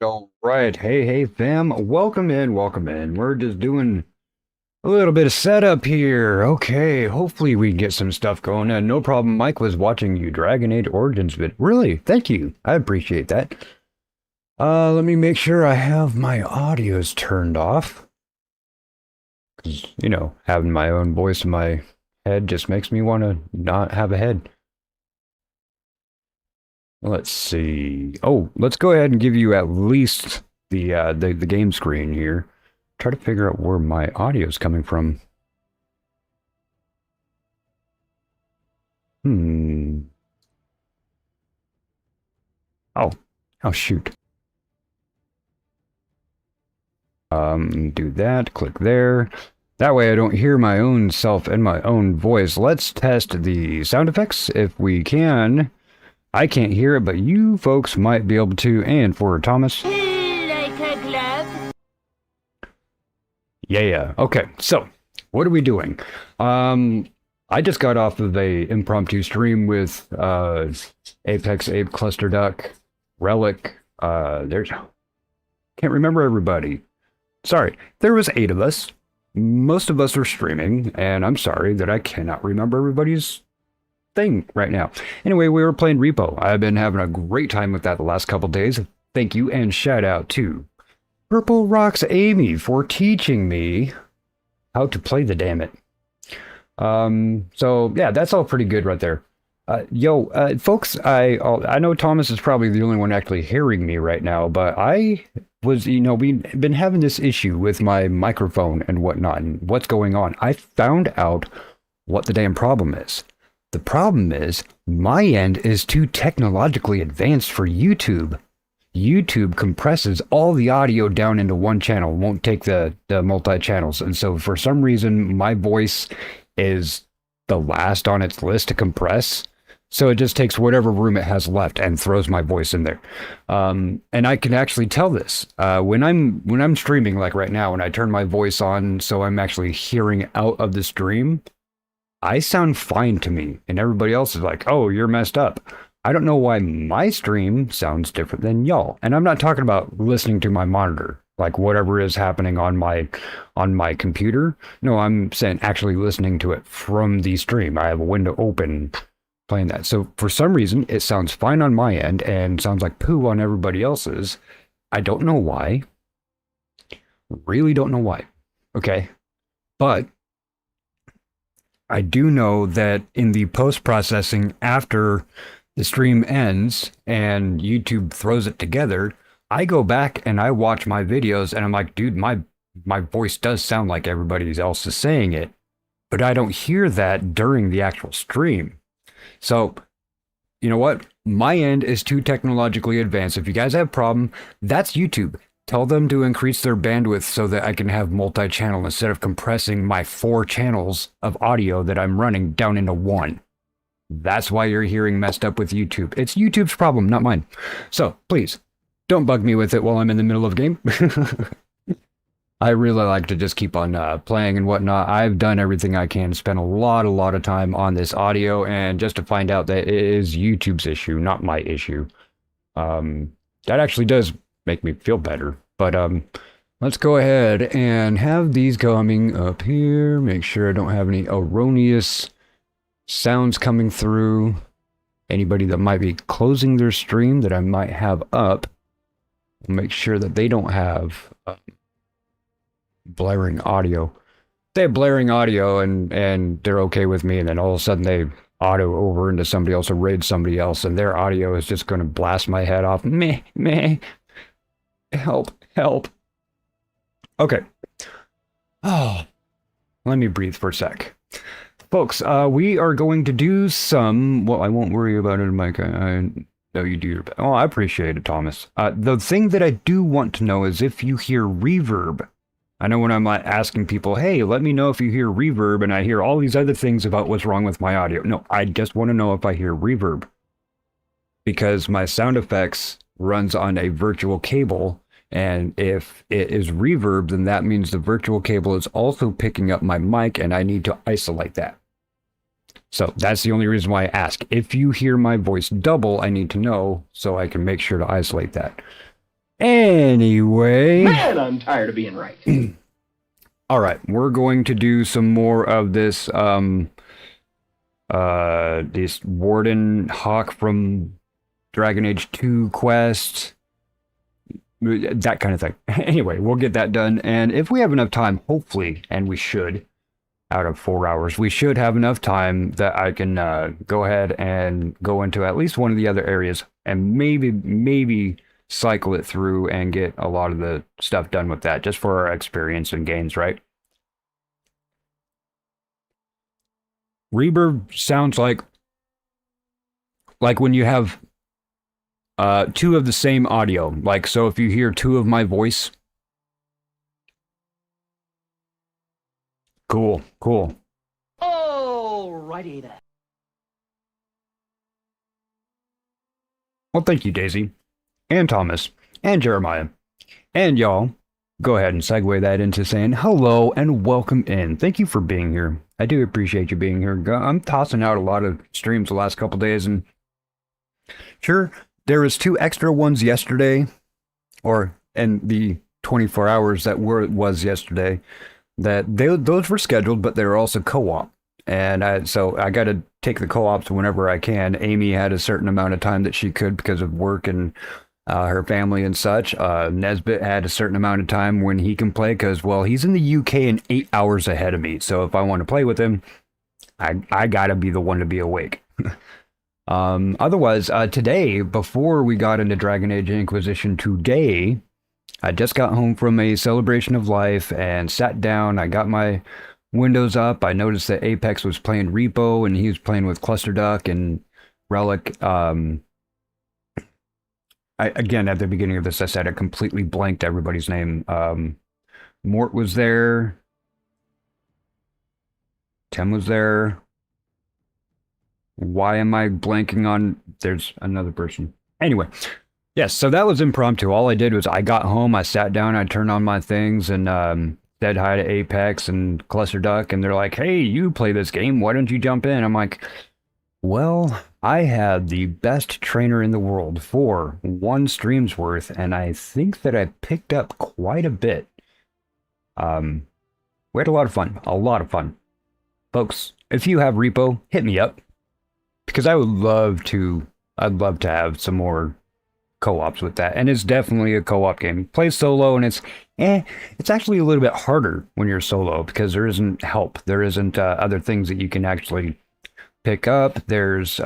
All right. Hey, fam. Welcome in. Welcome in. We're just doing a little bit of setup here. Okay. Hopefully we can get some stuff going. No problem. Mike was watching you Dragon Age Origins vid. Really? Thank you. I appreciate that. Let me make sure I have my audios turned off. 'Cause, having my own voice in my head just makes me want to not have a head. Let's see. Oh, let's go ahead and give you at least the game screen here. Try to figure out where my audio is coming from. Oh, oh shoot. Do that. Click there. That way I don't hear my own self and my own voice. Let's test the sound effects if we can. I can't hear it, but you folks might be able to. And for Thomas. Like a glove. Yeah. Okay, so what are we doing? I just got off of a impromptu stream with Apex, Ape, Cluster Duck, Relic. Can't remember everybody. Sorry, there was 8 of us. Most of us are streaming, and I'm sorry that I cannot remember everybody's thing right now. Anyway, we were playing Repo. I've been having a great time with that the last couple days. Thank you, and shout out to Purple Rocks Amy for teaching me how to play the damn it. So yeah, that's all pretty good right there. Folks, I know Thomas is probably the only one actually hearing me right now, but I was, we've been having this issue with my microphone and whatnot, and what's going on. I found out what the damn problem is. The problem is my end is too technologically advanced for YouTube. YouTube compresses all the audio down into one channel, won't take the multi-channels. And so for some reason, my voice is the last on its list to compress. So it just takes whatever room it has left and throws my voice in there. And I can actually tell this when I'm streaming, like right now, when I turn my voice on, so I'm actually hearing out of the stream, I sound fine to me, and everybody else is like, "Oh, you're messed up." I don't know why my stream sounds different than y'all. And I'm not talking about listening to my monitor, like whatever is happening on my computer. No, I'm saying actually listening to it from the stream. I have a window open playing that. So for some reason, it sounds fine on my end and sounds like poo on everybody else's. I don't know why. Really don't know why. Okay. But I do know that in the post-processing after the stream ends and YouTube throws it together, I go back and I watch my videos and I'm like, dude, my voice does sound like everybody else is saying it, but I don't hear that during the actual stream. So, you know what? My end is too technologically advanced. If you guys have a problem, that's YouTube. Tell them to increase their bandwidth so that I can have multi-channel instead of compressing my 4 channels of audio that I'm running down into 1. That's why you're hearing messed up with YouTube. It's YouTube's problem, not mine. So please, don't bug me with it while I'm in the middle of a game. I really like to just keep on playing and whatnot. I've done everything I can, spent a lot of time on this audio, and just to find out that it is YouTube's issue, not my issue. That actually does make me feel better. But let's go ahead and have these coming up here. Make sure I don't have any erroneous sounds coming through. Anybody that might be closing their stream that I might have up, make sure that they don't have blaring audio. They have blaring audio and they're okay with me, and then all of a sudden they auto over into somebody else or raid somebody else, and their audio is just going to blast my head off. Meh. Help. Okay. Oh, let me breathe for a sec. Folks, we are going to do some, well, I won't worry about it, Mike. I know you do your best. Oh, I appreciate it, Thomas. The thing that I do want to know is if you hear reverb. I know when I'm asking people, hey, let me know if you hear reverb, and I hear all these other things about what's wrong with my audio. No, I just want to know if I hear reverb. Because my sound effects runs on a virtual cable, and if it is reverb, then that means the virtual cable is also picking up my mic, and I need to isolate that. So that's the only reason why I ask. If you hear my voice double, I need to know so I can make sure to isolate that. Anyway. Man, I'm tired of being right. All right, we're going to do some more of this this Warden Hawk from Dragon Age 2 quest, that kind of thing. Anyway, we'll get that done, and if we have enough time, hopefully, and we should, out of 4 hours, we should have enough time that I can go ahead and go into at least one of the other areas and maybe cycle it through and get a lot of the stuff done with that, just for our experience and gains, right? Reverb sounds like when you have two of the same audio. Like, so if you hear two of my voice. Cool. Alrighty then. Well, thank you, Daisy, and Thomas, and Jeremiah, and y'all. Go ahead and segue that into saying hello and welcome in. Thank you for being here. I do appreciate you being here. I'm tossing out a lot of streams the last couple days, and sure, there was 2 extra ones yesterday, or in the 24 hours that was yesterday, that those were scheduled, but they were also co-op. And so I got to take the co-ops whenever I can. Amy had a certain amount of time that she could because of work and her family and such. Nesbitt had a certain amount of time when he can play because, well, he's in the UK and 8 hours ahead of me. So if I want to play with him, I got to be the one to be awake. Otherwise, today, before we got into Dragon Age Inquisition today, I just got home from a celebration of life and sat down. I got my windows up. I noticed that Apex was playing Repo and he was playing with Cluster Duck and Relic. Again, at the beginning of this, I said I completely blanked everybody's name. Mort was there. Tim was there. Why am I blanking on? There's another person. Anyway, yes, so that was impromptu. All I did was I got home, I sat down, I turned on my things, and said hi to Apex and Cluster Duck, and they're like, hey, you play this game, why don't you jump in? I'm like, well, I had the best trainer in the world for 1 stream's worth, and I think that I picked up quite a bit. We had a lot of fun. Folks, if you have Repo, hit me up, because I'd love to have some more co-ops with that, and it's definitely a co-op game. You play solo, and it's actually a little bit harder when you're solo, because there isn't help. There isn't other things that you can actually pick up. There's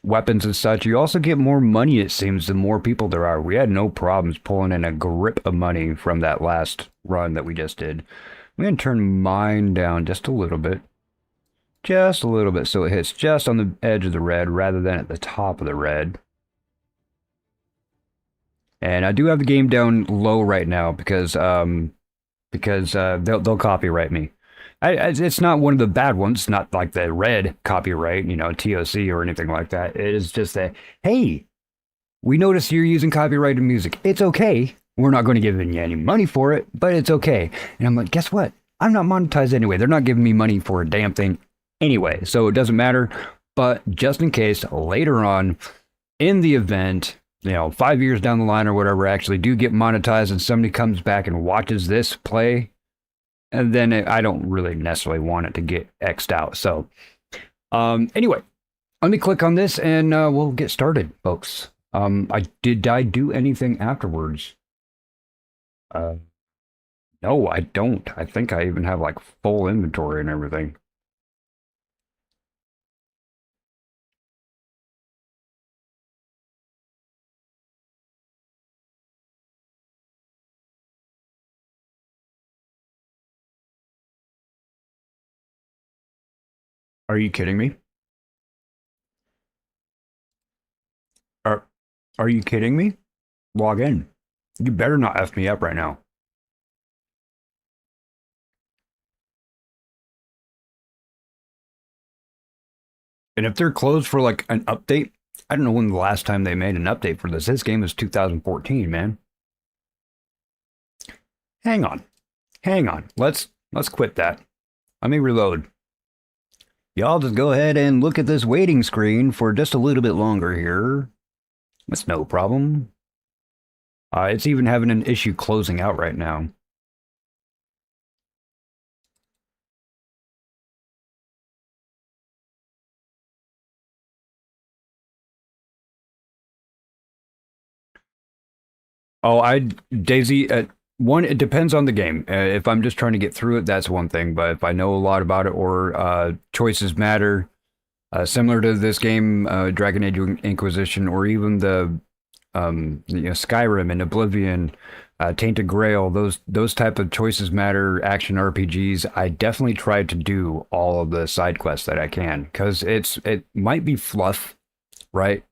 weapons and such. You also get more money, it seems, the more people there are. We had no problems pulling in a grip of money from that last run that we just did. I'm going to turn mine down just a little bit. Just a little bit, so it hits just on the edge of the red rather than at the top of the red. And I do have the game down low right now because they'll copyright me. It's not one of the bad ones, not like the red copyright, TOC or anything like that. It is just that, hey, we noticed you're using copyrighted music. It's okay. We're not going to give you any money for it, but it's okay. And I'm like, guess what? I'm not monetized anyway. They're not giving me money for a damn thing anyway, so it doesn't matter. But just in case later on in the event, 5 years down the line or whatever, I actually do get monetized and somebody comes back and watches this play, and then I don't really necessarily want it to get X'd out. So anyway, let me click on this and we'll get started, folks. Did I do anything afterwards? No, I don't. I think I even have like full inventory and everything. Are you kidding me? Are you kidding me? Log in. You better not F me up right now. And if they're closed for like an update, I don't know when the last time they made an update for this. This game is 2014, man. Hang on. Let's quit that. Let me reload. Y'all just go ahead and look at this waiting screen for just a little bit longer here. That's no problem. It's even having an issue closing out right now. Oh, Daisy, one, it depends on the game. If I'm just trying to get through it, that's one thing. But if I know a lot about it or choices matter, similar to this game, Dragon Age Inquisition, or even the Skyrim and Oblivion, Tainted Grail, those type of choices matter action RPGs. I definitely try to do all of the side quests that I can because it might be fluff, right?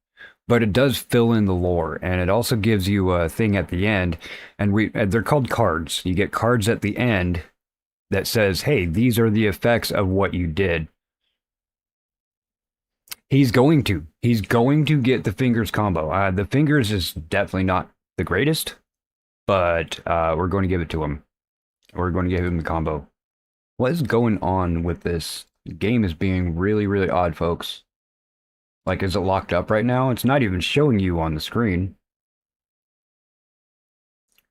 But it does fill in the lore, and it also gives you a thing at the end, and they're called cards. You get cards at the end that says, "Hey, these are the effects of what you did." He's going to get the fingers combo. The fingers is definitely not the greatest, but we're going to give it to him. We're going to give him the combo. What is going on with this? The game is being really, really odd, folks. Like, is it locked up right now? It's not even showing you on the screen.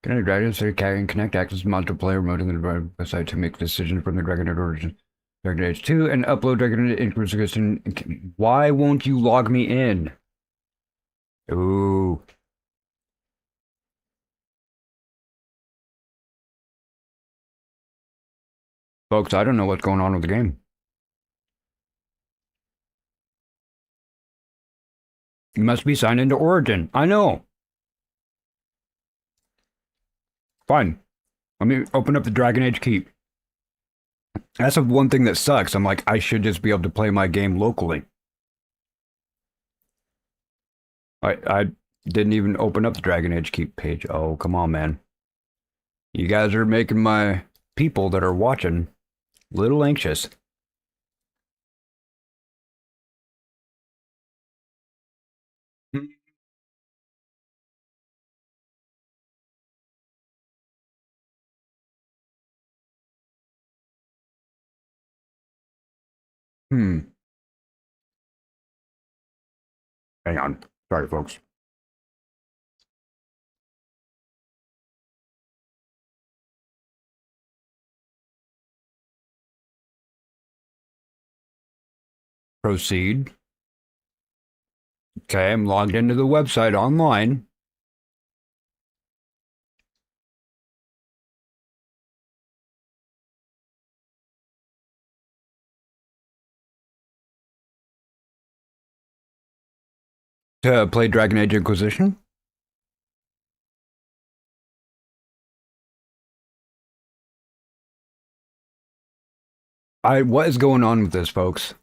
Connect Dragon, so can connect access multiplayer mode in the website to make decisions from the Dragon Age Origin, Dragon Age 2, and upload Dragon Age Inquisition. Why won't you log me in? Ooh. Folks, I don't know what's going on with the game. You must be signed into Origin. I know. Fine. Let me open up the Dragon Age Keep. That's the one thing that sucks. I'm like, I should just be able to play my game locally. I didn't even open up the Dragon Age Keep page. Oh, come on, man. You guys are making my people that are watching a little anxious. Hmm. Hang on. Sorry, folks. Proceed. Okay, I'm logged into the website online. To play Dragon Age Inquisition. What is going on with this, folks?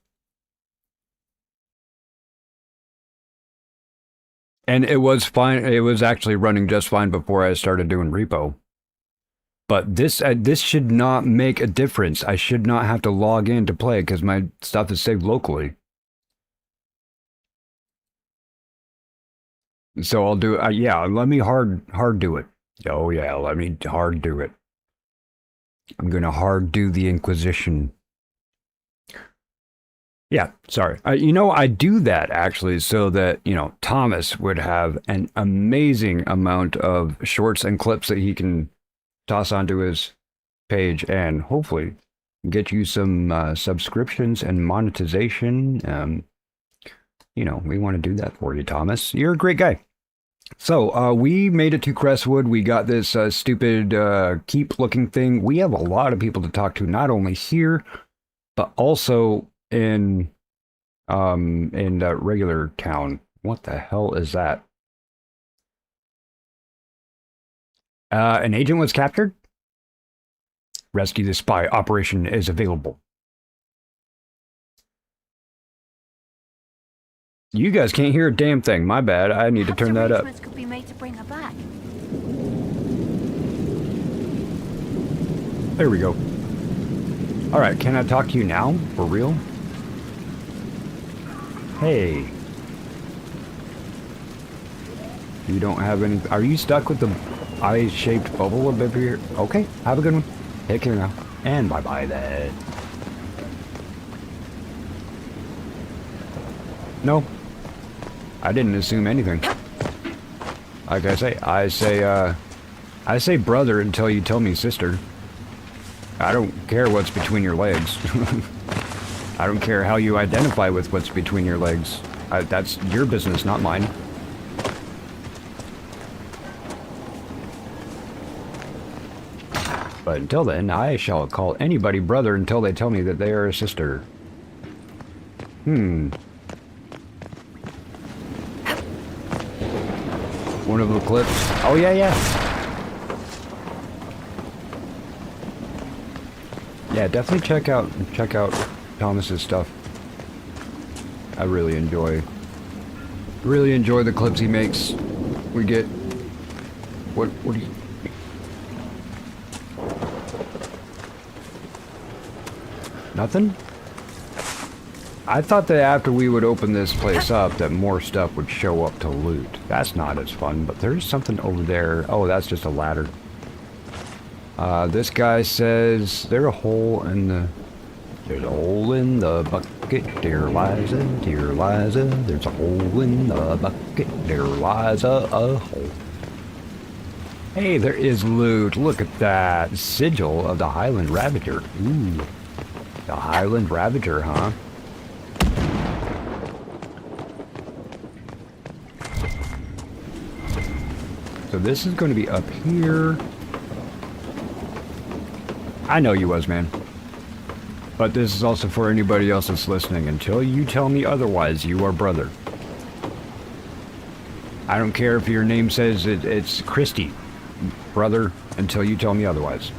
And it was fine. It was actually running just fine before I started doing repo. But this should not make a difference. I should not have to log in to play because my stuff is saved locally. So I'll do yeah, let me hard do it. Oh yeah, let me hard do it. I'm gonna hard do the Inquisition. Yeah, sorry. I do that actually so that, Thomas would have an amazing amount of shorts and clips that he can toss onto his page and hopefully get you some subscriptions and monetization. We want to do that for you, Thomas. You're a great guy. So we made it to Crestwood. We got this stupid keep looking thing. We have a lot of people to talk to, not only here, but also in regular town. What the hell is that? An agent was captured. Rescue the spy. Operation is available. You guys can't hear a damn thing. My bad. I need to turn that up. Could be made to bring her back. There we go. All right, can I talk to you now? For real? Hey. You don't have any... Are you stuck with the eye-shaped bubble up here? Okay, have a good one. Take care now. And bye-bye then. No. I didn't assume anything. Like I say brother until you tell me sister. I don't care what's between your legs. I don't care how you identify with what's between your legs. That's your business, not mine. But until then, I shall call anybody brother until they tell me that they are a sister. One of the clips. Oh yeah, yeah. Yeah, definitely check out Thomas's stuff. I really enjoy the clips he makes. We get what do you? Nothing? I thought that after we would open this place up that more stuff would show up to loot. That's not as fun, but there's something over there. Oh, that's just a ladder. This guy says there's a hole in the bucket, dear Liza, dear Liza. There's a hole in the bucket, dear Liza, a hole. Hey, there is loot. Look at that sigil of the Highland Ravager. Ooh. The Highland Ravager, huh? So this is going to be up here. I know you was, man. But this is also for anybody else that's listening. Until you tell me otherwise, you are brother. I don't care if your name says it's Christy. Brother, until you tell me otherwise.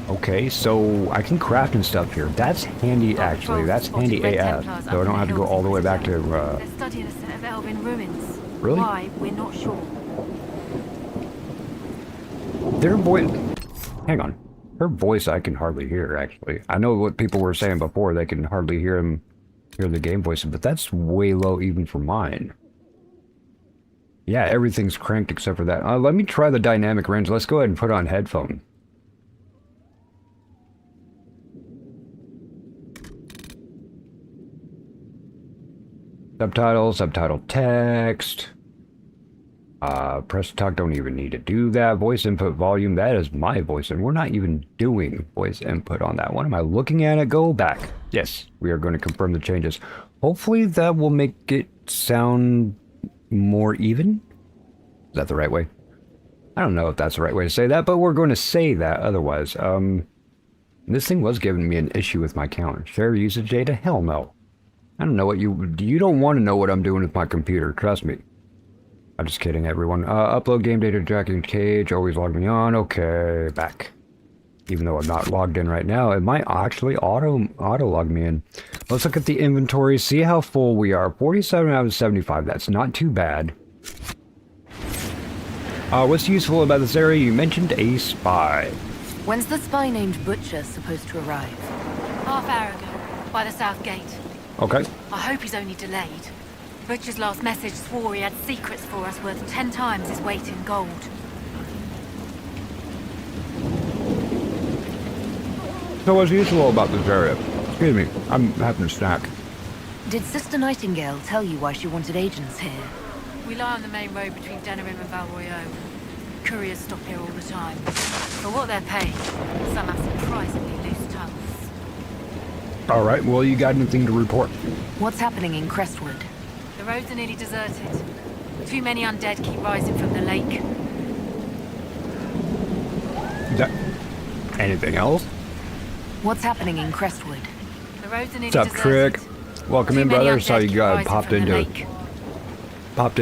Okay, so I can craft and stuff here. That's handy, actually. That's handy AF. So I don't have to go all the way back to, They're studying a set of elven ruins. Really? Why? We're not sure. their voice... Hang on. Her voice I can hardly hear, actually. I know what people were saying before. They can hardly hear the game voices, but that's way low even for mine. Yeah, everything's cranked except for that. Let me try the dynamic range. Let's go ahead and put on headphone. Subtitle text. Press to talk, don't even need to do that. Voice input volume, that is my voice, and we're not even doing voice input on that one. Am I looking at it? Go back. Yes, we are going to confirm the changes. Hopefully that will make it sound more even. Is that the right way? I don't know if that's the right way to say that, but we're going to say that otherwise. This thing was giving me an issue with my counter. Share usage data? Hell no. I don't know what you don't want to know what I'm doing with my computer. Trust me. I'm just kidding, everyone. Upload game data tracking cage. Always log me on. Okay, back. Even though I'm not logged in right now, it might actually auto log me in. Let's look at the inventory. See how full we are. 47 out of 75. That's not too bad. What's useful about this area? You mentioned a spy. When's the spy named Butcher supposed to arrive? Half hour ago, by the south gate. Okay. I hope he's only delayed. Butcher's last message swore he had secrets for us worth 10 times his weight in gold. So what's useful about this area? Excuse me, I'm having a snack. Did Sister Nightingale tell you why she wanted agents here? We lie on the main road between Denerim and Valroyaux. Couriers stop here all the time. For what they're paid, some have surprisingly loose tongues. Alright, well, you got anything to report? What's happening in Crestwood? The roads are nearly deserted. Too many undead keep rising from the lake. Is that anything else? What's happening in Crestwood? The roads are nearly What's up, deserted. Trick? Welcome Too in, many brother. undead Saw you keep got rising popped from the in lake.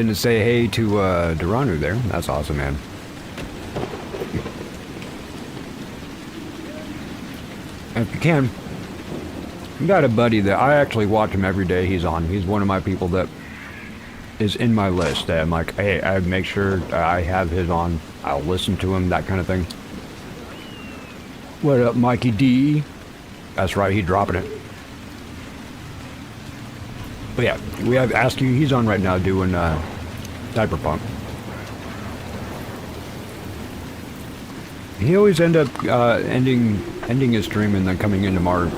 to say hey to Duranu there. That's awesome, man. If you can, I got a buddy that I actually watch him every day. He's one of my people that is in my list that I'm like, hey, I make sure I have his on. I'll listen to him, that kind of thing. What up, Mikey D? That's right, he's dropping it. But yeah, we have Askew. He's on right now doing Cyberpunk. He always end up ending his stream and then coming into mine.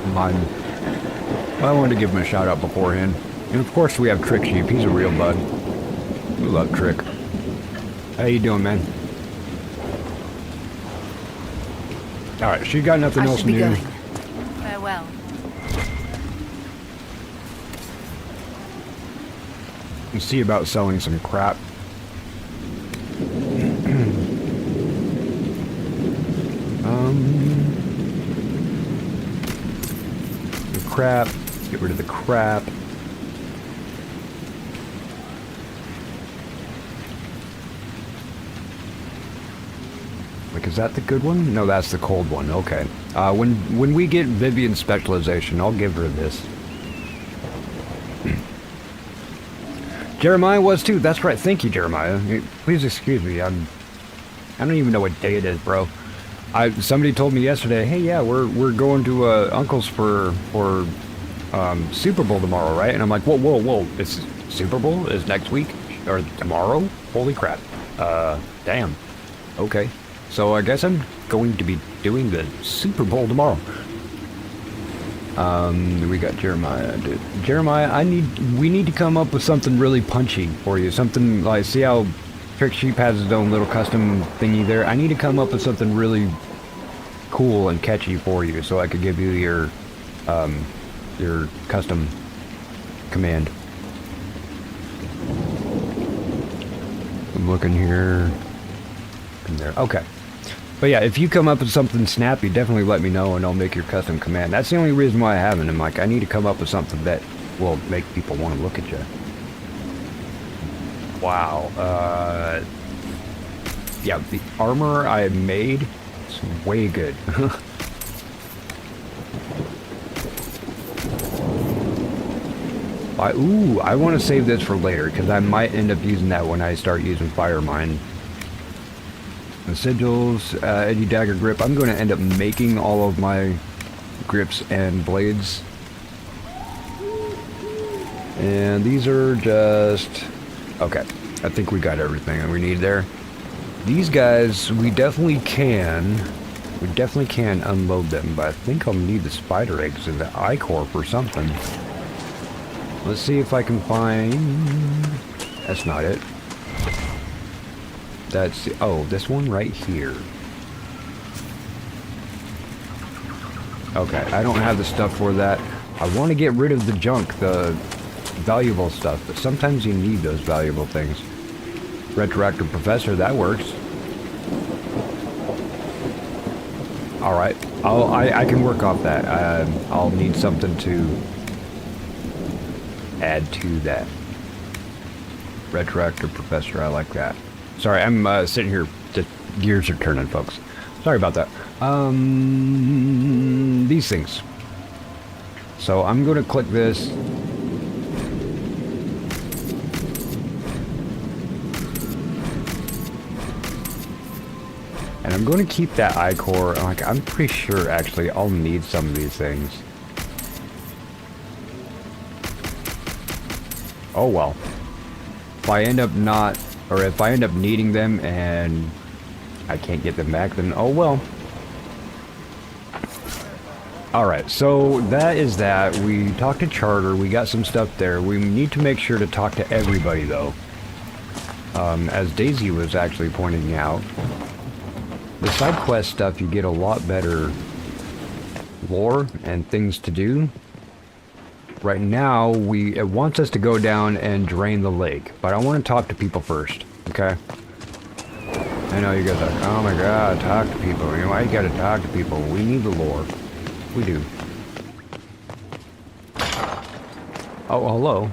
I wanted to give him a shout out beforehand. And of course we have Trick Sheep. He's a real bud. We love Trick. How you doing, man? Alright, she got nothing else new. Going. Farewell. And see about selling some crap. The crap. Get rid of the crap. Like, is that the good one? No, that's the cold one. Okay. When we get Vivian's specialization, I'll give her this. Jeremiah was too. That's right. Thank you, Jeremiah. Please excuse me. I don't even know what day it is, bro. Somebody told me yesterday, hey, yeah, we're going to Uncle's for Super Bowl tomorrow, right? And I'm like, whoa, it's Super Bowl is next week or tomorrow? Holy crap! Damn. Okay, so I guess I'm going to be doing the Super Bowl tomorrow. We got Jeremiah. Dude. Jeremiah, we need to come up with something really punchy for you. Something like, see how Trick Sheep has his own little custom thingy there? I need to come up with something really cool and catchy for you so I could give you your custom command. I'm looking here. In there. Okay. But yeah, if you come up with something snappy, definitely let me know and I'll make your custom command. That's the only reason why I haven't. I'm like, I need to come up with something that will make people want to look at you. Wow. Yeah, the armor I made is way good. I want to save this for later because I might end up using that when I start using Fire Mine. The sigils, Eddie Dagger grip. I'm going to end up making all of my grips and blades. And these are just... Okay, I think we got everything that we need there. These guys, we definitely can unload them, but I think I'll need the spider eggs and the I-core for something. Let's see if I can find... That's not it. That's... Oh, this one right here. Okay, I don't have the stuff for that. I want to get rid of the junk, the valuable stuff, but sometimes you need those valuable things. Retroactive Professor, that works. Alright, I can work off that. I'll need something to add to that. Retroactive Professor, I like that. Sorry, I'm sitting here, the gears are turning, folks. Sorry about that. These things. So I'm going to click this. And I'm going to keep that I-core. Like, I'm pretty sure, actually, I'll need some of these things. Oh, well. If I end up not... Or if I end up needing them and I can't get them back, then oh well. Alright, so that is that. We talked to Charter, we got some stuff there. We need to make sure to talk to everybody though. As Daisy was actually pointing out, the side quest stuff, you get a lot better lore and things to do. Right now, it wants us to go down and drain the lake, but I want to talk to people first, okay? I know you guys are like, oh my god, talk to people. You know, why you gotta talk to people? We need the lore. We do. Oh, hello.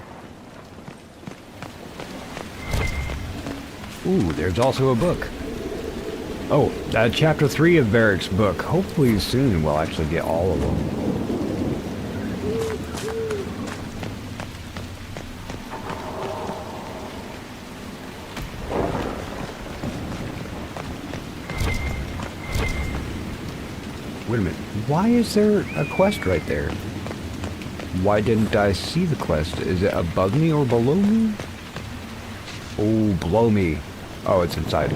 Ooh, there's also a book. Oh, chapter 3 of Varric's book. Hopefully soon we'll actually get all of them. Wait a minute, why is there a quest right there? Why didn't I see the quest? Is it above me or below me? Oh, below me. Oh, it's inside.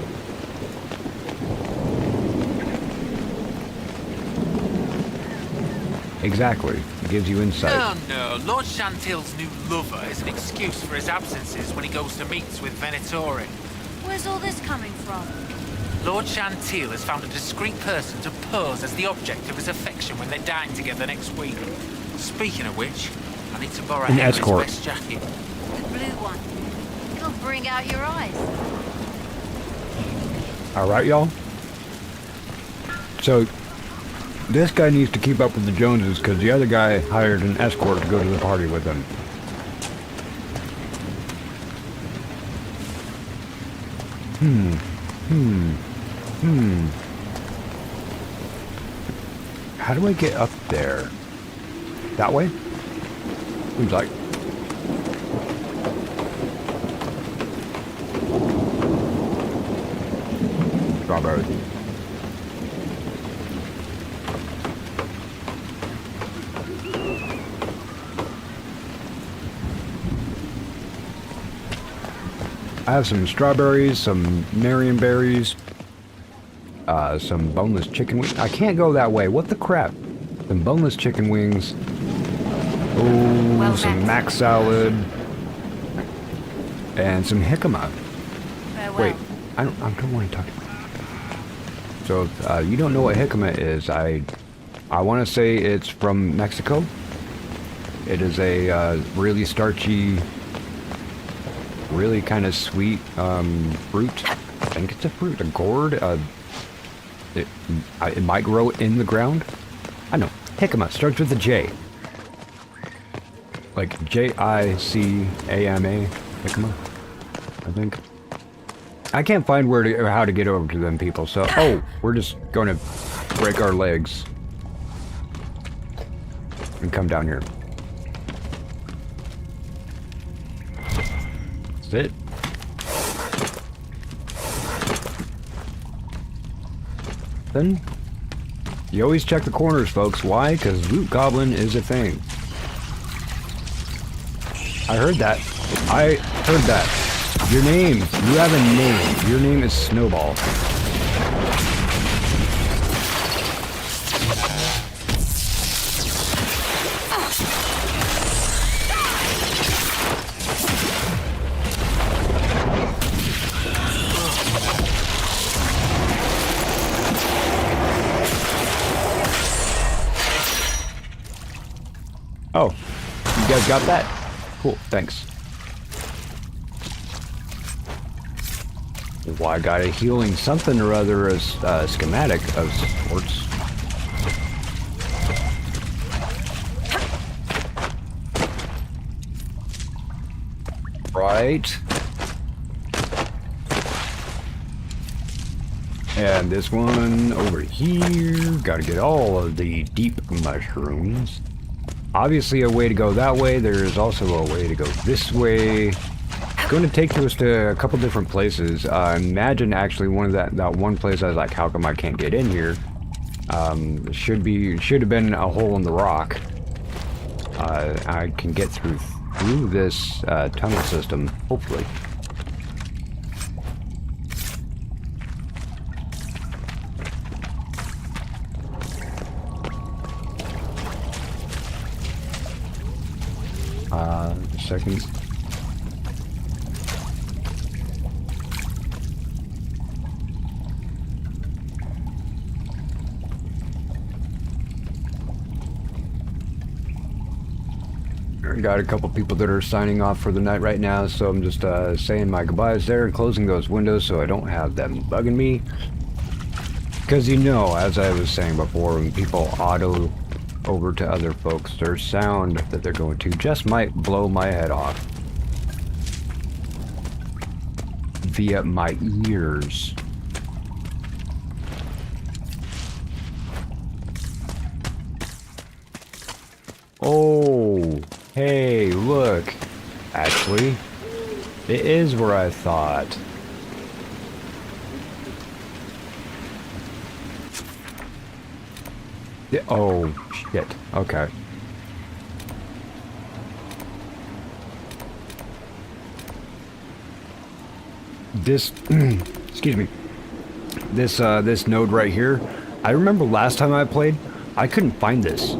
exactly. It gives you insight. No. Lord Chantil's new lover is an excuse for his absences when he goes to meets with Venatori. Where's all this coming from? Lord Chantil has found a discreet person to pose as the object of his affection when they dine together next week. Speaking of which, I need to borrow An Henry's escort. best jacket. The blue one. It'll bring out your eyes. All right, y'all. So this guy needs to keep up with the Joneses because the other guy hired an escort to go to the party with him. How do I get up there? That way? Seems like. Strawberry. I have some strawberries, some Marion berries, some boneless chicken wings. I can't go that way. What the crap? Some boneless chicken wings. Oh, Well some met. mac salad. And some jicama. Farewell. Wait, I don't want to talk about it. So, you don't know what jicama is. I want to say it's from Mexico. It is a really starchy, really kind of sweet fruit. I think it's a fruit, a gourd. It might grow in the ground. I know. Jicama starts with a J. Like Jicama. Jicama, I think. I can't find how to get over to them people. So, oh, we're just going to break our legs and come down here. That's it. Then you always check the corners, folks. Why? Because Loot Goblin is a thing. I heard that. I heard that. Your name. You have a name. Your name is Snowball. Oh, you guys got that? Cool, thanks. Well, I got a healing something or other as schematic of sorts. Right. And this one over here. Gotta get all of the deep mushrooms. Obviously a way to go that way. There is also a way to go this way. It's going to take us to a couple different places. Imagine actually one of that one place I was like, how come I can't get in here? Should have been a hole in the rock. I can get through this tunnel system, hopefully. Second. Got a couple people that are signing off for the night right now, so I'm just saying my goodbyes there and closing those windows so I don't have them bugging me. Because you know, as I was saying before, when people auto over to other folks, their sound that they're going to just might blow my head off via my ears. Oh, hey, look. Actually, it is where I thought. Oh, shit. Okay. This, excuse me. This node right here. I remember last time I played, I couldn't find this.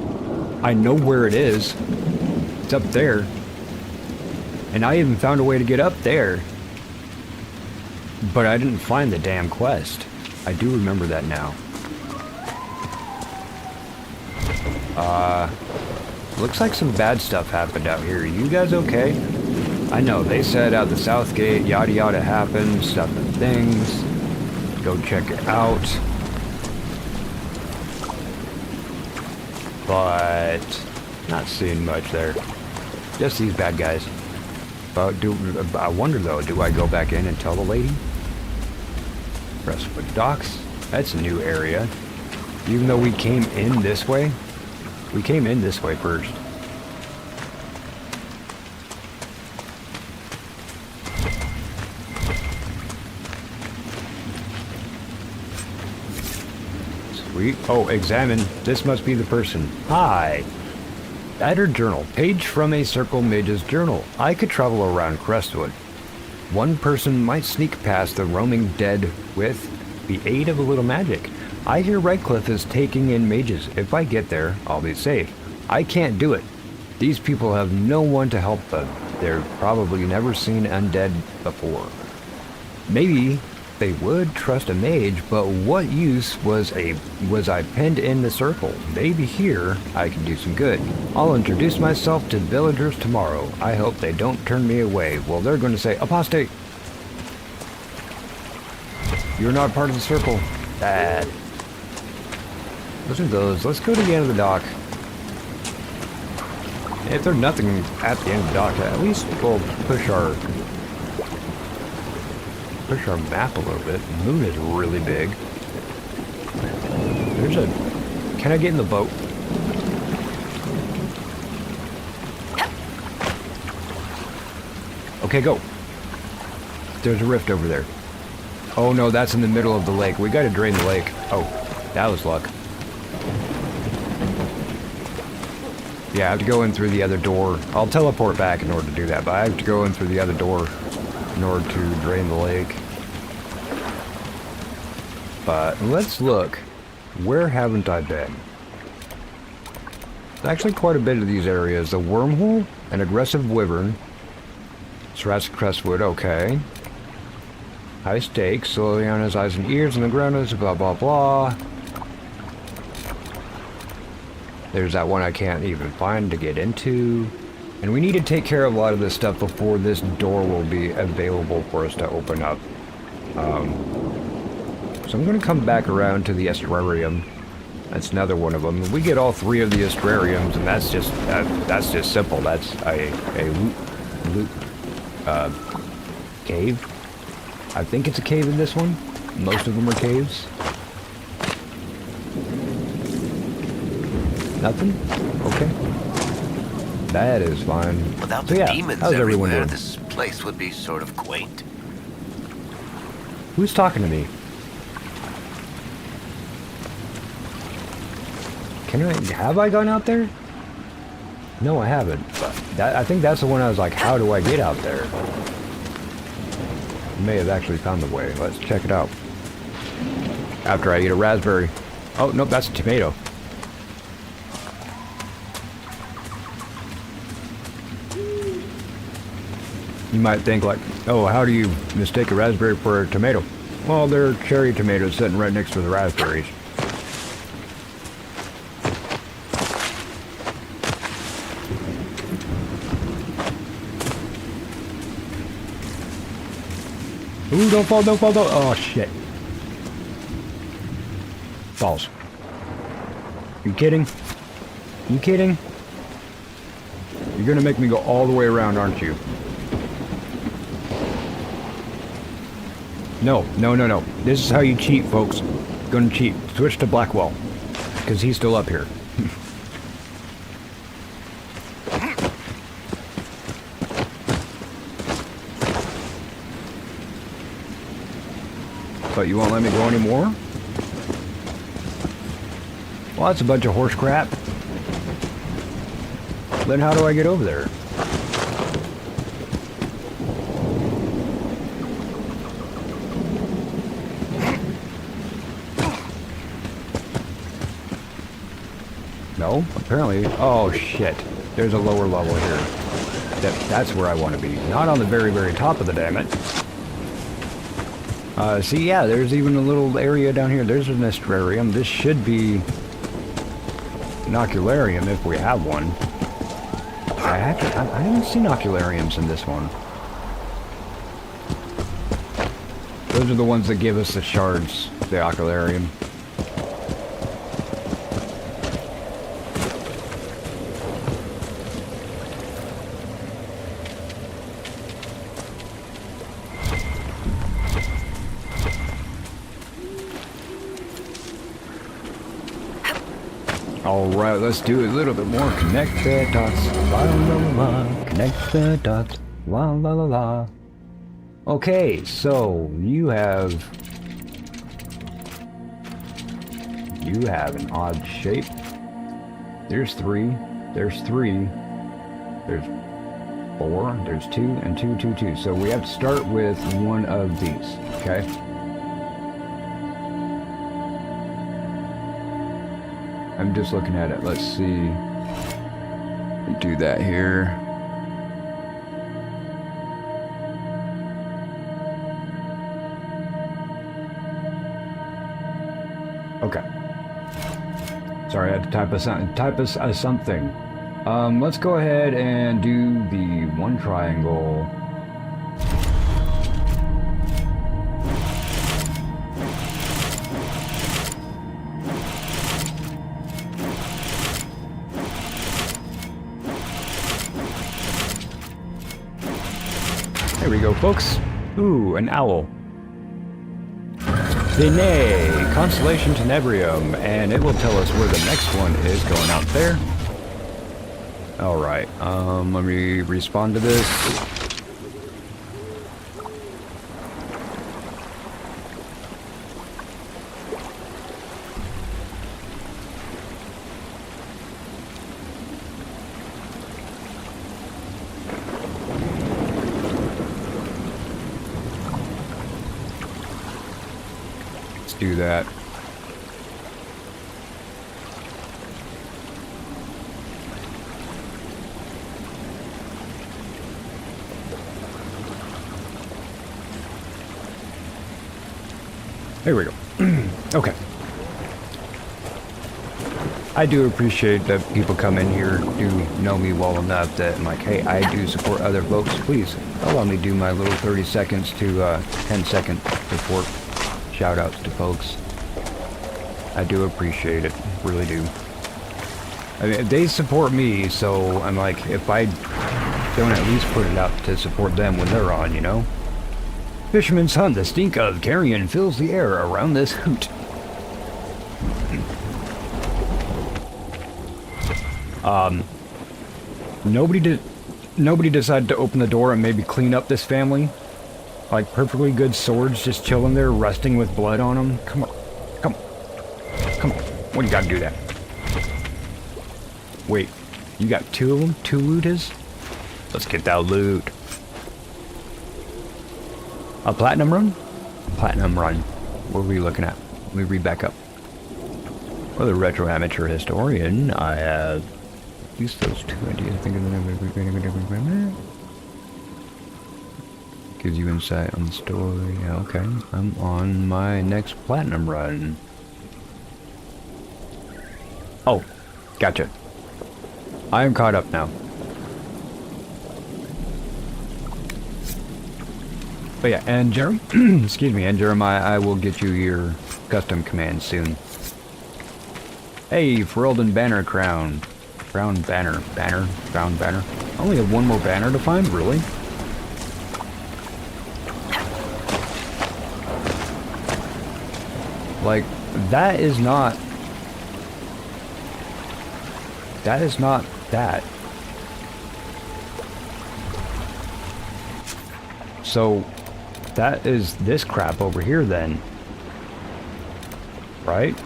I know where it is. It's up there. And I even found a way to get up there. But I didn't find the damn quest. I do remember that now. Looks like some bad stuff happened out here. You guys okay? I know, they said out the south gate, yada yada happened, stuff and things. Go check it out. But not seeing much there. Just these bad guys. But I wonder though, do I go back in and tell the lady? Crestwood Docks. That's a new area. Even though we came in this way. We came in this way first. Sweet. Oh, examine. This must be the person. Hi. Add journal. Page from a Circle Mage's journal. I could travel around Crestwood. One person might sneak past the roaming dead with the aid of a little magic. I hear Redcliffe is taking in mages. If I get there, I'll be safe. I can't do it. These people have no one to help them. They've probably never seen undead before. Maybe they would trust a mage, but what use was I penned in the circle? Maybe here I can do some good. I'll introduce myself to villagers tomorrow. I hope they don't turn me away. Well, they're going to say, apostate. You're not part of the circle. Bad. Listen to those. Let's go to the end of the dock. If there's nothing at the end of the dock, at least we'll push our map a little bit. The moon is really big. There's a... Can I get in the boat? Okay, go. There's a rift over there. Oh no, that's in the middle of the lake. We gotta drain the lake. Oh, that was luck. Yeah, I have to go in through the other door. I'll teleport back in order to do that, but I have to go in through the other door in order to drain the lake. But let's look. Where haven't I been? There's actually quite a bit of these areas. The Wormhole, an aggressive wyvern. Seraphic Crestwood, okay. High stakes, slowly on his eyes and ears, and the ground is blah blah blah. There's that one I can't even find to get into. And we need to take care of a lot of this stuff before this door will be available for us to open up. So I'm going to come back around to the Estuarium. That's another one of them. We get all three of the Estuariums, and that's just simple. That's a loot cave. I think it's a cave in this one. Most of them are caves. Nothing? Okay. That is fine. Without So the yeah, demons how's everyone everywhere, doing? this place would be sort of quaint. Who's talking to me? Have I gone out there? No, I haven't. But I think that's the one I was like, how do I get out there? May have actually found the way. Let's check it out. After I eat a raspberry. Oh, nope, that's a tomato. You might think like, oh, how do you mistake a raspberry for a tomato? Well, they're cherry tomatoes sitting right next to the raspberries. Ooh, don't fall, don't fall, don't. Oh, shit. Falls. You kidding? You kidding? You're gonna make me go all the way around, aren't you? No, no, no, no. This is how you cheat, folks. Gonna cheat. Switch to Blackwell. Because he's still up here. But you won't let me go anymore? Well, that's a bunch of horse crap. Then how do I get over there? No, apparently. Oh shit! There's a lower level here. That's where I want to be. Not on the very, very top of the damn it. See, yeah, there's even a little area down here. There's an estuarium. This should be an ocularium if we have one. I haven't seen oculariums in this one. Those are the ones that give us the shards, the ocularium. Alright, let's do a little bit more. Connect the dots. La la la la. Connect the dots. La la la la. Okay, so you have an odd shape. There's 3. There's 3. There's 4. There's 2 and 2, 2, 2. So we have to start with one of these, okay? I'm just looking at it. Let's see. Do that here. Okay. Sorry, I had to type a something. Let's go ahead and do the one triangle. There we go, folks. Ooh, an owl. Bene, Constellation Tenebrium, and it will tell us where the next one is going out there. Alright, let me respond to this. Do that. There we go. Okay. I do appreciate that people come in here, do know me well enough that I'm like, hey, I do support other folks. Please allow me to do my little 30 seconds to 10-second support. Shout outs to folks. I do appreciate it, really do. I mean, they support me, so I'm like, if I don't at least put it out to support them when they're on, you know? Fisherman's hunt, the stink of carrion fills the air around this hoot. Nobody decided to open the door and maybe clean up this family? Like perfectly good swords just chilling there, rusting with blood on them. Come on. Come on. Come on. What do you gotta do that? Wait, you got 2 of them? 2 looters? Let's get that loot. A platinum run? Platinum run. What are we looking at? Let me read back up. For the retro amateur historian, I have at least those 2 ideas. Gives you insight on the story. Okay, I'm on my next platinum run. Oh, gotcha. I am caught up now. But yeah, and excuse me, and Jeremiah, I will get you your custom command soon. Hey, Ferelden Banner Crown. Crown Banner. Crown Banner. I only have 1 more banner to find, really? Like, that is not that. So, that is this crap over here then. Right?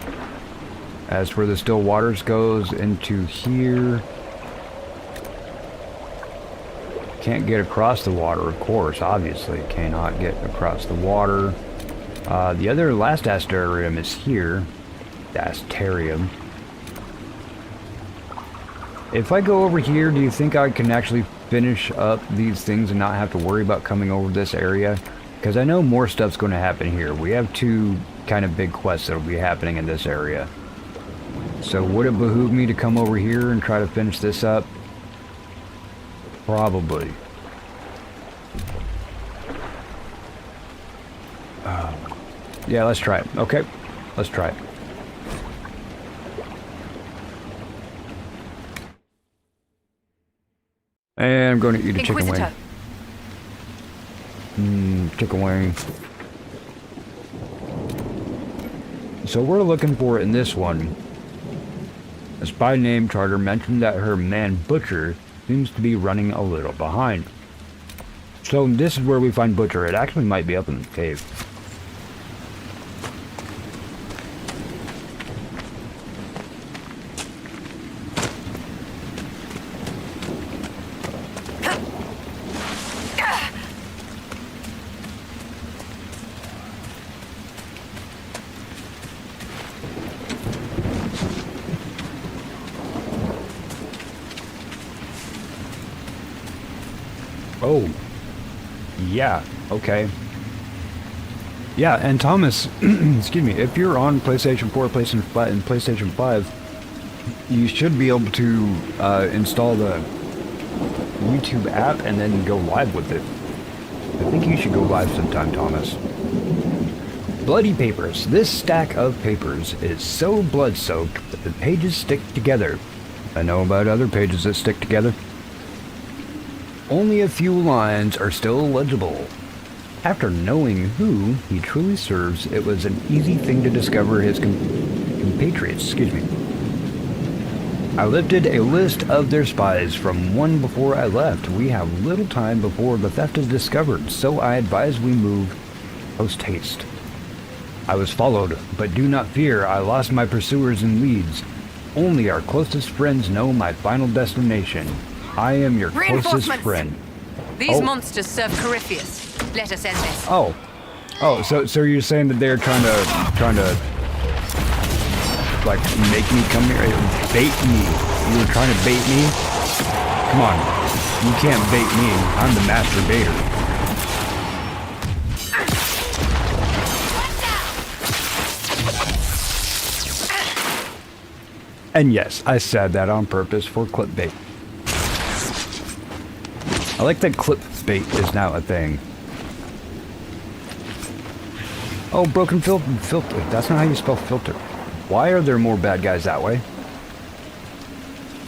As for the still waters goes into here. Can't get across the water, of course, obviously. Cannot get across the water. The other last Asterium is here. The Asterium. If I go over here, do you think I can actually finish up these things and not have to worry about coming over this area? Because I know more stuff's going to happen here. We have 2 kind of big quests that will be happening in this area. So would it behoove me to come over here and try to finish this up? Probably. Yeah, let's try it. Okay, let's try it. And I'm going to eat a chicken wing. Chicken wing. So we're looking for it in this one. A spy named Charter mentioned that her man Butcher seems to be running a little behind. So this is where we find Butcher. It actually might be up in the cave. Oh, yeah, okay. Yeah, and Thomas, excuse me, if you're on PlayStation 4, PlayStation 5, and PlayStation 5, you should be able to install the YouTube app and then go live with it. I think you should go live sometime, Thomas. Bloody papers. This stack of papers is so blood-soaked that the pages stick together. I know about other pages that stick together. Only a few lines are still legible. After knowing who he truly serves, it was an easy thing to discover his compatriots. Excuse me. I lifted a list of their spies from one before I left. We have little time before the theft is discovered, so I advise we move post-haste. I was followed, but do not fear, I lost my pursuers and leads. Only our closest friends know my final destination. I am your closest friend. These monsters serve Corypheus. Let us end this. Oh, so you're saying that they're trying to like make me come here, bait me? You were trying to bait me? Come on, you can't bait me. I'm the master baiter. And yes, I said that on purpose for clickbait. I like that clickbait is now a thing. Oh, broken filter. That's not how you spell filter. Why are there more bad guys that way?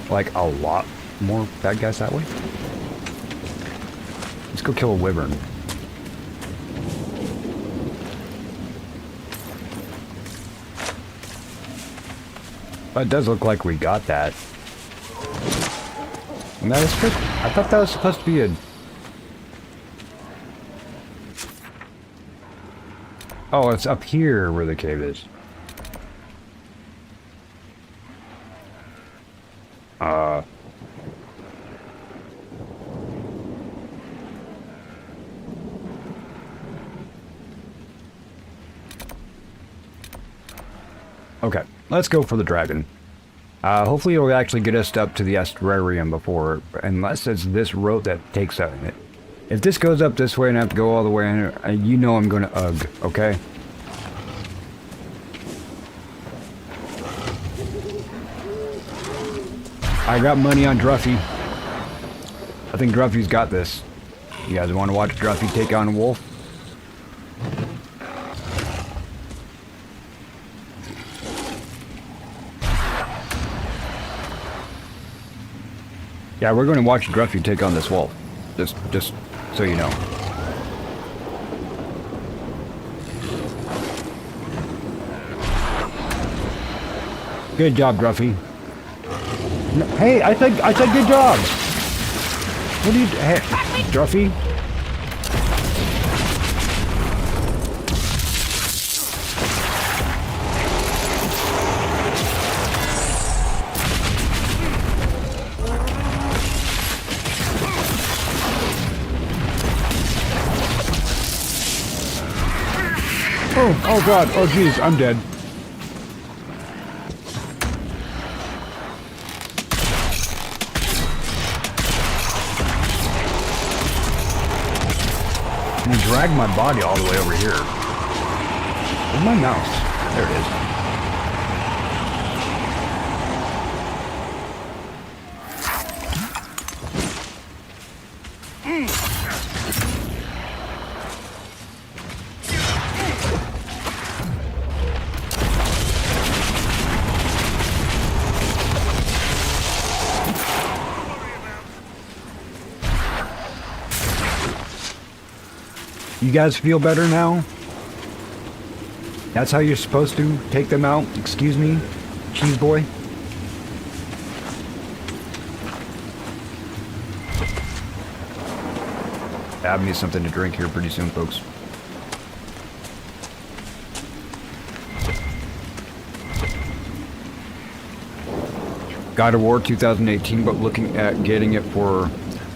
Like a lot more bad guys that way? Let's go kill a wyvern. But it does look like we got that. And that is good. I thought that was supposed to be a... Oh, it's up here where the cave is. Okay, let's go for the dragon. Hopefully it'll actually get us up to the Astrarium before, unless it's this road that takes out in it. If this goes up this way and I have to go all the way in, you know I'm going to ugh, okay? I got money on Druffy. I think Druffy's got this. You guys want to watch Druffy take on a wolf? Yeah, we're going to watch Druffy take on this wolf. Just so you know. Good job, Druffy. No, hey, I said good job. What do you? Hey, Druffy. Oh god, oh jeez, I'm dead. drag my body all the way over here. Where's my mouse? There it is. You guys feel better now? That's how you're supposed to take them out? Excuse me, cheese boy? Have me something to drink here pretty soon, folks. God of War 2018, but looking at getting it for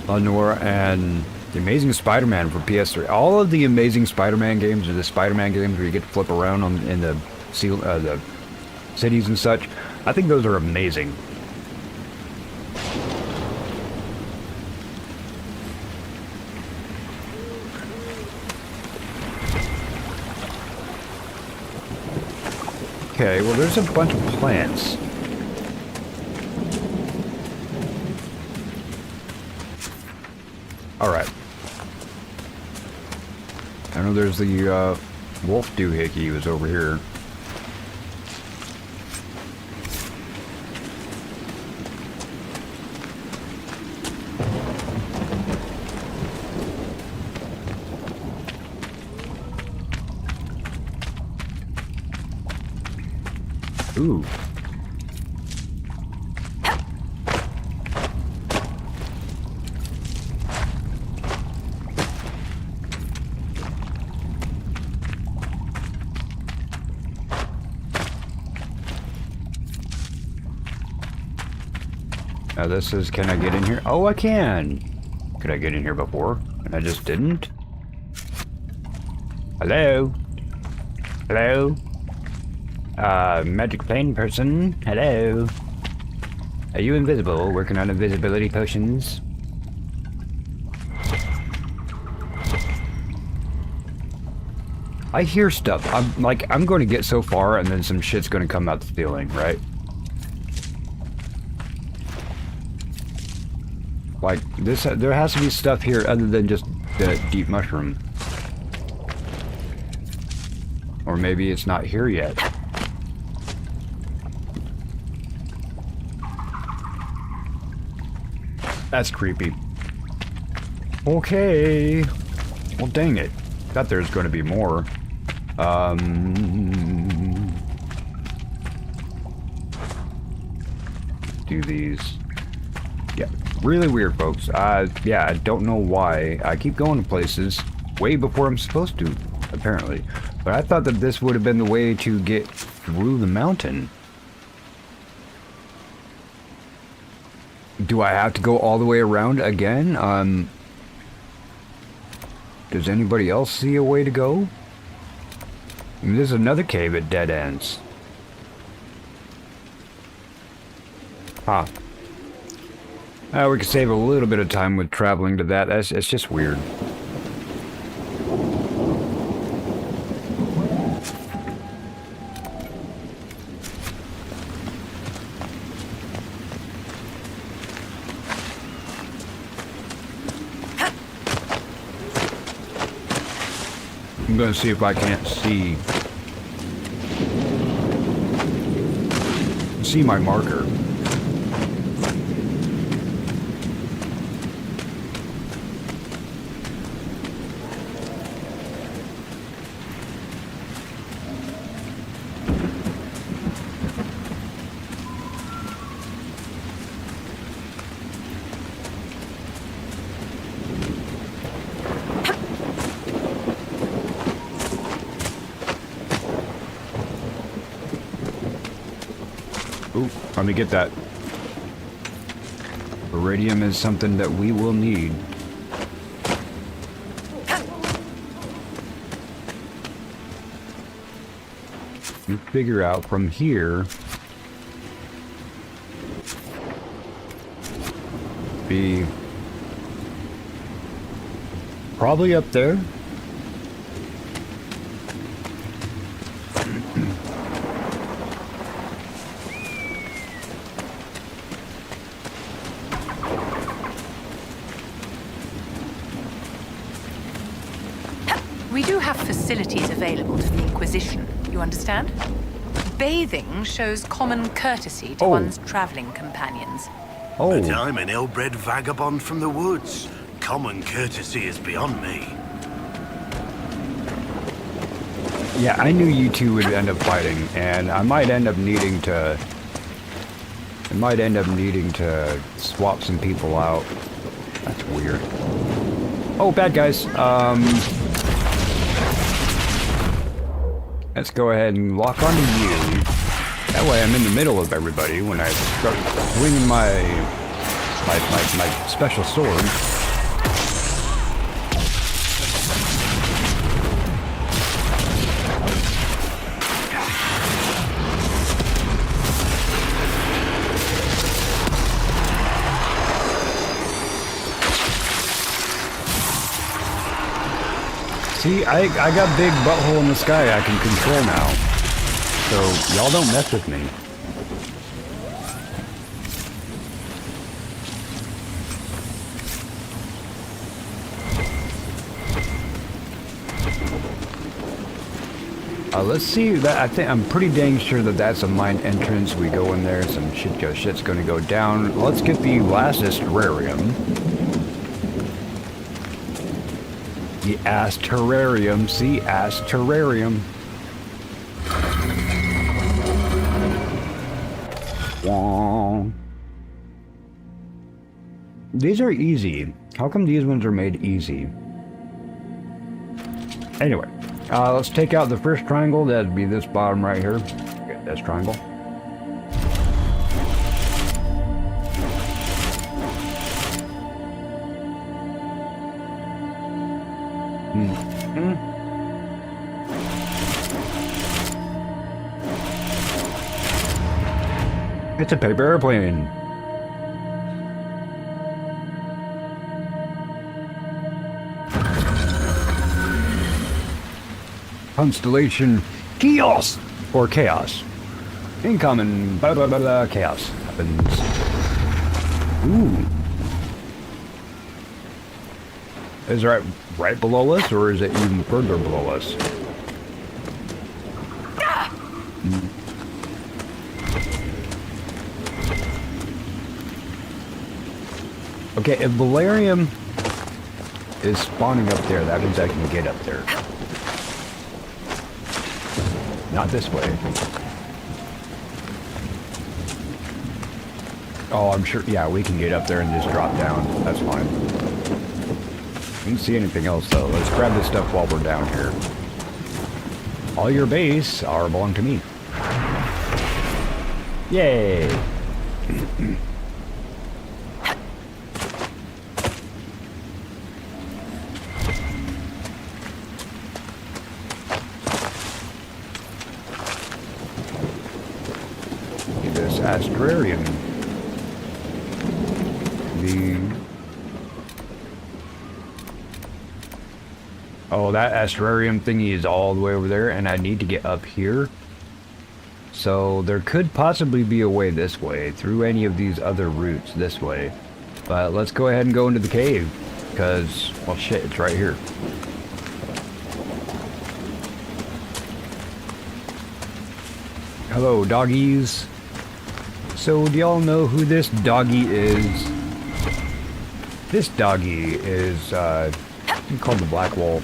Lenore and the Amazing Spider-Man for PS3. All of the Amazing Spider-Man games, or the Spider-Man games where you get to flip around in the cities and such, I think those are amazing. Okay, well there's a bunch of plants. Alright. I know there's the wolf doohickey was over here. Ooh. Now this is, can I get in here? Oh, I can! Could I get in here before? And I just didn't? Hello? Hello? Magic plane person? Hello? Are you invisible, working on invisibility potions? I hear stuff. I'm going to get so far and then some shit's going to come out the ceiling, right? Like, this, there has to be stuff here other than just the deep mushroom. Or maybe it's not here yet. That's creepy. Okay. Well, dang it. Thought there's going to be more. Do these. Yeah. Really weird, folks. Yeah, I don't know why. I keep going to places way before I'm supposed to, apparently. But I thought that this would have been the way to get through the mountain. Do I have to go all the way around again? Does anybody else see a way to go? I mean, there's another cave at dead ends. Huh. We could save a little bit of time with traveling to that. It's just weird. I'm gonna see if I can't see my marker. Ooh, let me get that. Iridium is something that we will need. You figure out from here. Be probably up there. We do have facilities available to the Inquisition, you understand? Bathing shows common courtesy to one's traveling companions. Oh, But I'm an ill-bred vagabond from the woods. Common courtesy is beyond me. yeah, I knew you two would end up fighting, and I might end up needing to... swap some people out. That's weird. Oh, bad guys. Let's go ahead and lock onto you. That way I'm in the middle of everybody when I start swinging my special sword. See, I got big butthole in the sky I can control now. So, y'all don't mess with me. Let's see, I'm pretty dang sure that that's a mine entrance. We go in there, some shit's gonna go down. Let's get the last terrarium. The ass terrarium, see, ass terrarium. Wong. These are easy. How come these ones are made easy? Anyway, let's take out the first triangle. That'd be this bottom right here. Okay, this triangle. It's a paper airplane. Constellation Chaos or Chaos. Incoming blah blah blah blah chaos happens. Ooh. Is it right below us, or is it even further below us? Okay, if Valerium is spawning up there, that means I can get up there. Not this way. Oh, I'm sure, yeah, we can get up there and just drop down. That's fine. Didn't see anything else though. Let's grab this stuff while we're down here. All your base are belong to me. Yay! This astrarium. Oh, that astrarium thingy is all the way over there, and I need to get up here. So there could possibly be a way this way, through any of these other routes this way. But let's go ahead and go into the cave, because, well shit, it's right here. Hello, doggies. So, do y'all know who this doggy is? This doggy is, called the Black Wolf,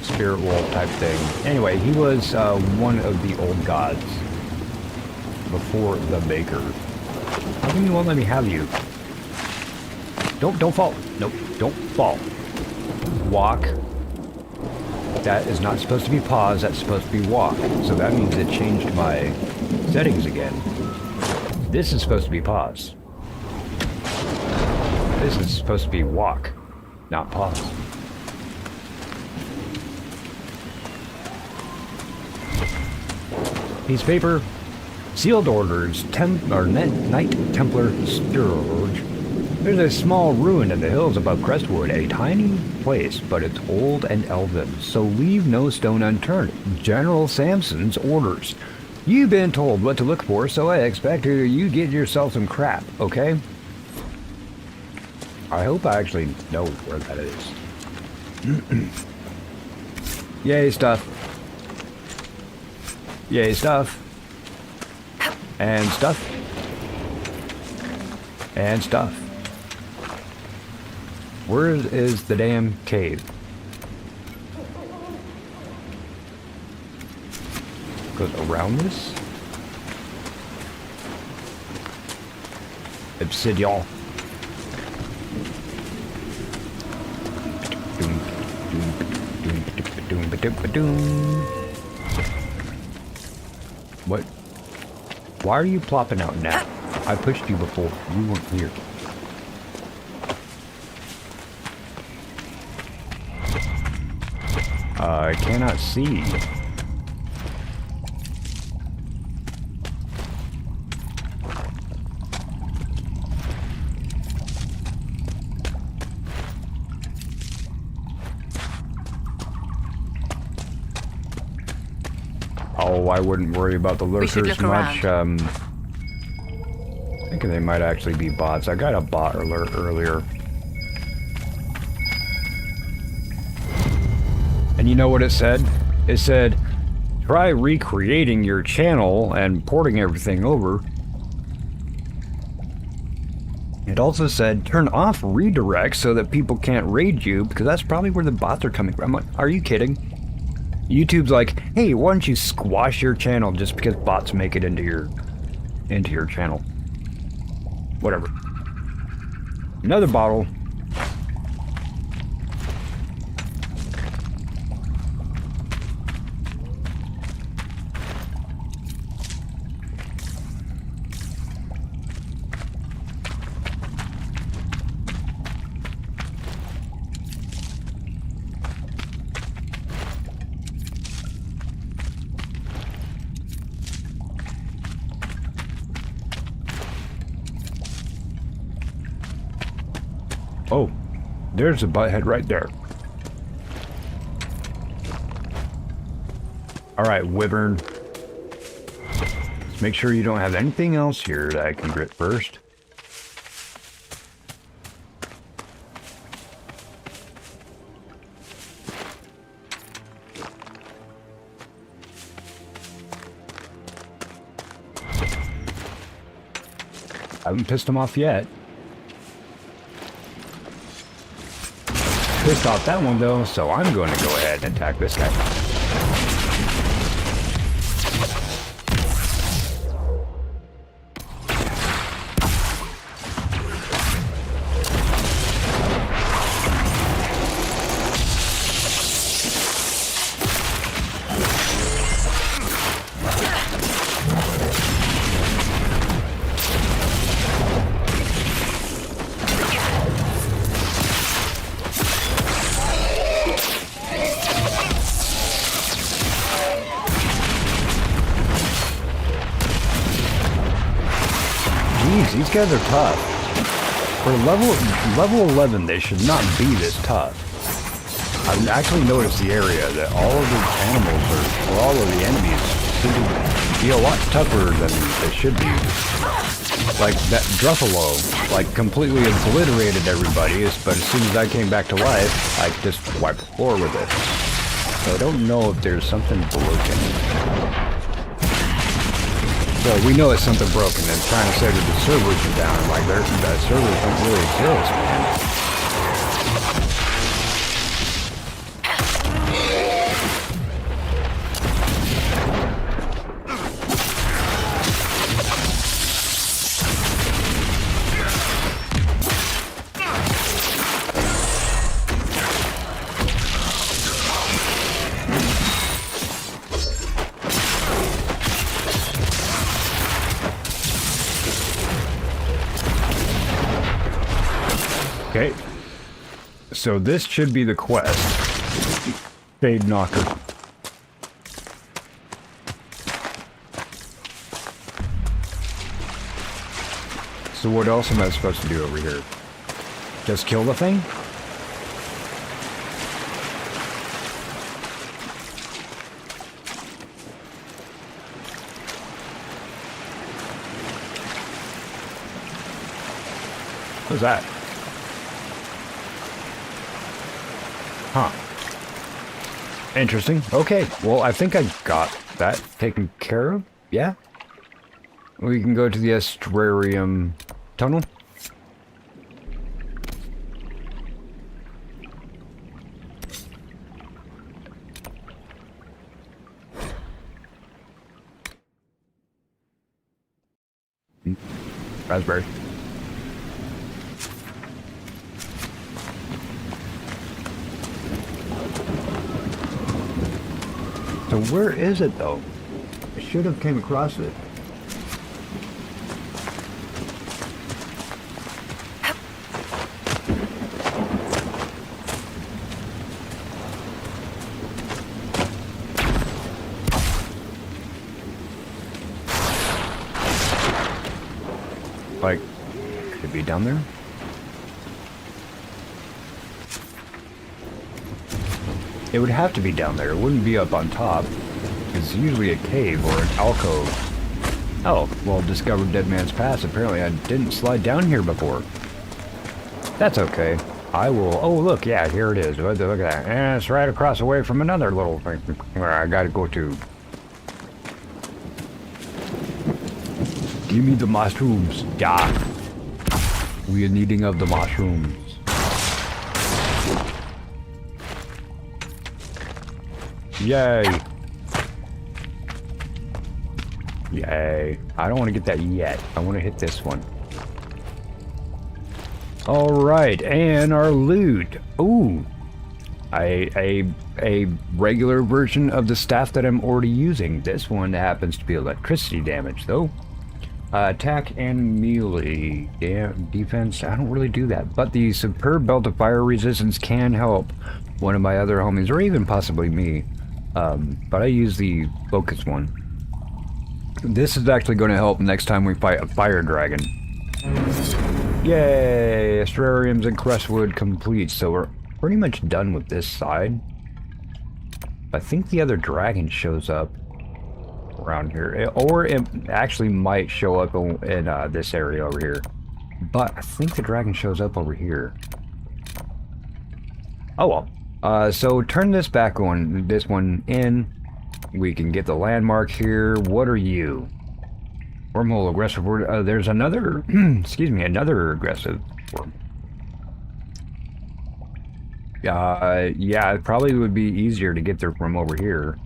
Spirit Wolf type thing. Anyway, he was, one of the old gods. Before the Maker. How come you won't let me have you? Don't fall. Nope, don't fall. Walk. That is not supposed to be pause, that's supposed to be walk. So that means it changed my settings again. This is supposed to be pause. This is supposed to be walk, not pause. Piece of paper. Sealed orders. Knight Templar Scourge. There's a small ruin in the hills above Crestwood, a tiny place, but it's old and elven, so leave no stone unturned. General Samson's orders. You've been told what to look for, so I expect you get yourself some crap, okay? I hope I actually know where that is. Yay, stuff. Yay, stuff. And stuff. And stuff. Where is the damn cave? Goes around this? Obsidian. What? Why are you plopping out now? I pushed you before. You weren't here. I cannot see. Oh, I wouldn't worry about the lurkers much. I think they might actually be bots. I got a bot alert earlier. And you know what it said? It said, try recreating your channel and porting everything over. It also said, turn off redirects so that people can't raid you, because that's probably where the bots are coming from. I'm like, are you kidding? YouTube's like, hey, why don't you squash your channel just because bots make it into your channel. Whatever. Another bottle. Oh, there's a butthead right there. Alright, Wyvern. Let's make sure you don't have anything else here that I can grip first. I haven't pissed him off yet. Pissed off that one though, so I'm going to go ahead and attack this guy. These guys are tough. For level 11, they should not be this tough. I've actually noticed the area that all of the animals, or all of the enemies, seem to be a lot tougher than they should be. Like that Druffalo, like completely obliterated everybody, but as soon as I came back to life, I just wiped the floor with it. So I don't know if there's something broken. So we know it's something broken, and trying to say that the servers are down. I'm like, the servers don't really exist, man. Okay, so this should be the quest. Fade Knocker. So what else am I supposed to do over here? Just kill the thing? What's that? Huh. Interesting. Okay, well, I think I got that taken care of. Yeah. We can go to the Astrarium tunnel. Raspberry. So where is it though? I should have came across it. Like, could it be down there? It would have to be down there. It wouldn't be up on top. It's usually a cave or an alcove. Oh, well, discovered Dead Man's Pass. Apparently I didn't slide down here before. That's okay. I will... Oh, look, yeah, here it is. Look at that. And it's right across away from another little thing where I gotta go to. Give me the mushrooms. Yeah. We are needing of the mushrooms. Yay. Yay. I don't want to get that yet. I want to hit this one. Alright, and our loot. Ooh. A regular version of the staff that I'm already using. This one happens to be electricity damage, though. Attack and melee defense, I don't really do that, but the superb belt of fire resistance can help one of my other homies, or even possibly me, but I use the focus one. This is actually going to help next time we fight a fire dragon. Yay! Astrariums and Crestwood complete, so we're pretty much done with this side. I think the other dragon shows up around here, or it actually might show up in this area over here, but I think the dragon shows up over here. Oh well. So turn this back on, this one in. We can get the landmark here. What are you? Wormhole aggressive word. There's another excuse me, another aggressive word. Yeah, it probably would be easier to get there from over here.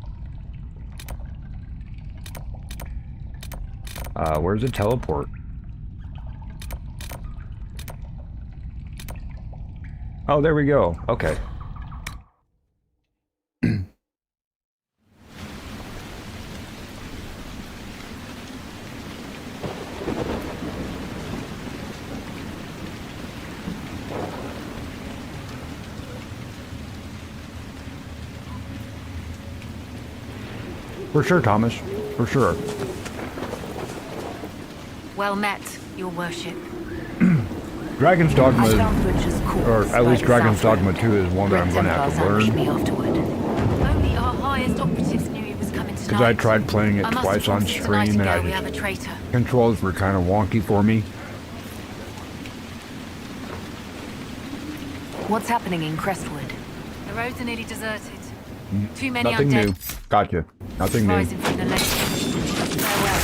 Where's the teleport? Oh, there we go. Okay. For sure, Thomas. For sure. Well met, your worship. Dragon's Dogma, or at least Dragon's Dogma 2 is one that I'm going to have to learn. Only our highest operatives knew he was coming tonight. Because I tried playing it twice on stream and controls were kind of wonky for me. What's happening in Crestwood? The roads are nearly deserted. Too many Nothing undead. new. Gotcha. Nothing new. Rising from the lake. Farewell.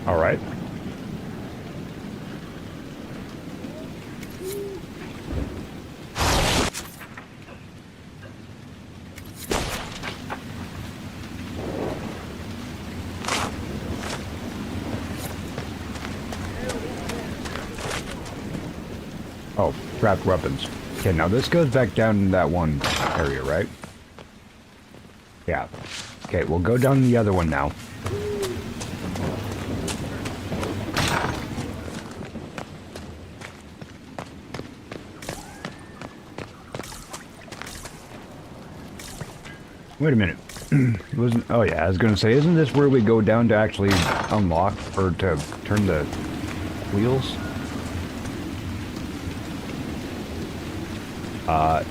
All right. Oh, trapped weapons. Okay, now this goes back down in that one area, right? Yeah. Okay, we'll go down the other one now. Wait a minute. Wasn't? Oh yeah, I was gonna say, isn't this where we go down to actually unlock or to turn the wheels?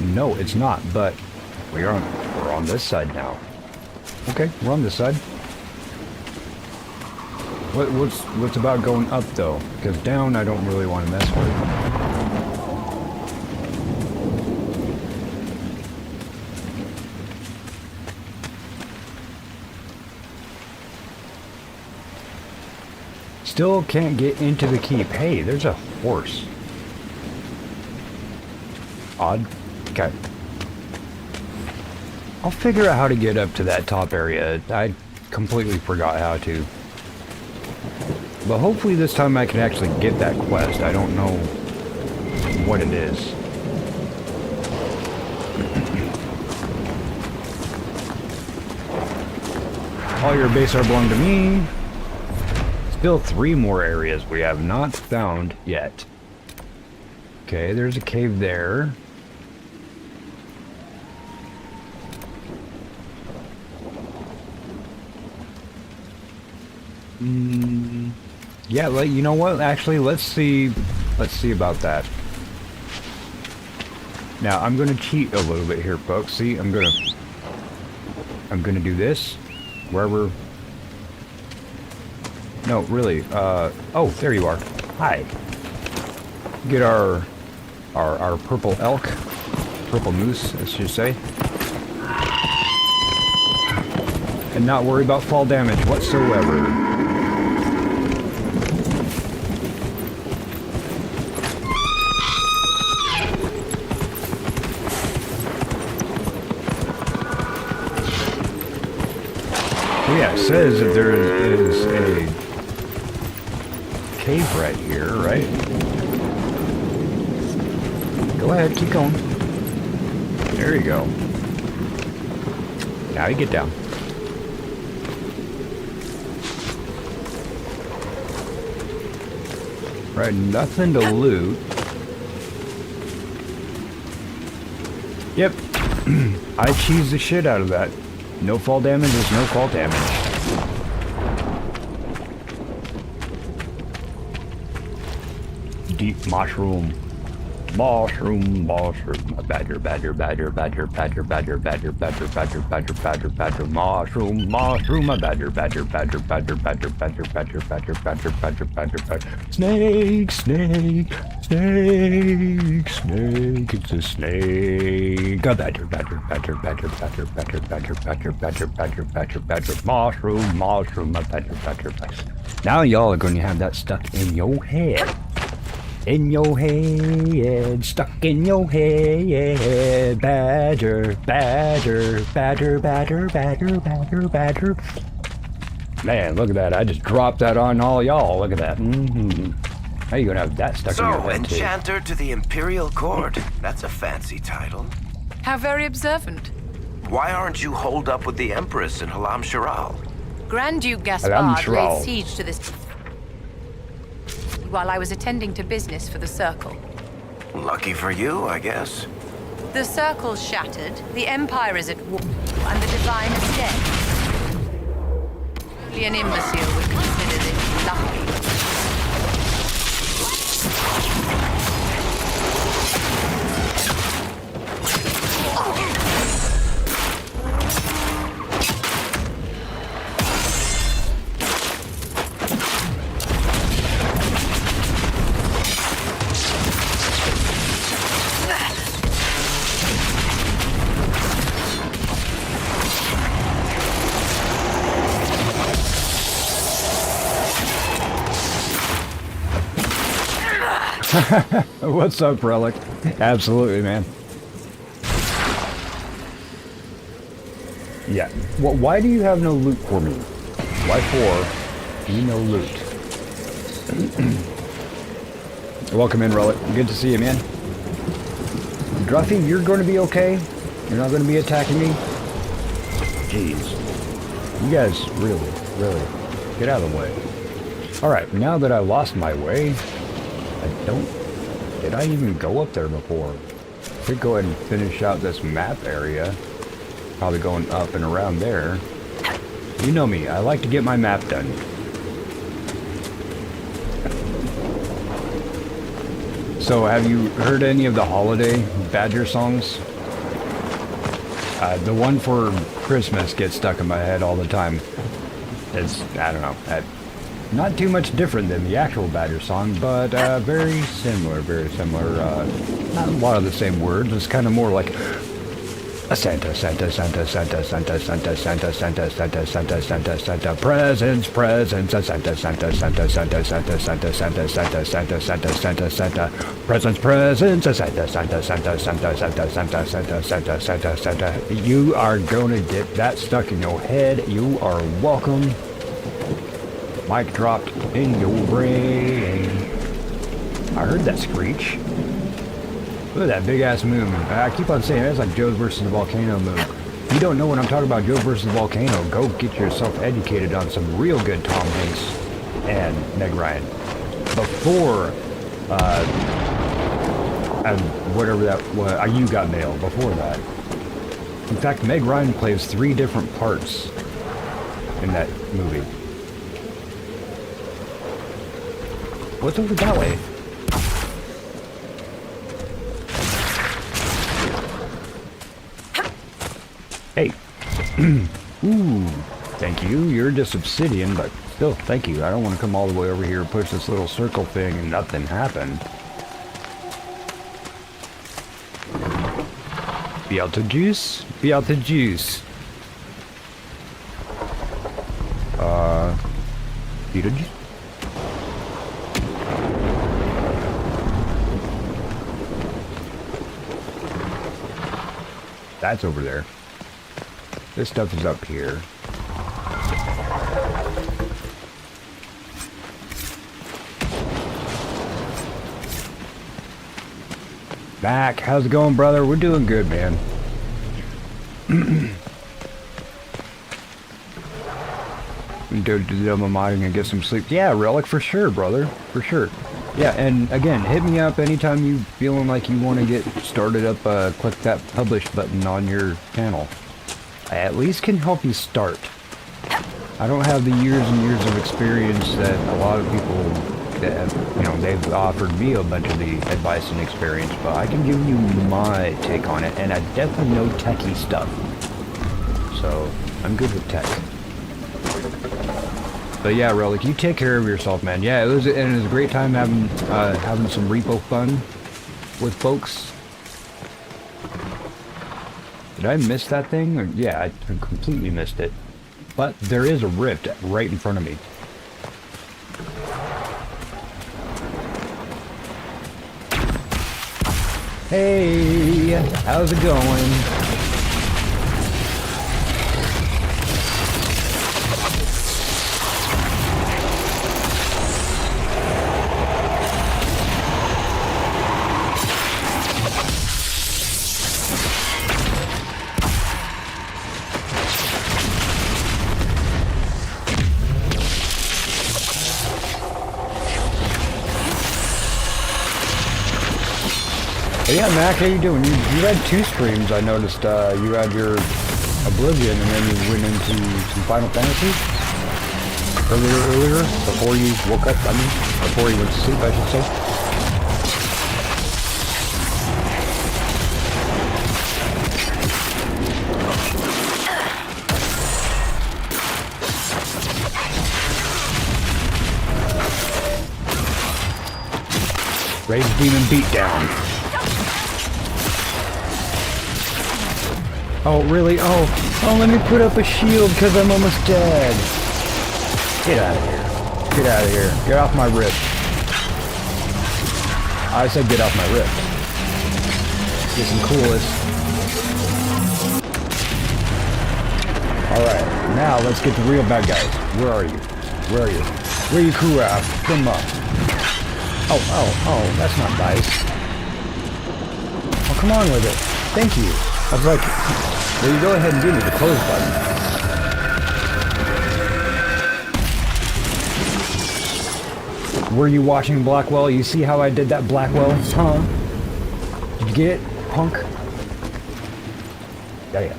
No, it's not. But we're on this side now. Okay, we're on this side. What's about going up though? Because down I don't really want to mess with. still can't get into the keep. Hey, there's a horse. Odd. Okay. I'll figure out how to get up to that top area. I completely forgot how to. But hopefully this time I can actually get that quest. I don't know what it is. All your base are belong to me. Still 3 more areas we have not found yet. Okay, there's a cave there. Yeah, you know what? Actually, let's see about that. Now, I'm gonna cheat a little bit here, folks. See, I'm gonna do this wherever. No, really. Oh, there you are. Hi. Get our purple elk, purple moose, I should say, and not worry about fall damage whatsoever. Yeah, it says that there is a cave right here, right? Go ahead, keep going. There you go. Now you get down. Right, nothing to loot. Yep. I cheesed the shit out of that. No fall damage is no fall damage. Deep mushroom. Mushroom. Badger. Mushroom. Snake. It's a snake. A badger. Mushroom. Now y'all are going to have that stuck in your head. In your head, stuck in your head, badger. Man, look at that. I just dropped that on all y'all. Look at that. How you gonna have that stuck in your head, too? Enchanter to the Imperial Court. That's a fancy title. How very observant. Why aren't you holed up with the Empress in Halam Shiral? Grand Duke Gaspard laid siege to this while I was attending to business for the Circle. Lucky for you, I guess. The Circle's shattered, the Empire is at war, and the Divine is dead. Only an imbecile would consider this lucky. What's up, Relic? Absolutely, man. Yeah. Well, why do you have no loot for me? Why for you no loot? Welcome in, Relic. Good to see you, man. Druffy, you're going to be okay? You're not going to be attacking me? Jeez. You guys really get out of the way. Alright, now that I lost my way, did I even go up there before? I could go ahead and finish out this map area. Probably going up and around there. You know me, I like to get my map done. So, have you heard any of the holiday Badger songs? The one for Christmas gets stuck in my head all the time. It's, I don't know, not too much different than the actual Badger song, but very similar, Not a lot of the same words, it's kind of more like, Santa, Santa, Santa, Santa, Santa, Santa, Santa, Santa, Santa, Santa, Santa, Santa, presents, presents, Santa, Santa, Santa, Santa, Santa, Santa, Santa, Santa, Santa, Santa, Santa, Santa, presents, presents, Santa, Santa, Santa, Santa, Santa, Santa, Santa, Santa, Santa, Santa. You are gonna get that stuck in your head. You are welcome. Mic dropped in your brain. I heard that screech. Look at that big ass moon. I keep on saying that's like Joe versus the Volcano moon. If you don't know what I'm talking about, Joe versus the Volcano, go get yourself educated on some real good Tom Hanks and Meg Ryan. Before, and whatever that was, You Got Mail, before that. In fact, Meg Ryan plays 3 different parts in that movie. What's over that way? Hey. Ooh, thank you. You're just obsidian, but still, thank you. I don't want to come all the way over here and push this little circle thing and nothing happened. Be out to juice? Be out to juice. Beetlejuice? That's over there. This stuff is up here. Back, how's it going, brother? We're doing good, man. Do my modding and get some sleep. Yeah, Relic, for sure, brother. For sure. Yeah, and again, hit me up anytime you feeling like you want to get started up. Click that publish button on your channel. I at least can help you start. I don't have the years and years of experience that a lot of people that have, they've offered me a bunch of the advice and experience, but I can give you my take on it, and I definitely know techie stuff. So I'm good with tech. But yeah, Relic, you take care of yourself, man. Yeah, it was a great time having some repo fun with folks. Did I miss that thing? Or, yeah, I completely missed it. But there is a rift right in front of me. Hey, how's it going? Yeah, Mac, how you doing? You had 2 streams. I noticed you had your Oblivion, and then you went into some Final Fantasy earlier, before you woke up. Before you went to sleep, I should say. Rage Demon Beatdown. Oh, really? Oh, let me put up a shield because I'm almost dead. Get out of here. Get out of here. Get off my rift. I said get off my rift. Get some coolest. Alright, now let's get the real bad guys. Where are you? Where are you? Where are you, Kuraf? Come up. Oh, that's not nice. Oh, come on with it. Thank you. I was like, well, you go ahead and give me the close button. Were you watching Blackwell? You see how I did that, Blackwell? Huh? Did you get it, punk? Yeah.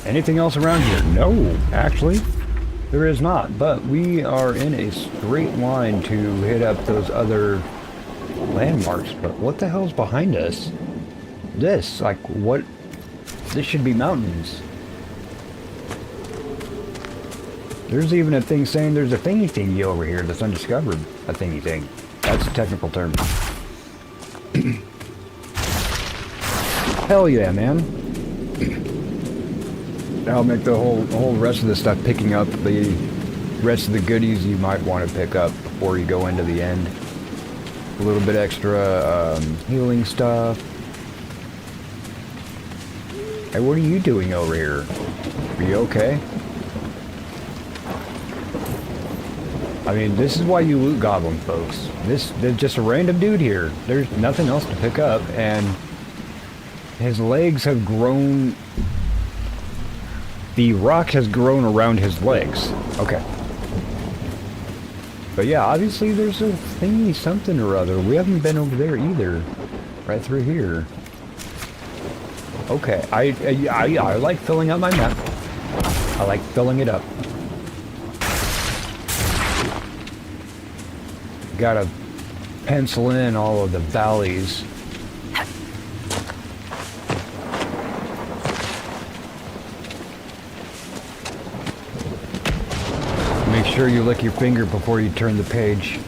Anything else around here? No, actually. There is not, but we are in a straight line to hit up those other landmarks. But what the hell's behind us? This, like, what? This should be mountains. There's even a thing saying there's a thingy over here that's undiscovered. A thingy thing. That's a technical term. Hell yeah, man. That'll make the whole rest of the stuff picking up the rest of the goodies you might want to pick up before you go into the end. A little bit extra healing stuff. Hey, what are you doing over here? Are you okay? I mean, this is why you loot goblins, folks. There's just a random dude here. There's nothing else to pick up, and his legs have grown. The rock has grown around his legs. Okay. But yeah, obviously there's a thingy something or other. We haven't been over there either. Right through here. Okay, I like filling up my map. I like filling it up. Gotta pencil in all of the valleys. Make sure you lick your finger before you turn the page.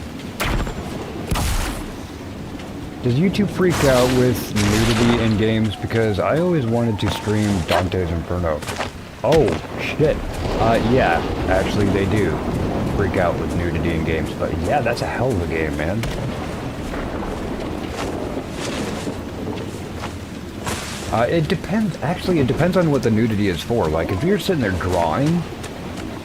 Does YouTube freak out with nudity in games? Because I always wanted to stream Dante's Inferno. Oh, shit. Yeah, actually they do freak out with nudity in games. But yeah, that's a hell of a game, man. It depends. Actually, it depends on what the nudity is for. Like, if you're sitting there drawing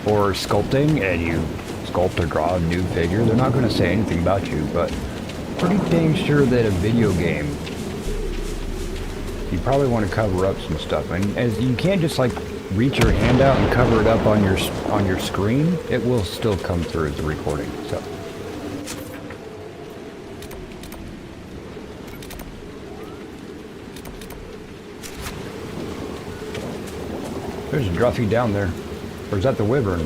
or sculpting and you sculpt or draw a nude figure, they're not going to say anything about you, but pretty dang sure that a video game, you probably want to cover up some stuff. And as you can't just like reach your hand out and cover it up on your screen, it will still come through as a recording. So there's a Druffy down there. Or is that the Wyvern?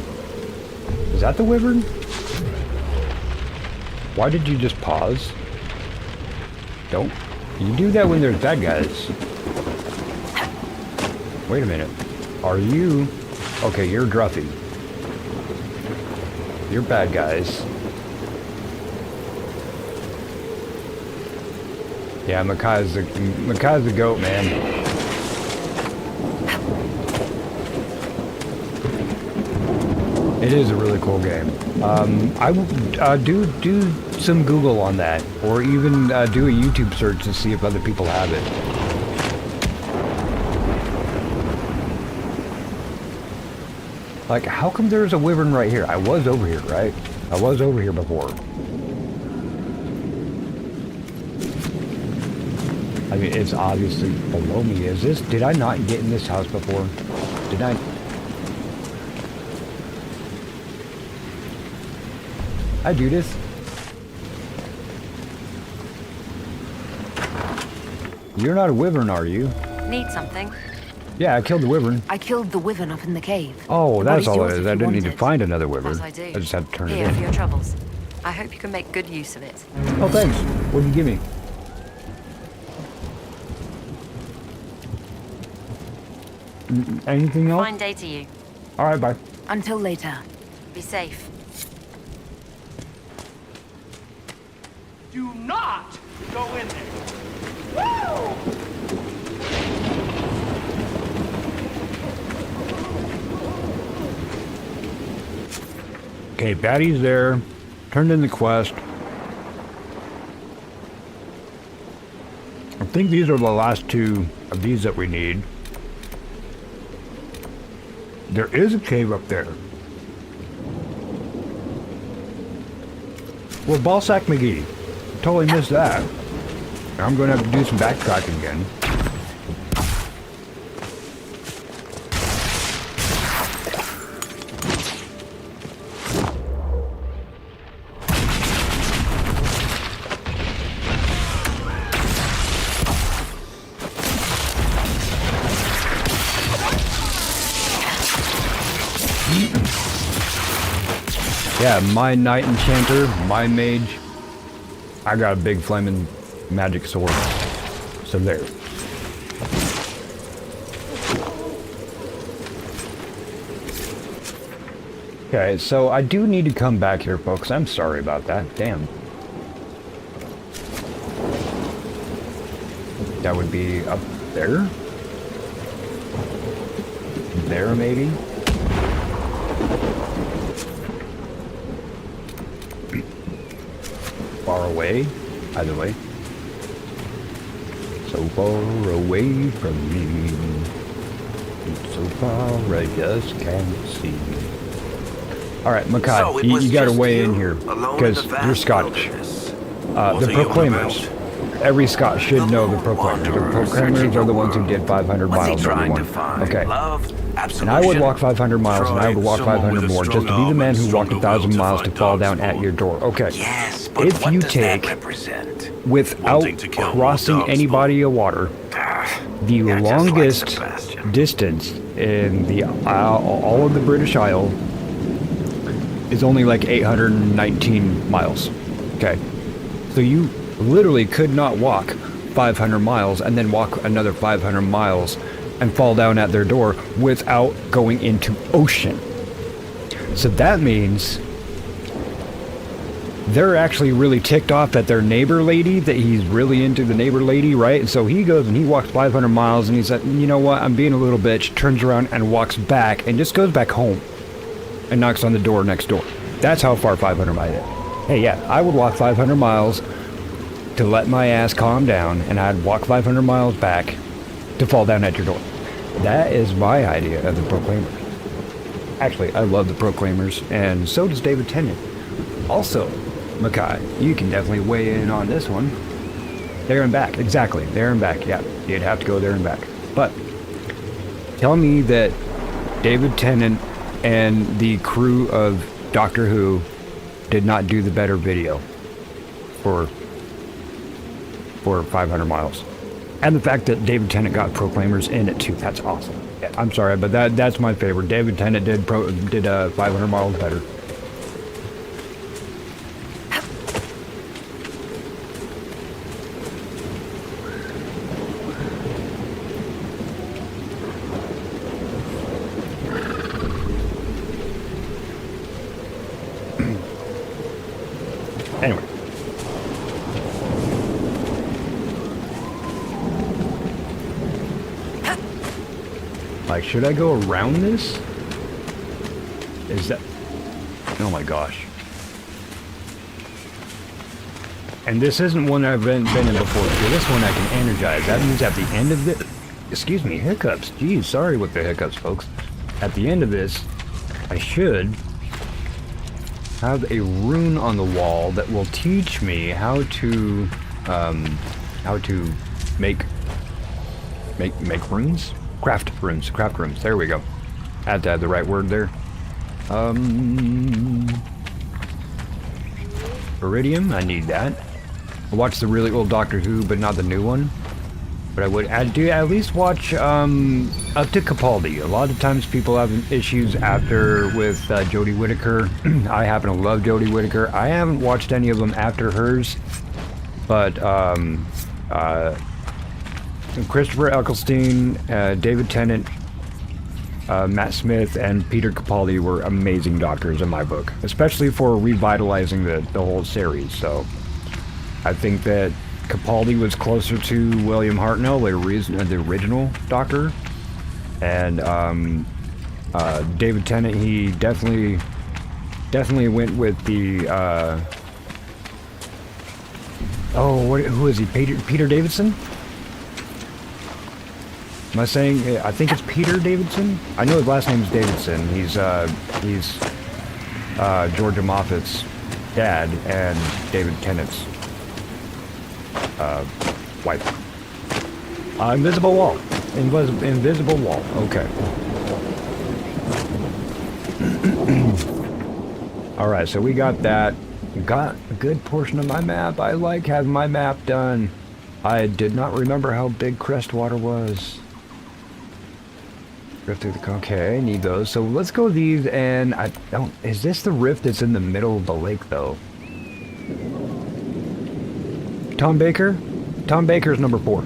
Is that the Wyvern? Why did you just pause? Don't. You do that when there's bad guys. Wait a minute. Are you... Okay, you're Druffy. You're bad guys. Yeah, Makai's the goat, man. It is a really cool game. I would do some Google on that, or even do a YouTube search to see if other people have it. Like, how come there's a Wyvern right here? I was over here, right? I was over here before. I mean, it's obviously below me. Is this... Did I not get in this house before? Did I... Hi, Judith. You're not a Wyvern, are you? Need something? Yeah, I killed the Wyvern. I killed the Wyvern up in the cave. Oh, that's all it is. I didn't need to it? find another Wyvern. As I do. I just had to turn Here it for in. your troubles. I hope you can make good use of it. Oh, thanks. What did you give me? Anything else? Fine day to you. All right, bye. Until later. Be safe. Do not go in there. Woo! Okay, Batty's there. Turned in the quest. I think these are the last two of these that we need. There is a cave up there. Well, Ballsack McGee. Totally missed that. I'm going to have to do some backtracking again. Yeah, my Knight Enchanter, my Mage. I got a big flaming magic sword. So there. Okay, so I do need to come back here, folks. I'm sorry about that. Damn. that would be up there. There, maybe. Far away, either way. So far away from me, so far I just can't see. All right, Makai, So it you was got to just weigh you, in here alone in because the you're vast Scottish. wilderness. What The are you on Proclaimers. about? Every Scot should know the Proclaimers. The Wanderer Proclaimers searching are the the ones who world. did 500 What's he miles. trying Everyone. to find? Okay. Love? And I would Absolution? walk 500 miles, and I would walk Someone 500 with a more just to strong be the arm man and who walked stronger 1,000 will to miles to find fall dogs down at more. your door. Okay. Yes, but If what you does take that represent? without Wanting to kill more crossing dogs, any body of water, the You're just like longest Sebastian. distance in the all of the British Isle is only like 819 miles. Okay. So you literally could not walk 500 miles and then walk another 500 miles and fall down at their door without going into ocean. So that means they're actually really ticked off at their neighbor lady, that he's really into the neighbor lady, right? And so he goes and he walks 500 miles and he's like, you know what, I'm being a little bitch, turns around and walks back and just goes back home and knocks on the door next door. That's how far 500 miles is. Hey, yeah, I would walk 500 miles to let my ass calm down, and I'd walk 500 miles back to fall down at your door. That is my idea of the Proclaimers. Actually, I love the Proclaimers, and so does David Tennant. Also, Makai, you can definitely weigh in on this one. There and back, exactly, there and back, yeah. You'd have to go there and back. But, tell me that David Tennant and the crew of Doctor Who did not do the better video for 500 miles. And the fact that David Tennant got Proclaimers in it too, that's awesome. Yeah, I'm sorry, but that's my favorite. David Tennant did 500 miles better. Anyway. Like, should I go around this? Is that... Oh my gosh. And this isn't one I've been in before. So this one I can energize. That means at the end of this... Excuse me, hiccups. Geez, sorry with the hiccups, folks. At the end of this, I should have a rune on the wall that will teach me how to make runes? Craft runes. There we go. Had to have the right word there. Iridium, I need that. I watched the really old Doctor Who, but not the new one. But I'd do at least watch up to Capaldi. A lot of times people have issues with Jodie Whittaker. I happen to love Jodie Whittaker. I haven't watched any of them after hers, but Christopher Eccleston, David Tennant, Matt Smith, and Peter Capaldi were amazing doctors in my book, especially for revitalizing the whole series. So I think that Capaldi was closer to William Hartnell, the original Doctor, and David Tennant, he definitely went with the who is he? Peter Davidson? Am I saying? I think it's Peter Davidson. I know his last name is Davidson. He's Georgia Moffat's dad and David Tennant's wife. Invisible wall. Invisible wall. Okay. All right, so we got that. Got a good portion of my map. I like having my map done. I did not remember how big Crestwater was. Rift through the... Okay, I need those. So let's go these, and I don't... Is this the rift that's in the middle of the lake, though? Tom Baker? Tom Baker's number 4.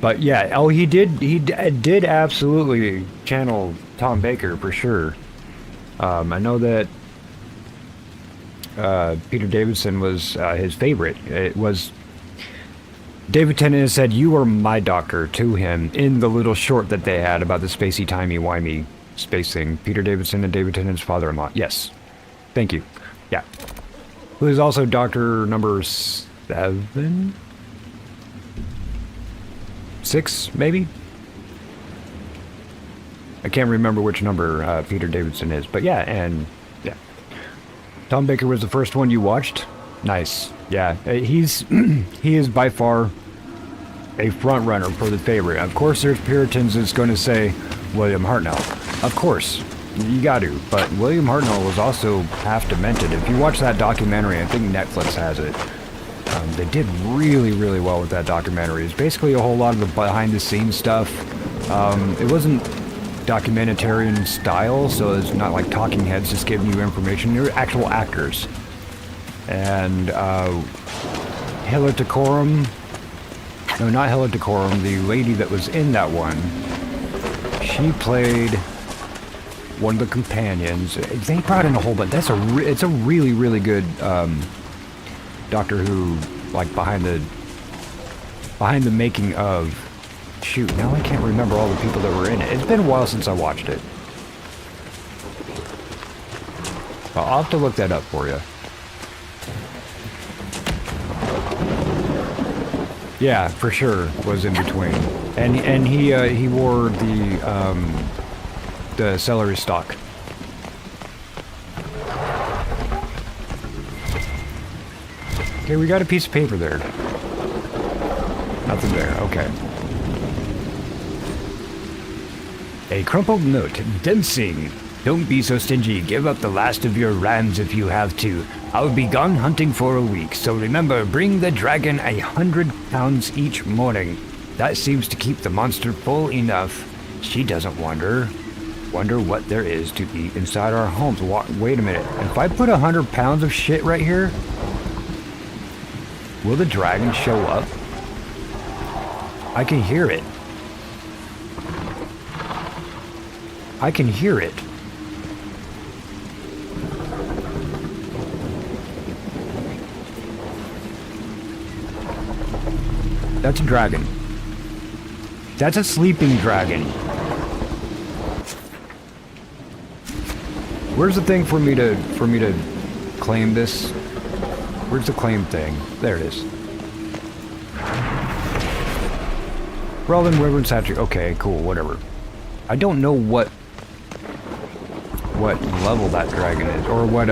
But yeah, oh, he did absolutely channel Tom Baker for sure. I know that Peter Davidson was his favorite. It was David Tennant has said, "You are my doctor," to him in the little short that they had about the spacey, timey-wimey space thing. Peter Davidson and David Tennant's father-in-law. Yes. Thank you. Yeah. Who is also doctor number 7? 6, maybe? I can't remember which number Peter Davidson is, but yeah, and yeah. Tom Baker was the first one you watched? Nice. Yeah, he is by far a front runner for the favorite. Of course, there's Puritans that's going to say William Hartnell. Of course, you got to. But William Hartnell was also half demented. If you watch that documentary, I think Netflix has it. They did really, really well with that documentary. It's basically a whole lot of the behind-the-scenes stuff. It wasn't documentarian style, so it's not like talking heads just giving you information. They're actual actors. And Hella Decorum, no, not Hella Decorum, the lady that was in that one, she played one of the companions. They brought in a whole bunch. It's a really, really good Doctor Who, like behind the making of. Shoot, now I can't remember all the people that were in it. It's been a while since I watched it. I'll have to look that up for you. Yeah, for sure was in between, and he wore the celery stalk. Okay, we got a piece of paper there. Nothing there. Okay. A crumpled note. Dancing. Don't be so stingy. Give up the last of your rams if you have to. I'll be gone hunting for a week, so remember, bring the dragon 100 pounds each morning. That seems to keep the monster full enough. She doesn't wonder what there is to eat inside our homes. Wait a minute. If I put 100 pounds of shit right here, will the dragon show up? I can hear it. I can hear it. That's a dragon. That's a sleeping dragon. Where's the thing for me to claim this? Where's the claim thing? There it is. Relevant reverence attribute. Okay, cool, whatever. I don't know what level that dragon is, or what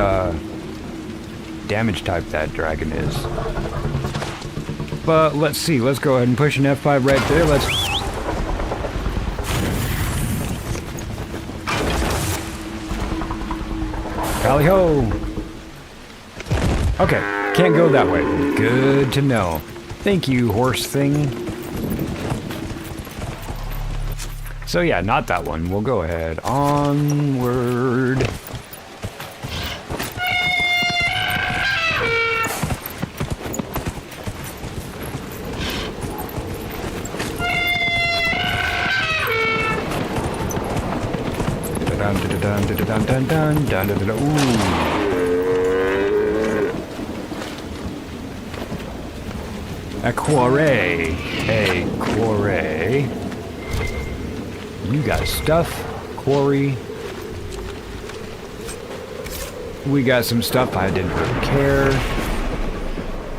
damage type that dragon is. But let's see. Let's go ahead and push an F5 right there. Let's. Tally ho! Okay, can't go that way. Good to know. Thank you, horse thing. So yeah, not that one. We'll go ahead. Onward. Ooh. A quarry. A quarry. You got stuff. Quarry. We got some stuff I didn't really care.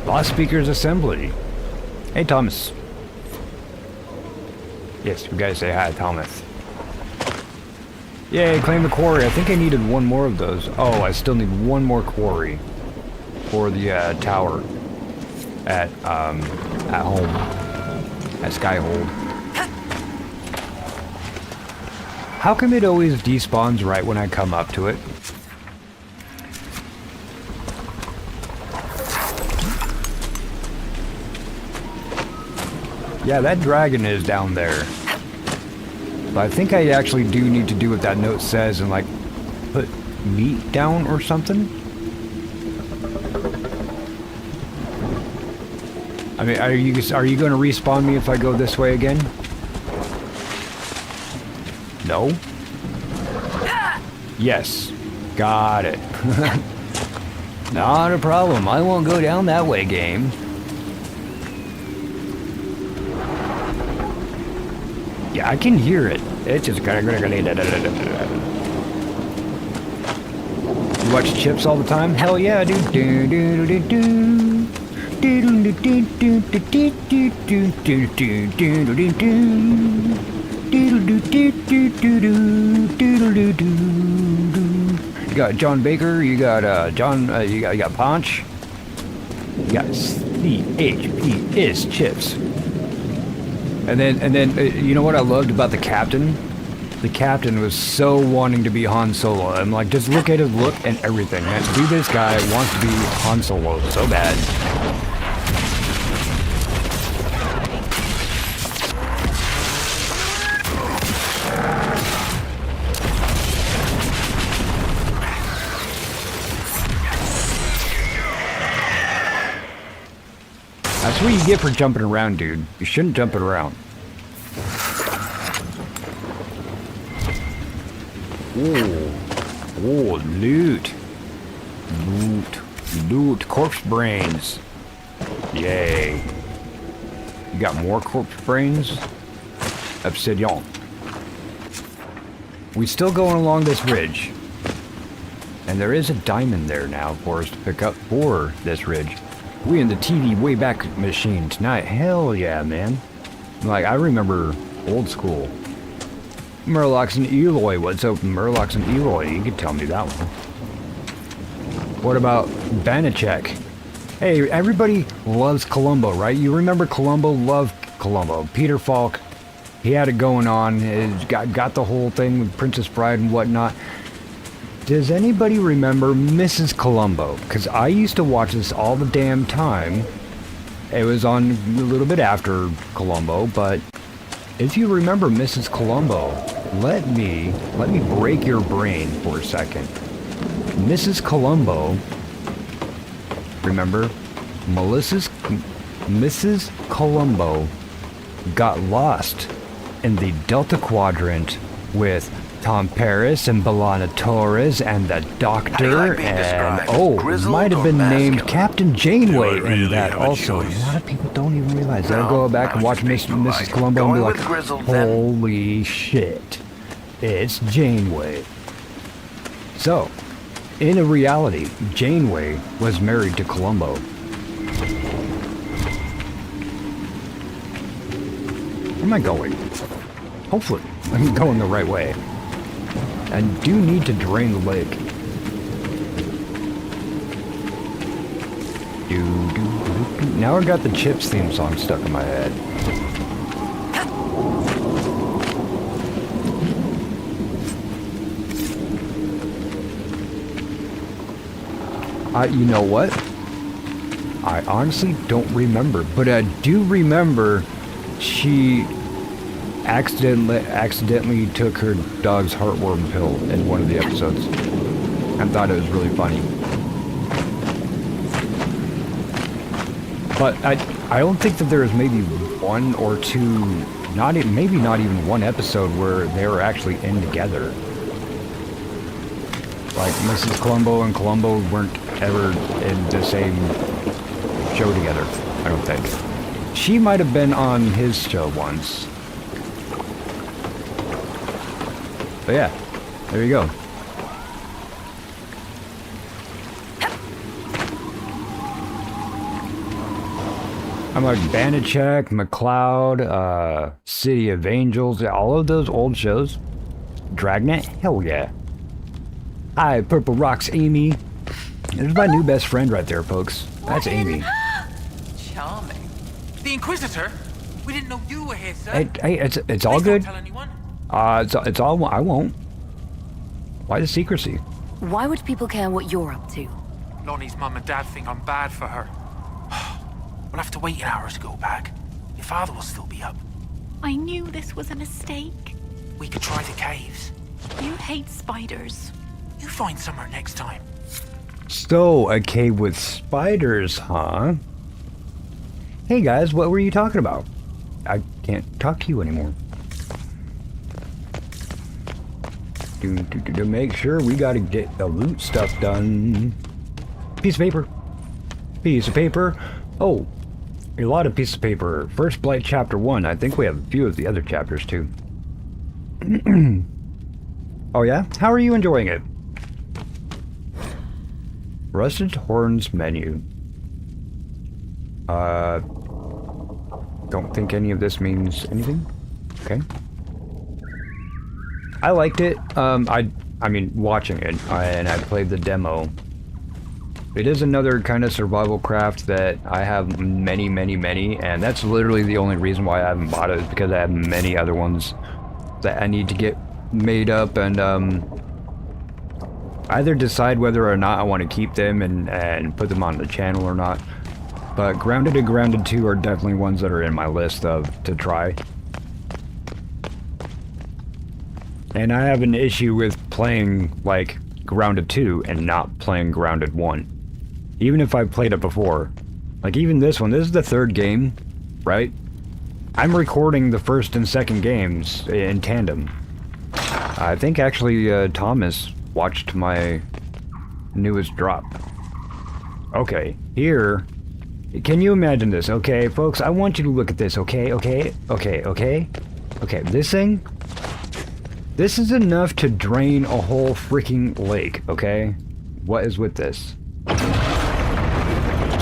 Lost Speakers Assembly. Hey, Thomas. Yes, we gotta say hi, Thomas. Yay, claim the quarry. I think I needed one more of those. Oh, I still need one more quarry for the tower at home, at Skyhold. How come it always despawns right when I come up to it? Yeah, that dragon is down there. But I think I actually do need to do what that note says and like put meat down or something. I mean, are you going to respawn me if I go this way again? No? Yes. Got it. Not a problem. I won't go down that way, game. Yeah, I can hear it. It's just... You watch Chips all the time? Hell yeah, dude. You got John Baker, you got John, you got Ponch, you got CHP is Chips, and then you know what I loved about the captain? The captain was so wanting to be Han Solo. I'm like, just look at his look and everything, man. Dude, this guy wants to be Han Solo so bad. That's what you get for jumping around, dude. You shouldn't jump it around. Oh, loot. Loot. Corpse brains. Yay. You got more corpse brains? Obsidian. We still going along this ridge. And there is a diamond there now for us to pick up for this ridge. We in the TV way back machine tonight. Hell yeah, man. Like, I remember old school. Murlocs and Eloy. What's up, Murlocs and Eloy? You can tell me that one. What about Banachek? Hey, everybody loves Columbo, right? You remember Columbo? Loved Columbo. Peter Falk. He had it going on. He got the whole thing with Princess Bride and whatnot. Does anybody remember Mrs. Columbo? Because I used to watch this all the damn time. It was on a little bit after Columbo, but if you remember Mrs. Columbo, let me break your brain for a second. Mrs. Columbo, remember, Mrs. Columbo got lost in the Delta Quadrant with Tom Paris and B'Elanna Torres and the Doctor, and might have been named Captain Janeway in that also. A lot of people don't even realize. They'll go back and watch Mrs. Columbo and be like, holy shit, it's Janeway. So, in a reality, Janeway was married to Columbo. Where am I going? Hopefully, I'm going the right way. I do need to drain the lake. Now I got the Chips theme song stuck in my head. You know what? I honestly don't remember, but I do remember she accidentally took her dog's heartworm pill in one of the episodes. I thought it was really funny. But I don't think that there was maybe one or two, maybe not even one episode where they were actually in together. Like Mrs. Columbo and Columbo weren't ever in the same show together, I don't think. She might have been on his show once. But yeah, there you go. I'm like Banachek, McCloud, City of Angels, all of those old shows. Dragnet, hell yeah. Hi, Purple Rocks Amy. There's my new best friend right there, folks. That's Amy. Charming. The Inquisitor? We didn't know you were here, sir. Hey, it's all Please good. Don't tell anyone. It's all, I won't. Why the secrecy? Why would people care what you're up to? Lonnie's mum and dad think I'm bad for her. We'll have to wait an hour to go back. Your father will still be up. I knew this was a mistake. We could try the caves. You hate spiders. You find somewhere next time. So, a cave with spiders, huh? Hey guys, what were you talking about? I can't talk to you anymore. To make sure we gotta get the loot stuff done. Piece of paper. Piece of paper. Oh, a lot of pieces of paper. First Blight Chapter 1. I think we have a few of the other chapters too. Oh yeah? How are you enjoying it? Rusted Horns menu. Don't think any of this means anything. Okay. I liked it. I mean, watching it, and I played the demo. It is another kind of survival craft that I have many, and that's literally the only reason why I haven't bought it, is because I have many other ones that I need to get made up, and either decide whether or not I want to keep them and put them on the channel or not. But Grounded and Grounded 2 are definitely ones that are in my list to try. And I have an issue with playing, like, Grounded 2 and not playing Grounded 1. Even if I've played it before. Like, even this one, this is the third game, right? I'm recording the first and second games in tandem. I think, actually, Thomas watched my newest drop. Okay, here... Can you imagine this? Okay, folks, I want you to look at this, okay? Okay, this thing... This is enough to drain a whole freaking lake, okay? What is with this?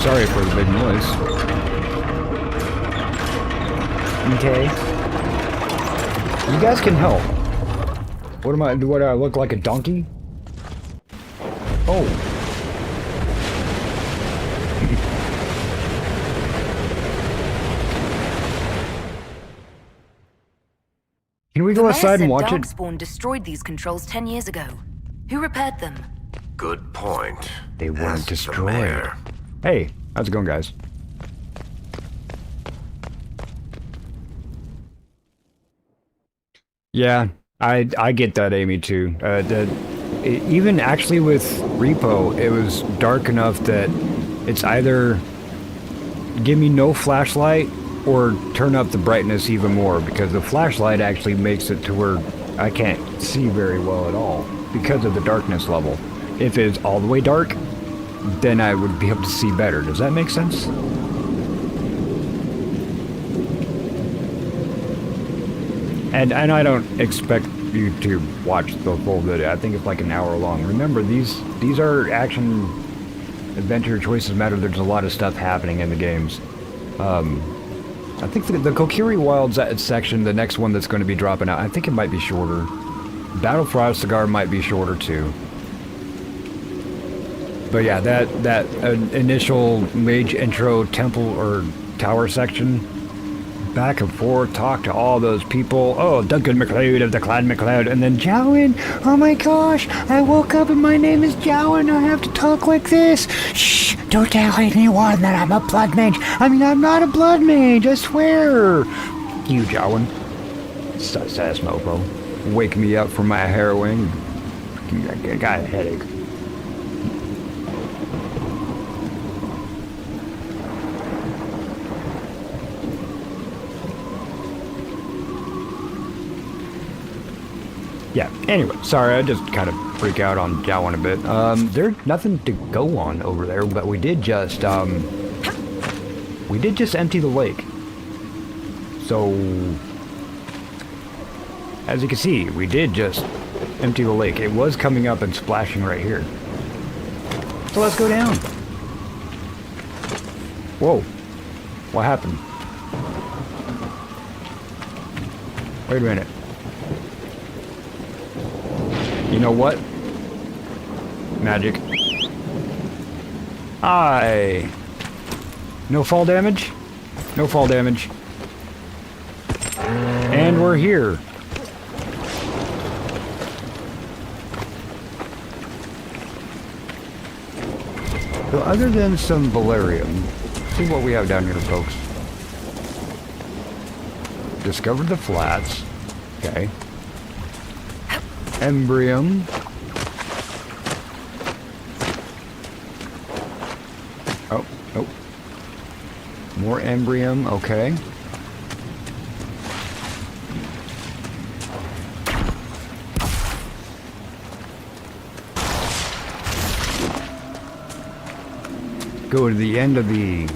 Sorry for the big noise. Okay. You guys can help. What do I look like, a donkey? Oh. Can we go outside and watch it? Darkspawn destroyed these controls 10 years ago. Who repaired them? Good point. They weren't destroyed. Hey, how's it going, guys? Yeah, I get that, Amy, too. Even actually with Repo, it was dark enough that it's either give me no flashlight or turn up the brightness even more, because the flashlight actually makes it to where I can't see very well at all because of the darkness level. If it's all the way dark, then I would be able to see better. Does that make sense? And I don't expect you to watch the full video. I think it's like an hour long. Remember, these are action adventure choices matter. There's a lot of stuff happening in the games. I think the Kokiri Wilds section, the next one that's going to be dropping out, I think it might be shorter. Battle for Cigar might be shorter too. But yeah, that initial mage intro temple or tower section, back and forth, talk to all those people. Oh, Duncan MacLeod of the Clan MacLeod, and then Jowan. Oh my gosh, I woke up and my name is Jowan. I have to talk like this. Shh, don't tell anyone that I'm a blood mage. I mean, I'm not a blood mage, I swear. You, Jowan. Sass mofo. Wake me up from my harrowing. I got a headache. Yeah, anyway, sorry, I just kind of freak out on Jowan a bit. There's nothing to go on over there, but we did just empty the lake. So, as you can see, we did just empty the lake. It was coming up and splashing right here. So let's go down. Whoa, what happened? Wait a minute. You know what? Magic. Aye. No fall damage? No fall damage. And we're here. So other than some Valerium, let's see what we have down here, folks. Discovered the flats. Okay. Embrium. Oh, oh. More Embrium, okay. Go to the end of the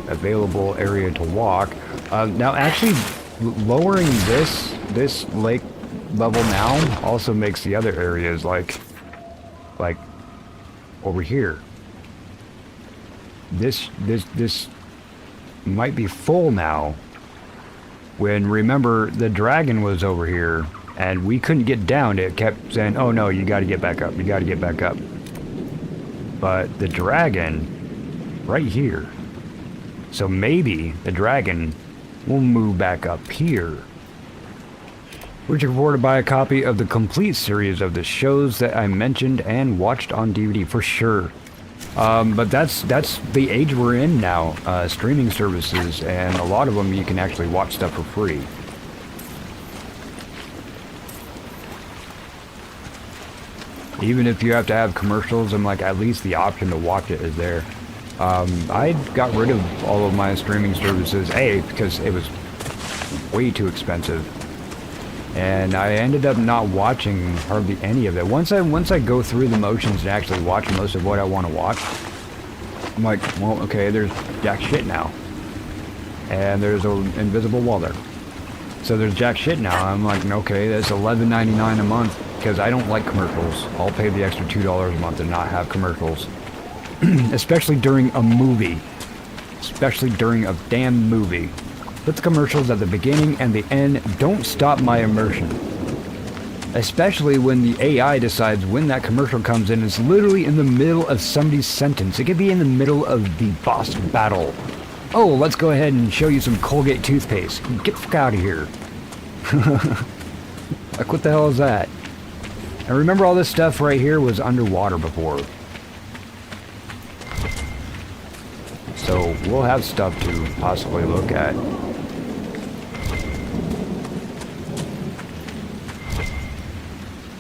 available area to walk. Now, actually, lowering this lake level now also makes the other areas like over here. This might be full now. When, remember, the dragon was over here and we couldn't get down. It kept saying, oh no, you got to get back up, you got to get back up. But the dragon right here, so maybe the dragon will move back up here. Which you can afford to buy a copy of the complete series of the shows that I mentioned and watched on DVD for sure. But that's the age we're in now, streaming services, and a lot of them you can actually watch stuff for free. Even if you have to have commercials, and like at least the option to watch it is there. I got rid of all of my streaming services, because it was way too expensive. And I ended up not watching hardly any of it. Once I go through the motions and actually watch most of what I want to watch, I'm like, well, okay, there's jack shit now. And there's an invisible wall there. So there's jack shit now. I'm like, okay, that's $11.99 a month, because I don't like commercials. I'll pay the extra $2 a month and not have commercials. Especially during a movie. Especially during a damn movie. Put the commercials at the beginning and the end. Don't stop my immersion. Especially when the AI decides when that commercial comes in. It's literally in the middle of somebody's sentence. It could be in the middle of the boss battle. Oh, let's go ahead and show you some Colgate toothpaste. Get the fuck out of here. Like, what the hell is that? And remember, all this stuff right here was underwater before. So we'll have stuff to possibly look at.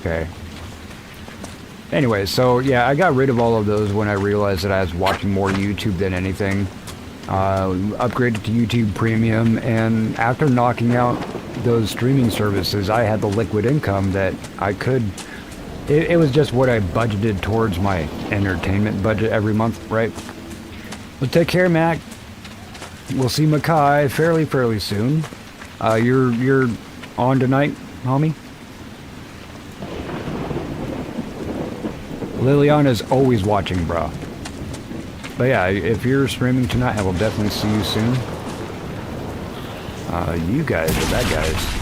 Okay. Anyway, so yeah, I got rid of all of those when I realized that I was watching more YouTube than anything. Upgraded to YouTube Premium, and after knocking out those streaming services, I had the liquid income that I could... It was just what I budgeted towards my entertainment budget every month, right? Well, take care, Mac. We'll see Makai fairly soon. You're on tonight, homie? Liliana's always watching, bro. But yeah, if you're streaming tonight, I will definitely see you soon. You guys are bad guys.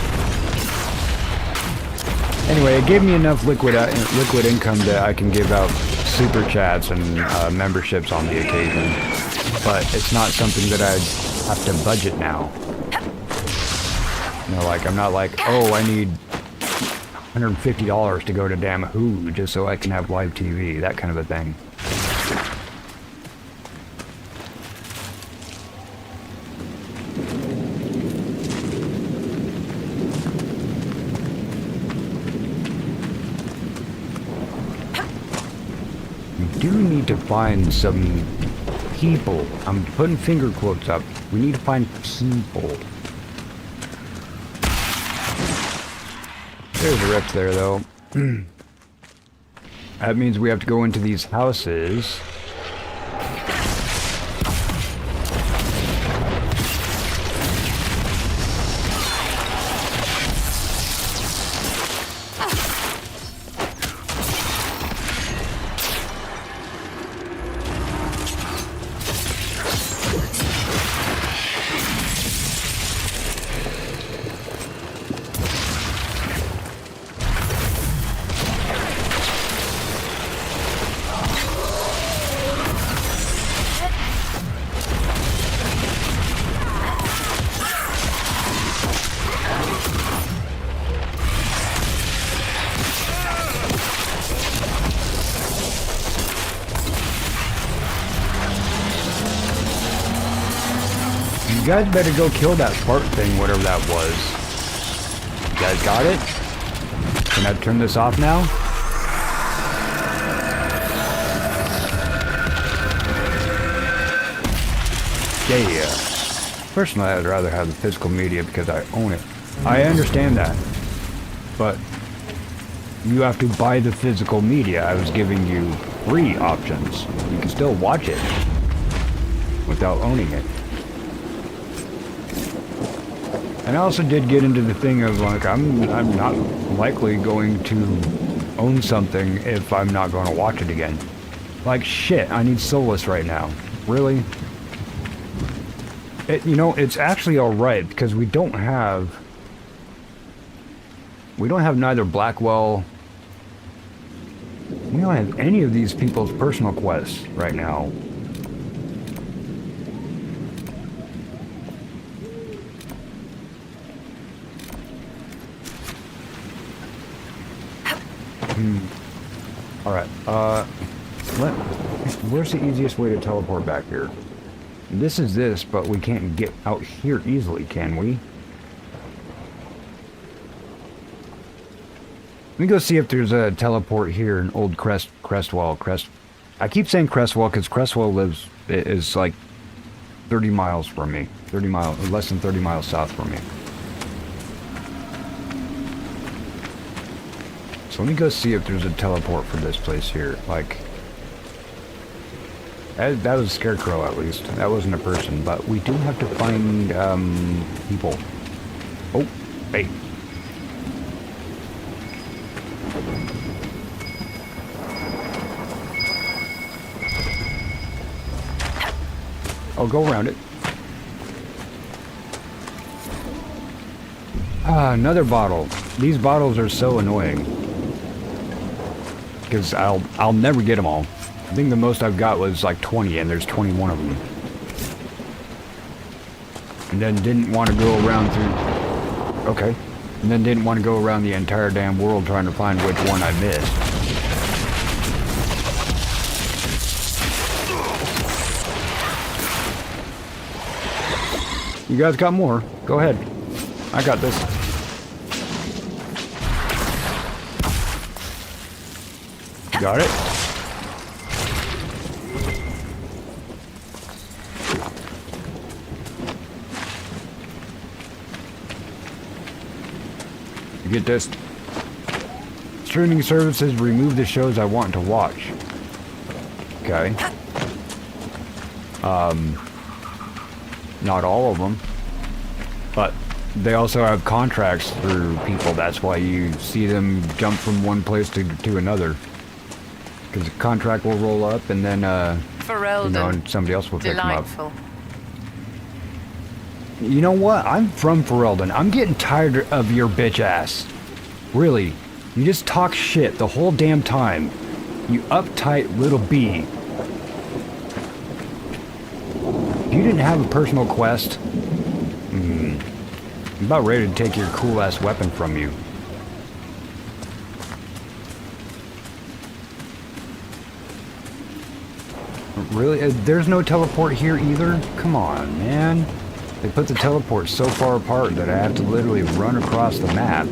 Anyway, it gave me enough liquid income that I can give out super chats and memberships on the occasion. But it's not something that I have to budget now. You know, like, I'm not like, oh, I need $150 to go to damn Who just so I can have live TV, that kind of a thing. We do need to find some people. I'm putting finger quotes up. We need to find people. There's a rift there, though. That means we have to go into these houses. You guys better go kill that fart thing, whatever that was. You guys got it? Can I turn this off now? Yeah. Personally, I'd rather have the physical media because I own it. I understand that. But you have to buy the physical media. I was giving you free options. You can still watch it without owning it. And I also did get into the thing of like, I'm not likely going to own something if I'm not going to watch it again. Like shit, I need Solus right now. Really? You know, it's actually alright because we don't have neither Blackwell. We don't have any of these people's personal quests right now. Alright, where's the easiest way to teleport back here? This is this, but we can't get out here easily, can we? Let me go see if there's a teleport here in Old Crestwell. I keep saying Crestwell because Crestwell is like 30 miles from me. Less than 30 miles south from me. So let me go see if there's a teleport for this place here. Like, that was a scarecrow at least. That wasn't a person, but we do have to find people. Oh, hey. I'll go around it. Ah, another bottle. These bottles are so annoying. Because I'll never get them all. I think the most I've got was like 20, and there's 21 of them. And then didn't want to go around through... Okay. And then didn't want to go around the entire damn world trying to find which one I missed. You guys got more? Go ahead. I got this. Got it? You get this. Streaming services remove the shows I want to watch. Okay. Not all of them. But they also have contracts through people. That's why you see them jump from one place to another. Because the contract will roll up and then, you know, and somebody else will pick them up. You know what? I'm from Ferelden. I'm getting tired of your bitch ass. Really. You just talk shit the whole damn time. You uptight little bee. If you didn't have a personal quest, I'm about ready to take your cool ass weapon from you. Really? There's no teleport here either? Come on, man. They put the teleport so far apart that I have to literally run across the map.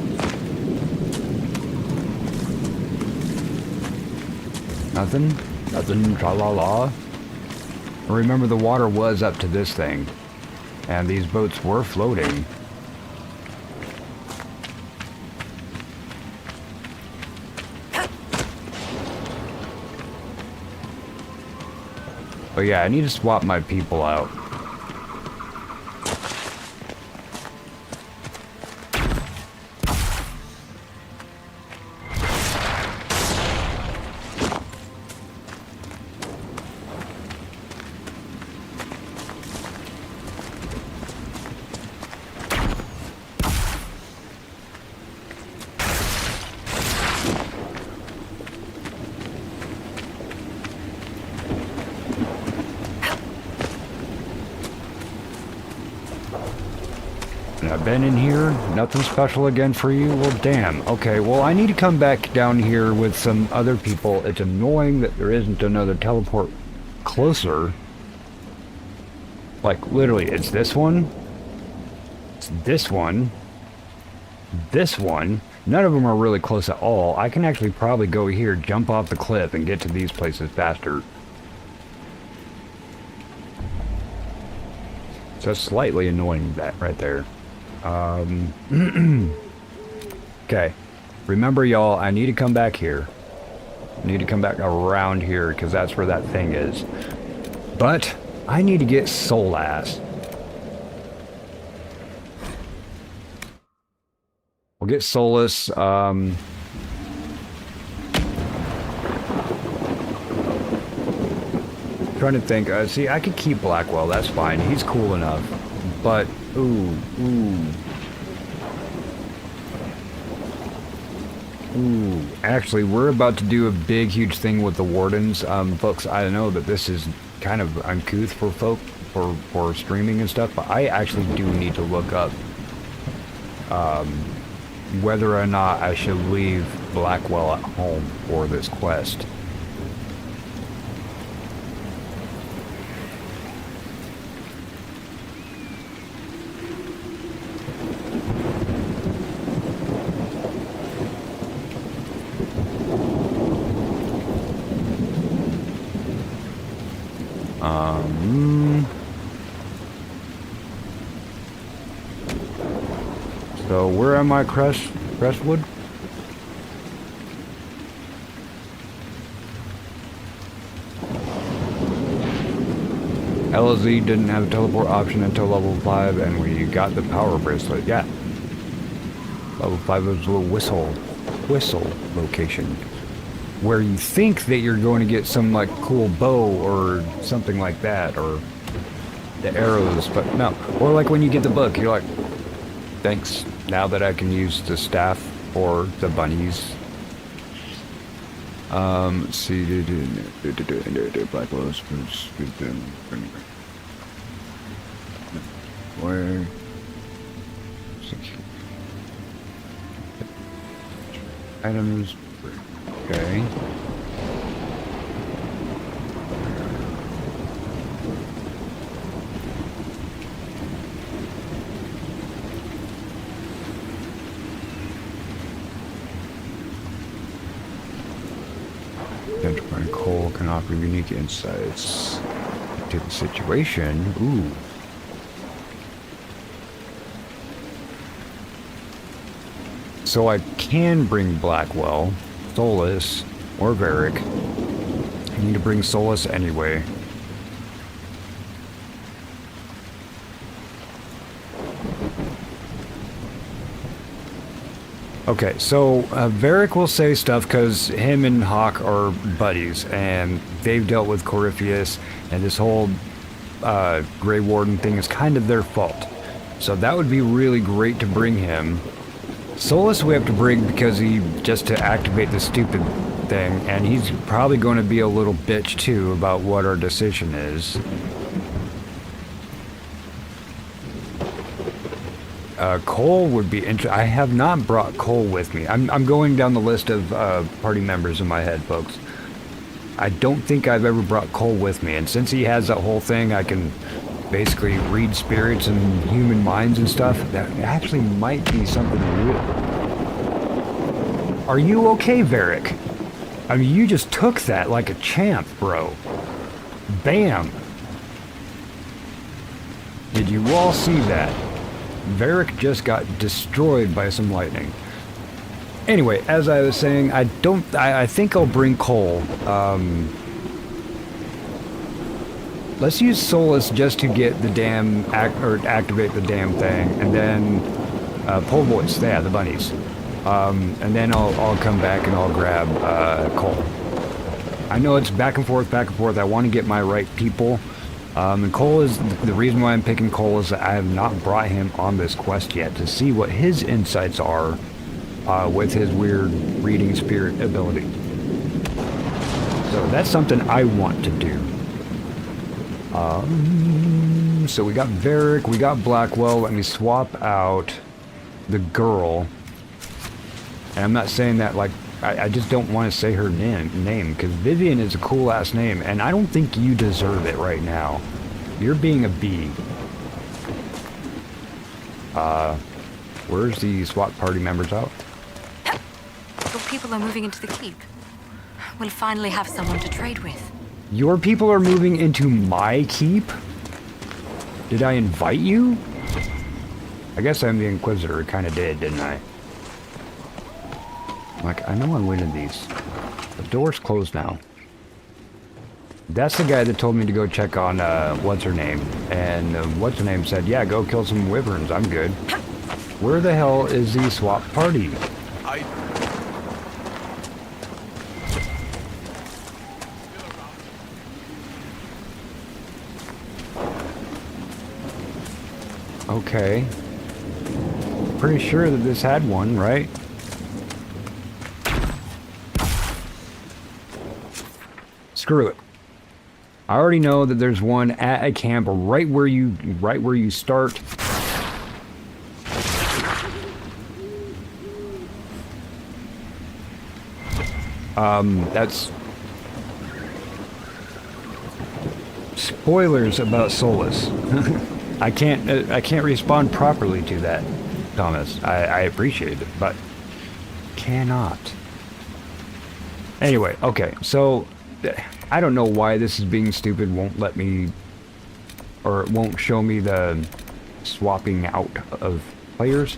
Nothing? Nothing, tra-la-la? Remember, the water was up to this thing. And these boats were floating. But yeah, I need to swap my people out. I've been in here, nothing special again for you? Well, damn. Okay, well, I need to come back down here with some other people. It's annoying that there isn't another teleport closer. Like, literally, it's this one. It's this one. This one. None of them are really close at all. I can actually probably go here, jump off the cliff, and get to these places faster. So that's slightly annoying, that right there. Okay. Remember, y'all, I need to come back here. I need to come back around here, because that's where that thing is. But I need to get Soul Ass. We'll get Solus. Trying to think. See, I could keep Blackwell. That's fine. He's cool enough. But ooh. Actually, we're about to do a big, huge thing with the Wardens. Folks, I know that this is kind of uncouth for folk for streaming and stuff, but I actually do need to look up whether or not I should leave Blackwell at home for this quest. So where am I, Crestwood? LZ didn't have a teleport option until level 5, and we got the power bracelet. Yeah. Level 5 is a little whistle location, where you think that you're going to get some like cool bow or something like that, or the arrows, but no. Or like when you get the book, you're like, thanks, now that I can use the staff for the bunnies. Let's see, Black Lotus, where, items, okay. Identifying coal can offer unique insights to the situation. Ooh. So I can bring Blackwell, Solus, or Varric. I need to bring Solus anyway. Okay, so Varric will say stuff because him and Hawk are buddies, and they've dealt with Corypheus, and this whole Grey Warden thing is kind of their fault. So that would be really great to bring him. Solus we have to bring because just to activate the stupid thing, and he's probably going to be a little bitch too about what our decision is. Cole would be interesting. I have not brought Cole with me. I'm going down the list of party members in my head, folks. I don't think I've ever brought Cole with me, and since he has that whole thing, I can basically read spirits and human minds and stuff. That actually might be something real. Are you okay, Varric? I mean, you just took that like a champ, bro. Bam. Did you all see that? Varric just got destroyed by some lightning. Anyway, as I was saying, I think I'll bring Cole. Let's use Solus just to get the damn activate the damn thing, and then Pole Boys, yeah, the bunnies. And then I'll come back and I'll grab Cole. I know it's back and forth. I want to get my right people. And Cole is the reason why I'm picking Cole is that I have not brought him on this quest yet to see what his insights are with his weird reading spirit ability. So that's something I want to do. So we got Varric, we got Blackwell. Let me swap out the girl. And I'm not saying that like I just don't want to say her name because Vivian is a cool ass name, and I don't think you deserve it right now. You're being a bee. Where's the SWAT party members out? Your people are moving into the keep. We'll finally have someone to trade with. Your people are moving into my keep? Did I invite you? I guess I'm the Inquisitor. Kind of did, didn't I? Like, I know I'm winning these. The door's closed now. That's the guy that told me to go check on, what's-her-name. And what's-her-name said, yeah, go kill some wyverns. I'm good. Where the hell is the swap party? Okay. Pretty sure that this had one, right? Screw it. I already know that there's one at a camp right where you start. That's spoilers about Solus. I can't respond properly to that, Thomas. I appreciate it, but cannot. Anyway, okay, so I don't know why this is being stupid. Won't let me, or it won't show me the swapping out of players.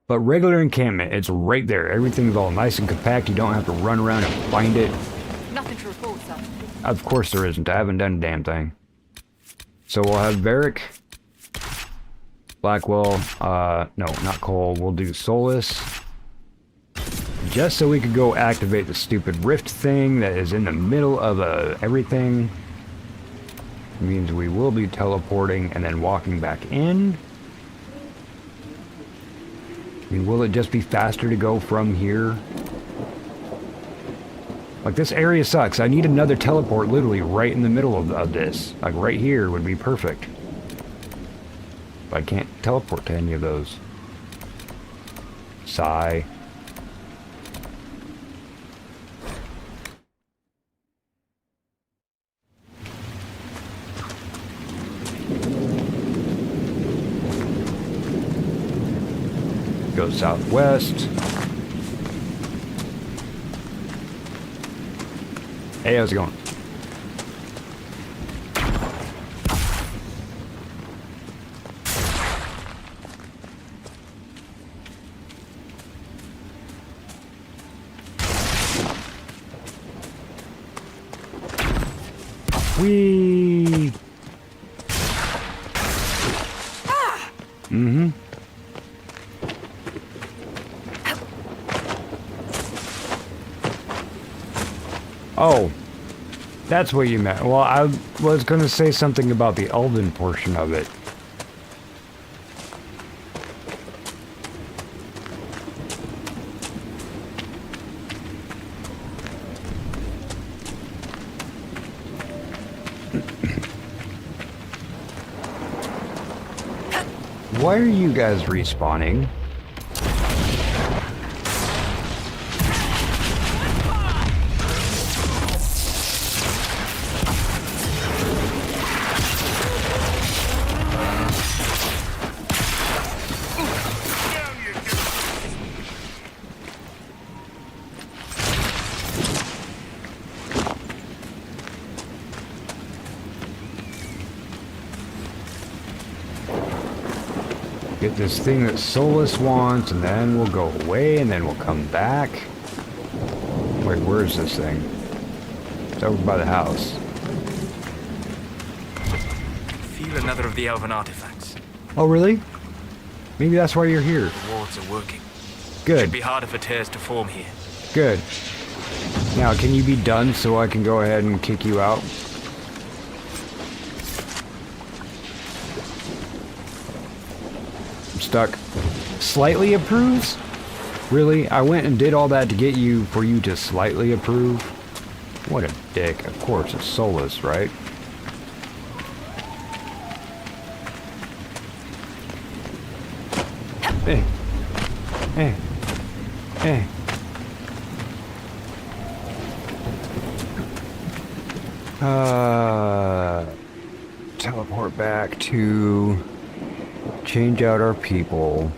But regular encampment, it's right there. Everything's all nice and compact. You don't have to run around and find it. Nothing to report, sir. Of course there isn't. I haven't done a damn thing. So we'll have Varric, Blackwell, no, not Cole. We'll do Solus. Just so we could go activate the stupid rift thing that is in the middle of everything. It means we will be teleporting and then walking back in. I mean, will it just be faster to go from here? Like, this area sucks. I need another teleport literally right in the middle of this. Like, right here would be perfect. But I can't teleport to any of those. Sigh. Go southwest. Hey, how's it going? Whee! Mm-hmm. Oh, that's what you meant. Well, I was going to say something about the elven portion of it. Why are you guys respawning? Get this thing that Solus wants, and then we'll go away, and then we'll come back. Wait, where is this thing? It's over by the house. Feel another of the elven artifacts. Oh, really? Maybe that's why you're here. The wards are working. Good. Should be harder for tears to form here. Good. Now, can you be done so I can go ahead and kick you out? I'm stuck. Slightly approves? Really? I went and did all that to get you, for you to slightly approve? What a dick. Of course, it's Solus, right? Eh. Eh. Eh. Teleport back to change out our people.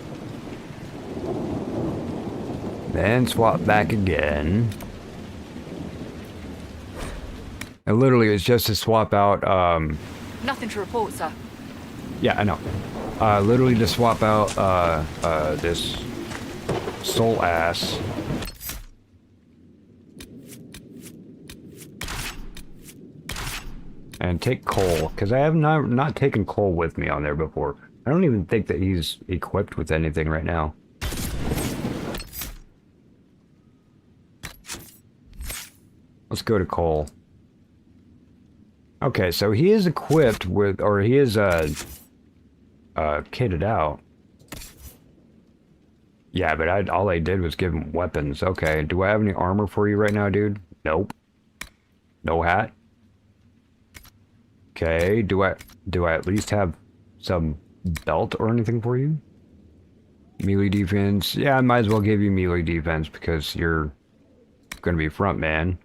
Then swap back again. And literally it's just to swap out, Nothing to report, sir. yeah, I know. Literally to swap out, this soul ass. And take coal, because I have not taken coal with me on there before. I don't even think that he's equipped with anything right now. Let's go to Cole. Okay, so he is equipped with, or he is kitted out. Yeah, but all I did was give him weapons. Okay, do I have any armor for you right now, dude? Nope. No hat. Okay, do I at least have some belt or anything for you? Melee defense. Yeah, I might as well give you melee defense because you're gonna be front man.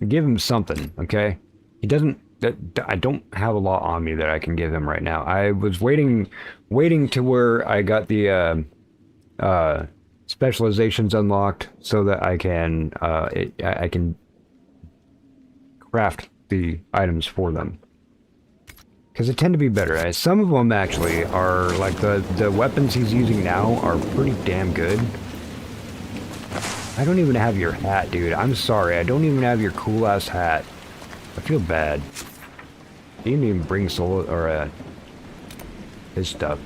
Give him something, okay? He doesn't. I don't have a lot on me that I can give him right now. I was waiting to where I got the specializations unlocked so that I can craft the items for them. Because they tend to be better. Some of them actually are like the weapons he's using now are pretty damn good. I don't even have your hat, dude. I'm sorry. I don't even have your cool-ass hat. I feel bad. He didn't even bring solo or his stuff.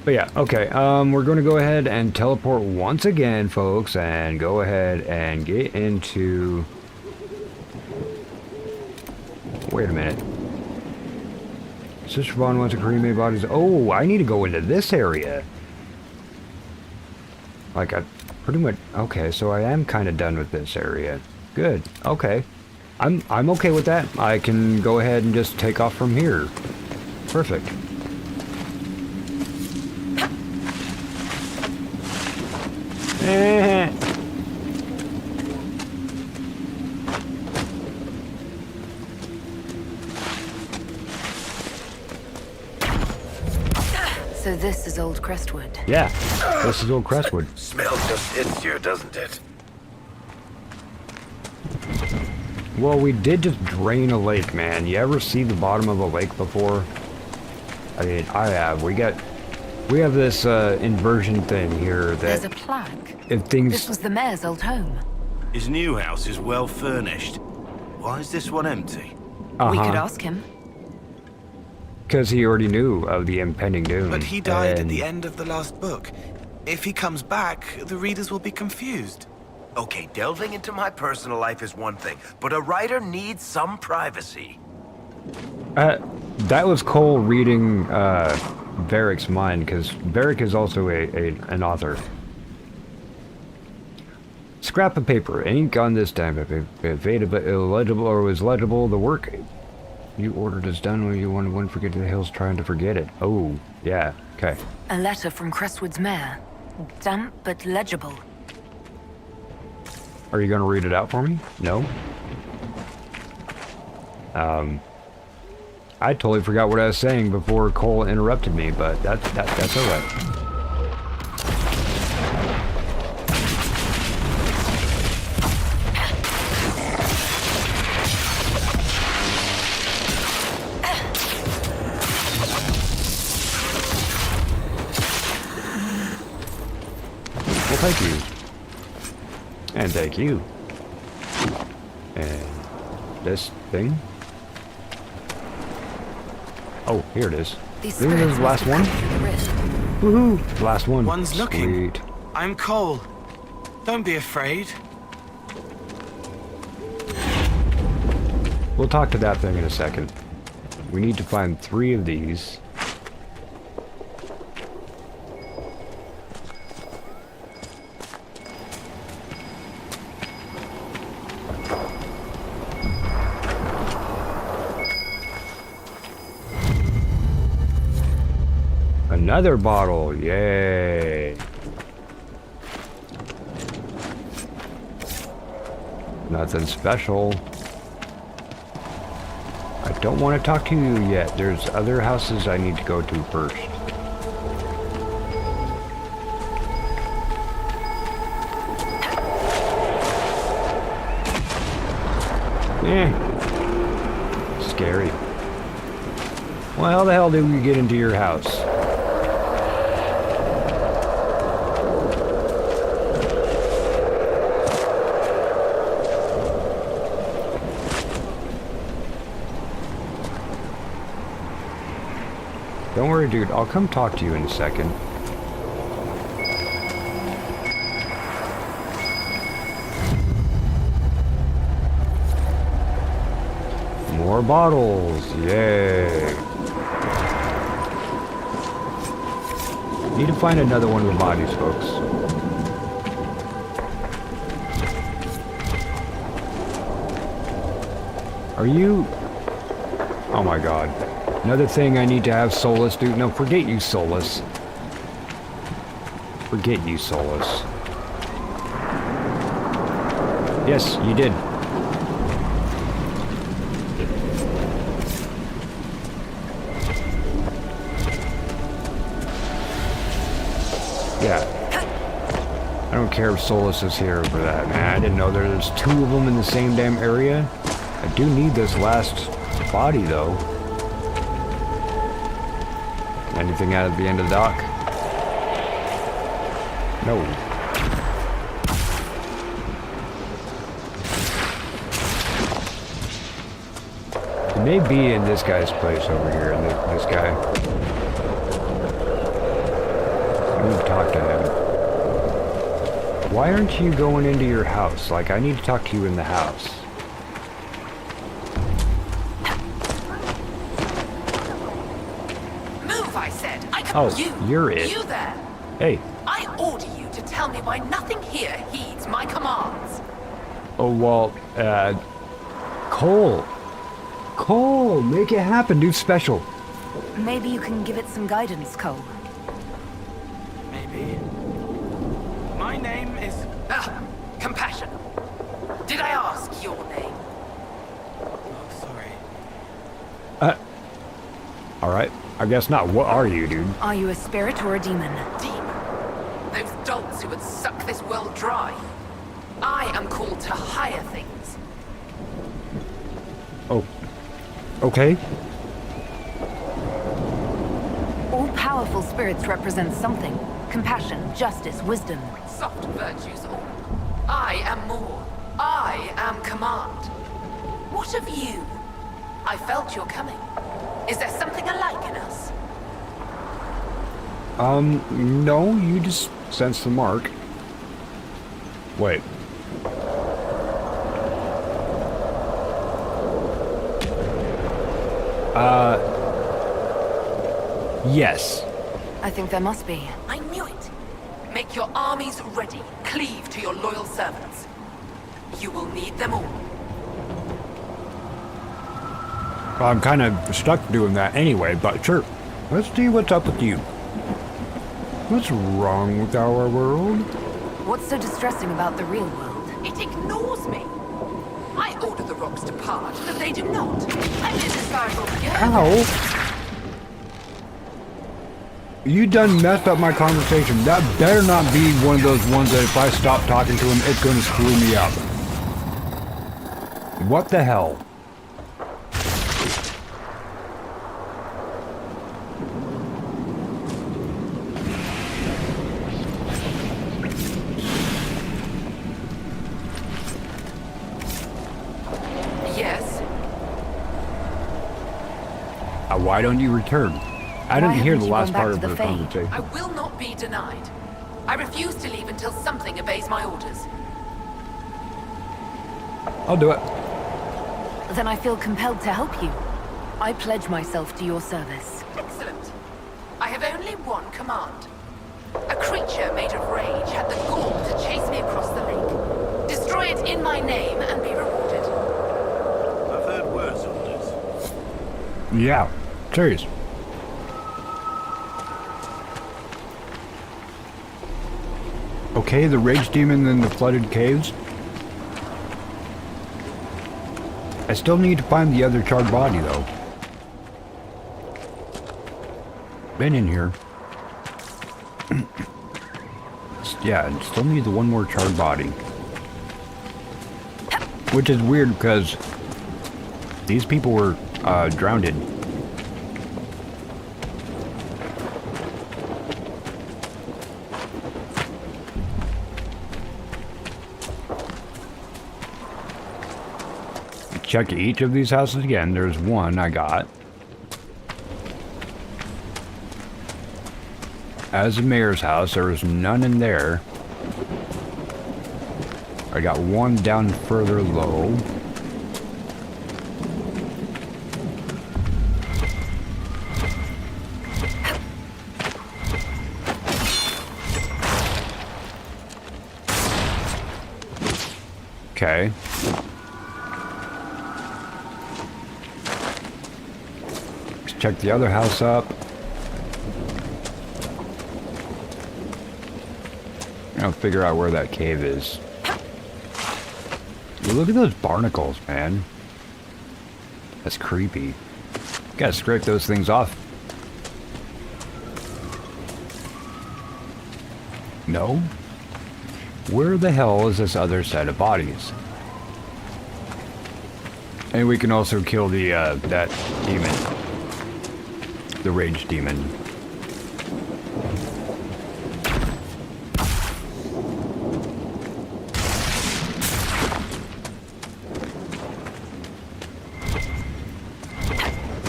But yeah, okay. We're going to go ahead and teleport once again, folks, and go ahead and get into. Wait a minute. Sister Vaughn wants to cremate bodies. Oh, I need to go into this area. Like, I pretty much... Okay, so I am kind of done with this area. Good. Okay. I'm okay with that. I can go ahead and just take off from here. Perfect. So this is old Crestwood. Yeah, this is old Crestwood. Smell just hits here, doesn't it? Well, we did just drain a lake, man. You ever see the bottom of a lake before? I mean, I have. We have this inversion thing here that... There's a plaque. If things... This was the mayor's old home. His new house is well furnished. Why is this one empty? We could ask him. Because he already knew of the impending doom. But he died at the end of the last book. If he comes back, the readers will be confused. Okay, delving into my personal life is one thing, but a writer needs some privacy. That was Cole reading Varric's mind, because Varric is also an author. Scrap of paper, ink on this time, if faded but illegible or was legible, the work you ordered is done when you want to forget the hills trying to forget it. Oh, yeah, okay. A letter from Crestwood's mayor. Damp but legible. Are you going to read it out for me? No? I totally forgot what I was saying before Cole interrupted me, but that's all right. Well, thank you. And thank you. And this thing. Oh, here it is. This is the last one. Woohoo! Last one. One's looking. Sweet. I'm Cole. Don't be afraid. We'll talk to that thing in a second. We need to find 3 of these. Another bottle, yay! Nothing special. I don't want to talk to you yet. There's other houses I need to go to first. Scary. Well, how the hell did we get into your house? Don't worry, dude. I'll come talk to you in a second. More bottles. Yay. Need to find another one of the bodies, folks. Are you... Oh my god. Another thing I need to have Solus do. No, forget you, Solus. Forget you, Solus. Yes, you did. Yeah. I don't care if Solus is here for that, man. I didn't know there's two of them in the same damn area. I do need this last body, though. Anything out at the end of the dock? No. It may be in this guy's place over here, this guy. I need to talk to him. Why aren't you going into your house? Like, I need to talk to you in the house. Move, I said. Oh, you're it. You there. Hey. I order you to tell me why nothing here heeds my commands. Oh, well, Cole. Cole, make it happen, dude. Special. Maybe you can give it some guidance, Cole. Maybe. My name is... Compassion. Did I ask your name? Oh, sorry. Alright. I guess not. What are you, dude? Are you a spirit or a demon? Demon. Those dolts who would suck this world dry. I am called to higher things. Oh. Okay. All powerful spirits represent something. Compassion, justice, wisdom. Soft virtues all. I am more. I am command. What of you? I felt your coming. Is there something alike in us? No, you just sense the mark. Wait. Yes. I think there must be. I knew it. Make your armies ready. Cleave to your loyal servants. You will need them all. Well, I'm kind of stuck doing that anyway, but sure. Let's see what's up with you. What's wrong with our world? What's so distressing about the real world? It ignores me. I order the rocks to part, but they do not. I'm indesirable. Ow! You done messed up my conversation. That better not be one of those ones that if I stop talking to him, it's gonna screw me up. What the hell? Yes. Why don't you return? I didn't hear the last part of the the Fae? conversation. I will not be denied. I refuse to leave until something obeys my orders. I'll do it. Then I feel compelled to help you. I pledge myself to your service. Excellent. I have only one command. A creature made of rage had the gall to chase me across the lake. Destroy it in my name and be rewarded. I've heard worse on this. Yeah, serious. Okay, the rage demon in the flooded caves. I still need to find the other charred body, though. Been in here. Yeah, I still need the one more charred body. Which is weird because these people were drowned. Check each of these houses again. There's one I got. as the mayor's house. There was none in there. I got one down further low. Okay. Let's check the other house up. I'll figure out where that cave is. Look at those barnacles, man. That's creepy. Gotta scrape those things off. No? Where the hell is this other set of bodies? And we can also kill the, that demon. The rage demon.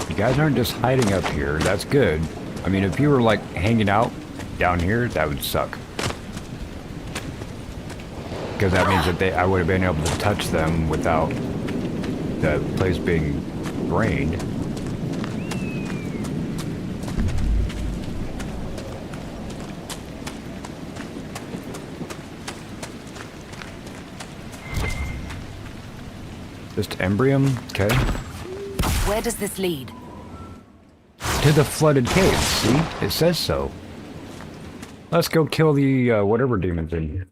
You guys aren't just hiding up here, that's good. I mean, if you were like hanging out down here, that would suck. Because that means that I would have been able to touch them without the place being drained. Just Embrium, okay. Where does this lead? To the flooded cave, see? It says so. Let's go kill the, whatever demon's in here.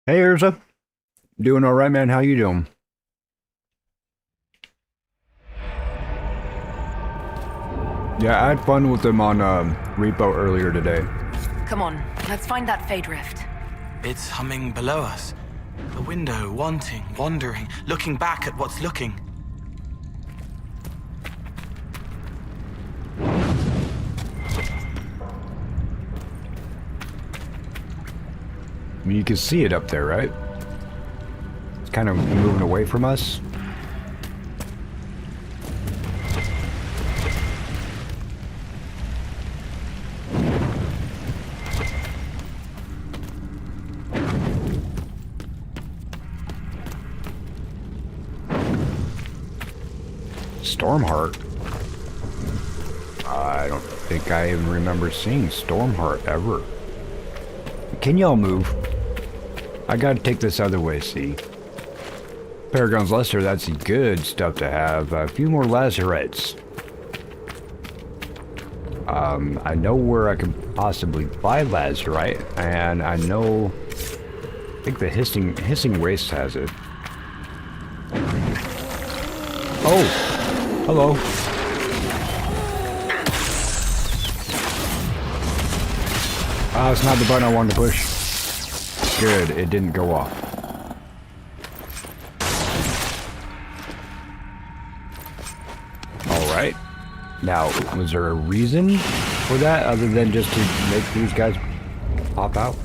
Hey, Urza. Doing alright, man. How you doing? Yeah, I had fun with them on Repo earlier today. Come on, let's find that Fade Rift. It's humming below us. A window, wanting, wandering, looking back at what's looking. I mean, you can see it up there, right? It's kind of moving away from us. Stormheart? I don't think I even remember seeing Stormheart ever. Can y'all move? I gotta take this other way, see. Paragon's Luster, that's good stuff to have. A few more lazarettes. I know where I can possibly buy lazerite, and I know... I think the hissing waste has it. Oh! Hello. Ah, it's not the button I wanted to push. Good, it didn't go off. Alright. Now, was there a reason for that other than just to make these guys pop out?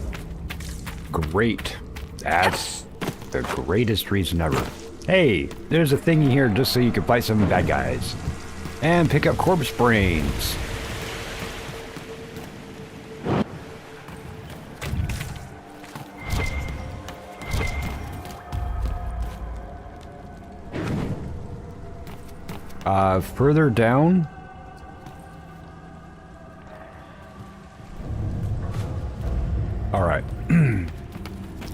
Great. That's the greatest reason ever. Hey, there's a thingy here just so you can fight some bad guys. And pick up corpse brains. Further down. All right.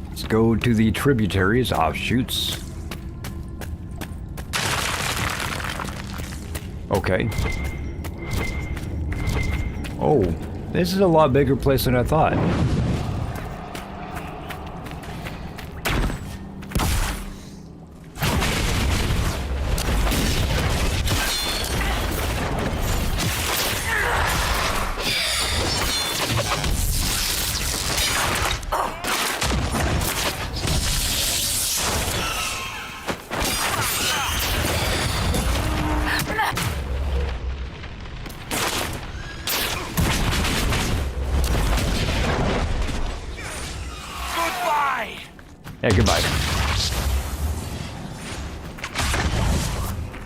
Let's go to the tributaries, offshoots. Okay. Oh, this is a lot bigger place than I thought. Yeah, goodbye.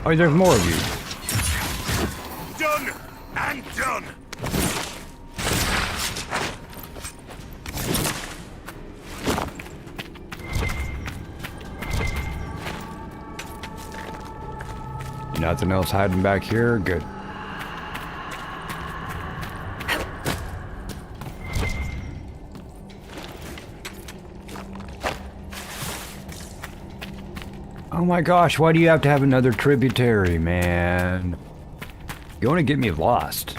Oh, there's more of you. Done and done. Nothing else hiding back here? Good. Oh my gosh, why do you have to have another tributary, man? You want to get me lost.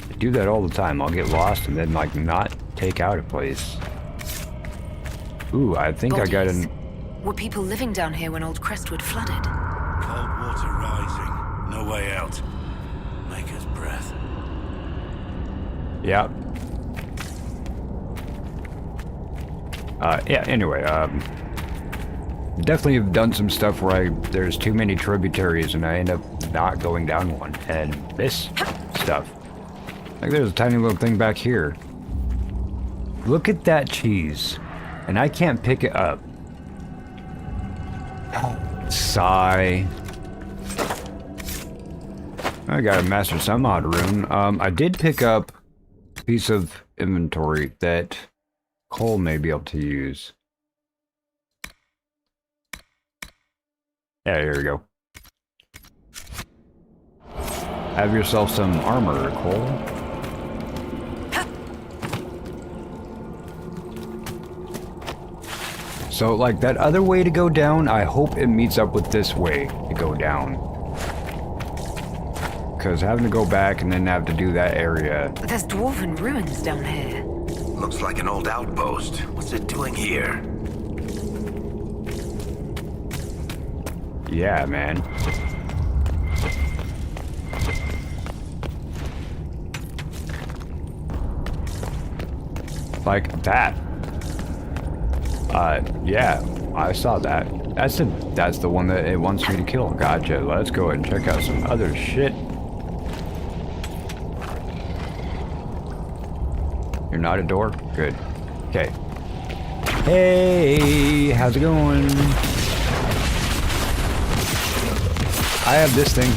I do that all the time. I'll get lost and then, like, not take out a place. Ooh, I think I got an... Were people living down here when old Crestwood flooded? Cold water rising. No way out. Maker's breath. Yeah. Yeah, anyway, definitely have done some stuff where there's too many tributaries and I end up not going down one. And this stuff. Like, there's a tiny little thing back here. Look at that cheese. And I can't pick it up. Sigh. I got a master some odd rune. I did pick up a piece of inventory that Cole may be able to use. Yeah, here we go. Have yourself some armor, Cole. So, like, that other way to go down, I hope it meets up with this way to go down. Because having to go back and then have to do that area... There's dwarven ruins down here. Looks like an old outpost. What's it doing here? Yeah, man. Like that. Yeah, I saw that. That's the one that it wants me to kill. Gotcha. Let's go ahead and check out some other shit. You're not a door? Good. Okay. Hey, how's it going? I have this thing.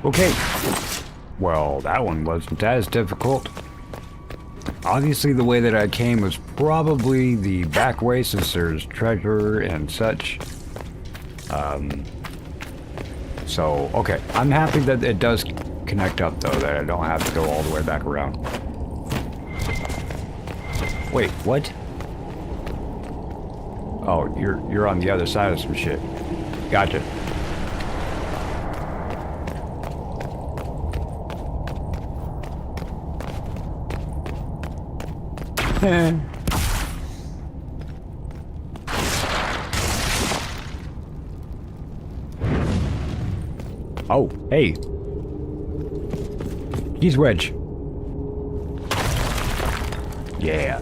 Okay. Well, that one wasn't as difficult. Obviously, the way that I came was probably the back way, since there's treasure and such. So, okay. I'm happy that it does connect up, though, that I don't have to go all the way back around. Wait, what? Oh, you're on the other side of some shit. Gotcha. Oh, hey. He's wedge. Yeah.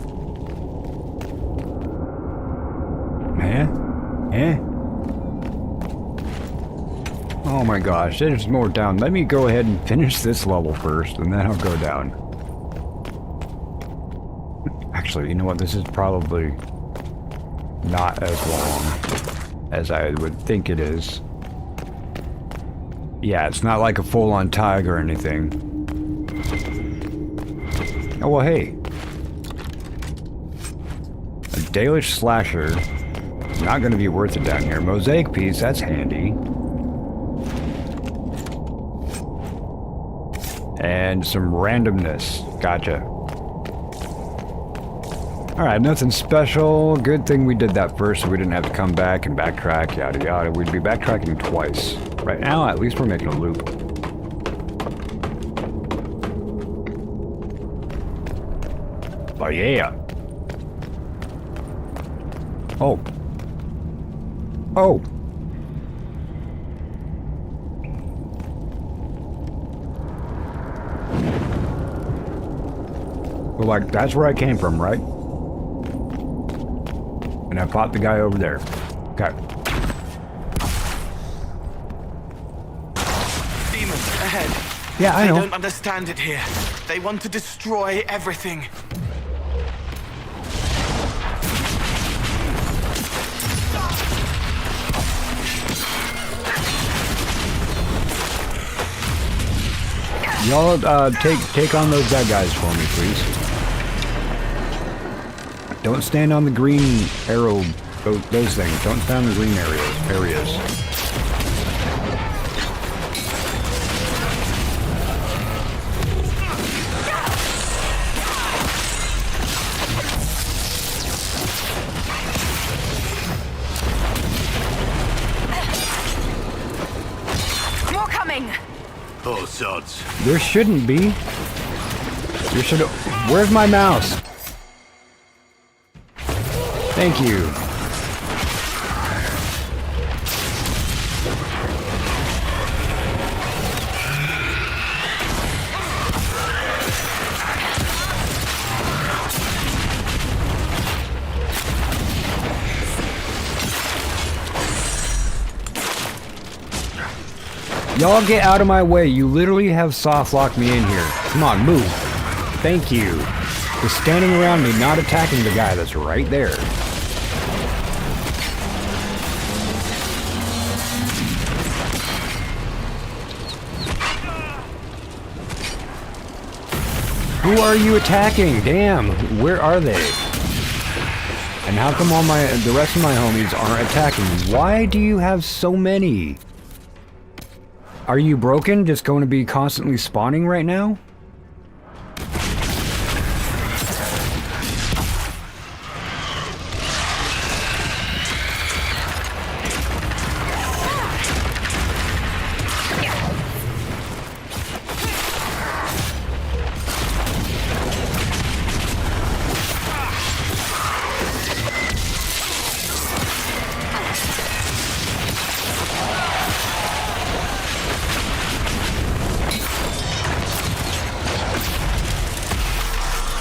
Oh my gosh, there's more down. Let me go ahead and finish this level first, and then I'll go down. Actually, you know what? This is probably not as long as I would think it is. Yeah, it's not like a full-on tag or anything. Oh, well, hey. A Dalish slasher. Not going to be worth it down here. Mosaic piece, that's handy. And some randomness. Gotcha. Alright, nothing special. Good thing we did that first so we didn't have to come back and backtrack, yada yada. We'd be backtracking twice. Right now, at least we're making a loop. Oh yeah. Oh. Oh. Well, like, that's where I came from, right? And I fought the guy over there. Okay. Demons ahead. Yeah, I know. They don't understand it here. They want to destroy everything. Y'all, take on those bad guys for me, please. Don't stand on the green arrow, those things. Don't stand on the green areas. More coming! Oh, sods. There shouldn't be. There should. Where's my mouse? Thank you. Y'all get out of my way. You literally have soft locked me in here. Come on, move. Thank you. Just standing around me, not attacking the guy that's right there. Who are you attacking? Damn, where are they? And how come all the rest of my homies aren't attacking? Why do you have so many? Are you broken? Just going to be constantly spawning right now?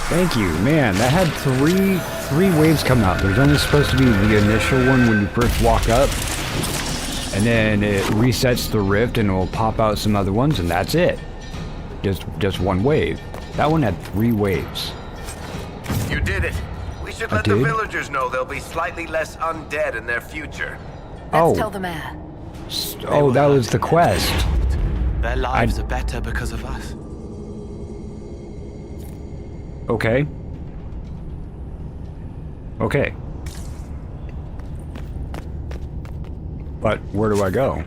Thank you, man. That had three waves come out. There's only supposed to be the initial one when you first walk up, and then it resets the rift and it will pop out some other ones, and that's it. Just one wave. That one had 3 waves. You did it. We should let the villagers know they'll be slightly less undead in their future. Let's tell the mayor. Oh, that was the quest. Their lives are better because of us. Okay. Okay. But where do I go?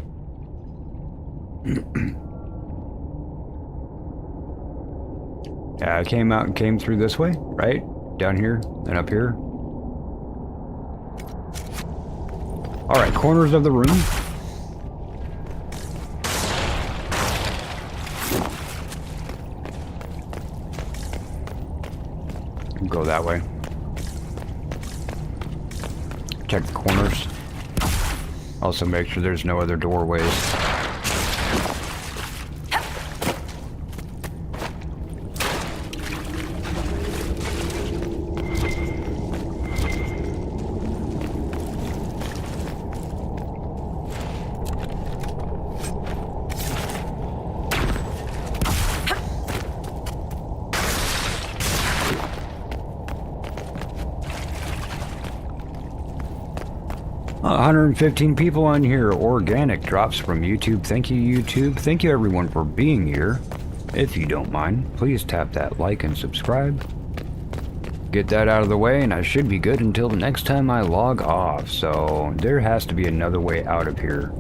Yeah, I came out and came through this way, right? Down here and up here. Alright, corners of the room. Go that way. Check the corners. Also make sure there's no other doorways. Oh, 115 people on here. Organic drops from YouTube. Thank you, YouTube. Thank you, everyone, for being here. If you don't mind, please tap that like and subscribe. Get that out of the way, and I should be good until the next time I log off. So there has to be another way out of here.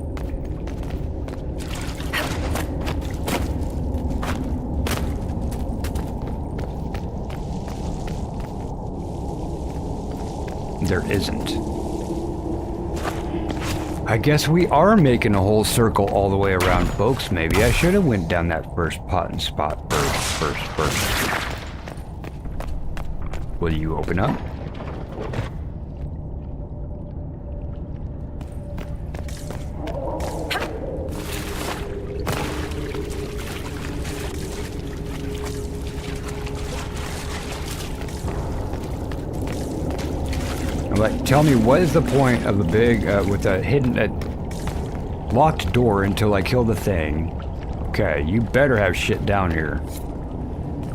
There isn't. I guess we are making a whole circle all the way around, folks. Maybe I should have went down that first pot and spot first. Will you open up? I'm like, tell me, what is the point of a big, with a hidden, locked door until I kill the thing? Okay, you better have shit down here.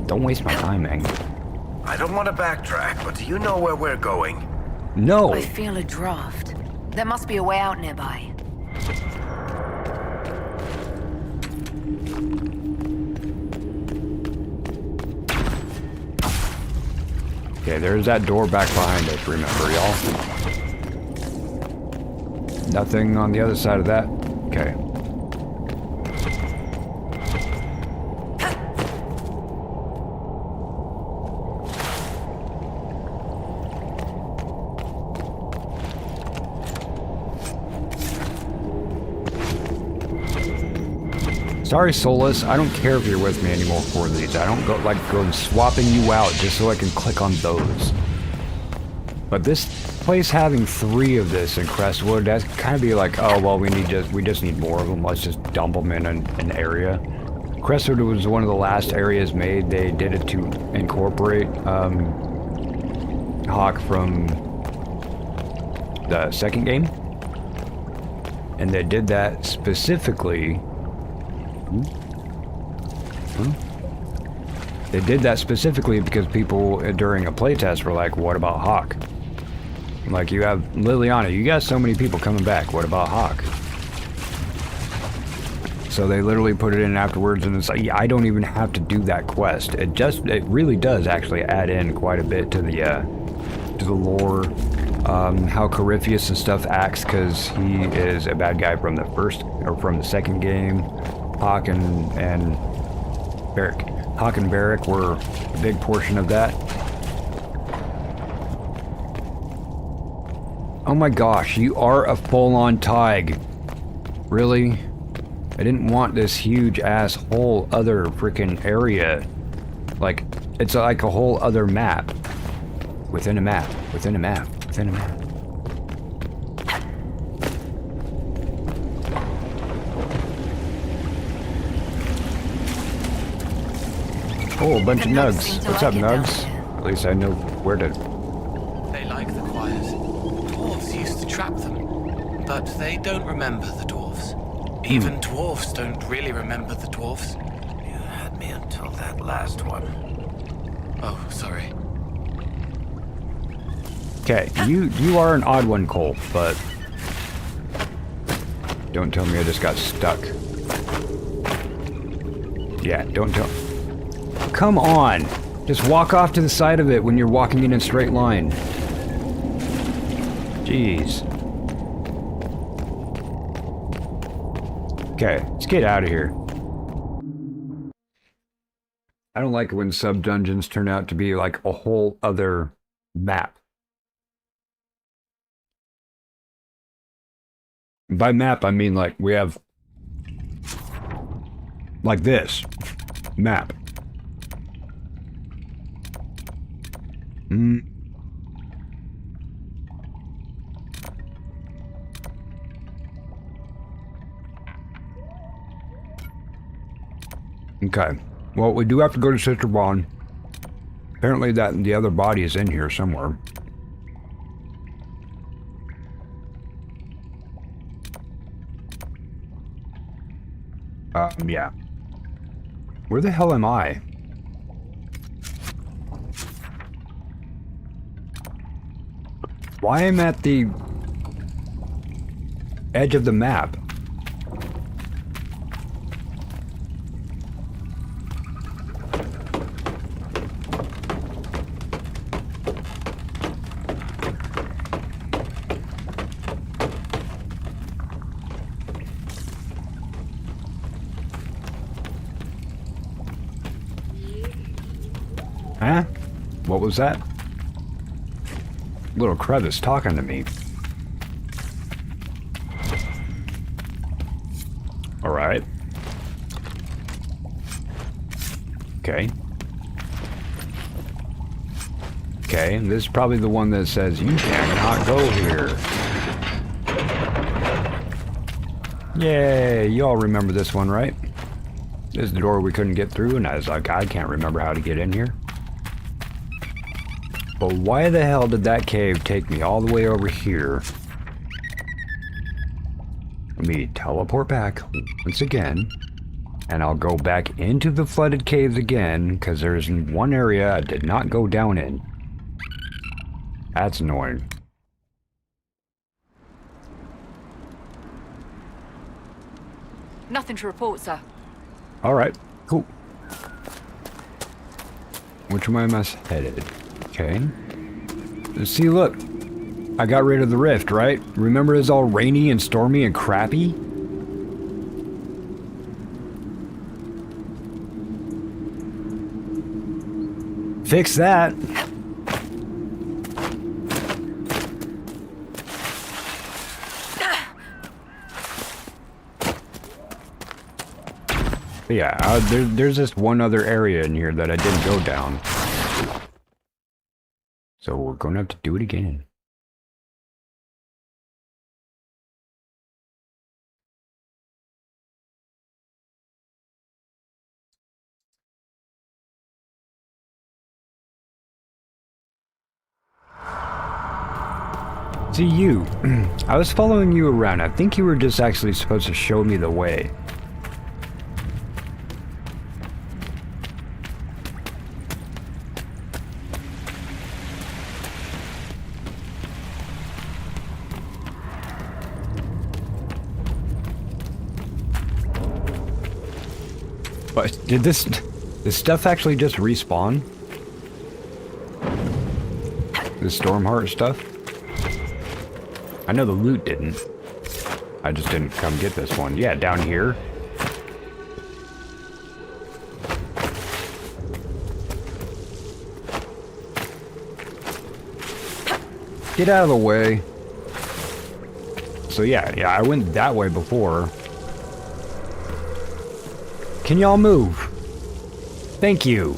Don't waste my time, man. I don't want to backtrack, but do you know where we're going? No. I feel a draft. There must be a way out nearby. Okay, there's that door back behind us, remember, y'all? Nothing on the other side of that? Okay. Sorry, Solus, I don't care if you're with me anymore for these. I don't go swapping you out just so I can click on those. But this place having 3 of this in Crestwood, that's kind of be like, oh well, we just need more of them. Let's just dump them in an area. Crestwood was one of the last areas made. They did it to incorporate Hawk from the second game, and they did that specifically. They did that specifically because people during a playtest were like, what about Hawk? Like, you have Liliana, you got so many people coming back, what about Hawk? So they literally put it in afterwards, and it's like, yeah, I don't even have to do that quest. It really does actually add in quite a bit to the lore, how Corypheus and stuff acts, because he is a bad guy from the second game. Hawk and Barrick. Hawk and Barrick were a big portion of that. Oh my gosh, you are a full-on Tig. Really? I didn't want this huge ass whole other freaking area. Like, it's like a whole other map. Within a map. Within a map. Within a map. Oh, a bunch of nugs. What's up, nugs? At least I know where to... They like the quiet. Dwarves used to trap them, but they don't remember the dwarves. Even dwarves don't really remember the dwarves. You had me until that last one. Oh, sorry. Okay, you are an odd one, Cole, but... Don't tell me I just got stuck. Yeah, don't tell... Come on! Just walk off to the side of it when you're walking in a straight line. Jeez. Okay, let's get out of here. I don't like it when sub-dungeons turn out to be like a whole other map. By map, I mean like we have... like this. Map. Okay. Well, we do have to go to Sister Bond. Apparently the other body is in here somewhere. Yeah. Where the hell am I? Why am I at the edge of the map? Huh? What was that? Little crevice talking to me. All right. Okay. Okay, this is probably the one that says you cannot go here. Yay, you all remember this one, right? This is the door we couldn't get through, and I was like, I can't remember how to get in here. But why the hell did that cave take me all the way over here? Let me teleport back once again. And I'll go back into the flooded caves again, because there's one area I did not go down in. That's annoying. Nothing to report, sir. Alright, cool. Which way am I headed? Okay. See, look. I got rid of the rift, right? Remember it's all rainy and stormy and crappy? Fix that. Yeah, there's just one other area in here that I didn't go down. So we're going to have to do it again. See you. I was following you around. I think you were just actually supposed to show me the way. But did this stuff actually just respawn? The Stormheart stuff? I know the loot didn't. I just didn't come get this one. Yeah, down here. Get out of the way. So yeah, I went that way before. Can y'all move? Thank you.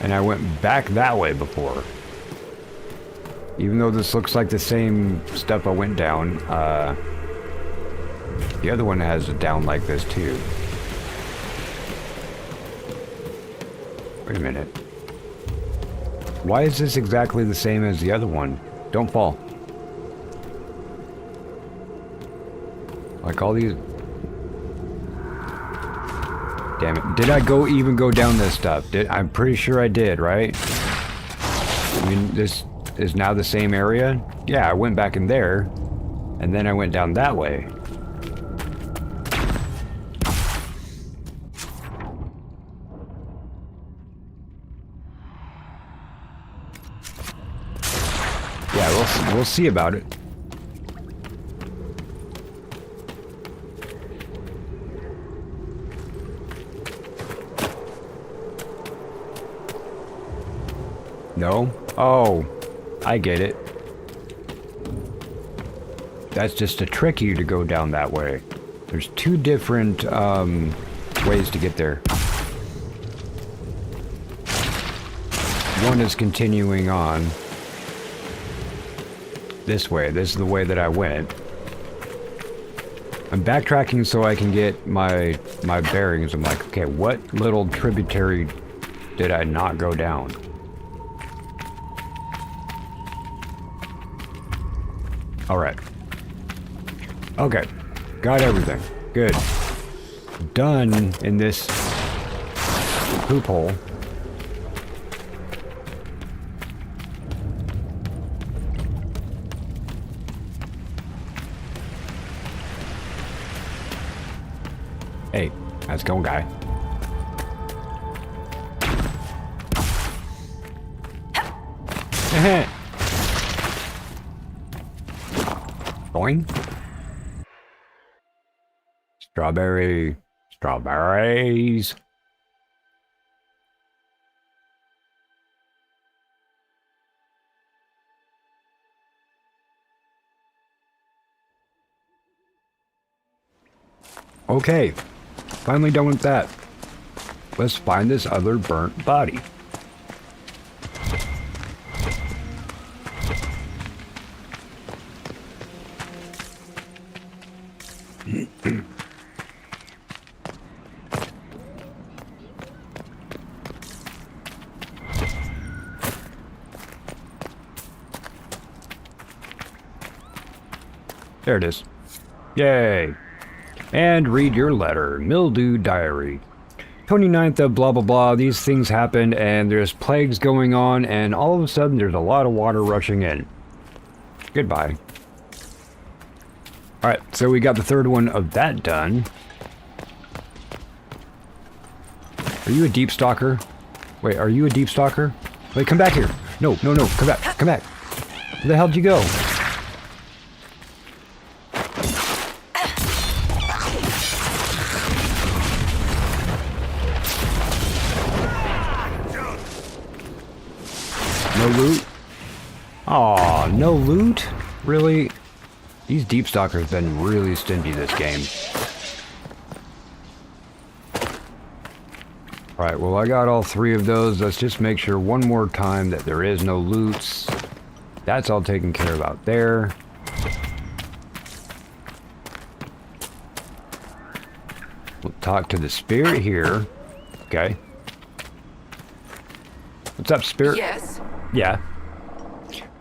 And I went back that way before. Even though this looks like the same stuff I went down, the other one has it down like this too. Wait a minute. Why is this exactly the same as the other one? Don't fall. Like all these... Damn it. Did I even go down this stuff? I'm pretty sure I did, right? I mean, this is now the same area? Yeah, I went back in there, and then I went down that way. Yeah, we'll see about it. No? Oh, I get it. That's just to trick you to go down that way. There's two different ways to get there. One is continuing on this way. This is the way that I went. I'm backtracking so I can get my bearings. I'm like, okay, what little tributary did I not go down? Alright. Okay. Got everything. Good. Done in this poop hole. Hey, how's it going, guy? Going? Strawberries. Okay, finally done with that. Let's find this other burnt body. There it is. Yay. And read your letter. Mildew Diary. 29th of blah blah blah. These things happened and there's plagues going on and all of a sudden there's a lot of water rushing in. Goodbye. Alright, so we got the third one of that done. Are you a deep stalker? Wait, are you a deep stalker? Wait, come back here. No, no, no, come back, come back. Where the hell did you go? No loot? Aw, no loot? Really? These deep stalkers have been really stingy this game. Alright, well I got all three of those. Let's just make sure one more time that there is no loots. That's all taken care of out there. We'll talk to the spirit here. Okay. What's up, spirit? Yes? Yeah.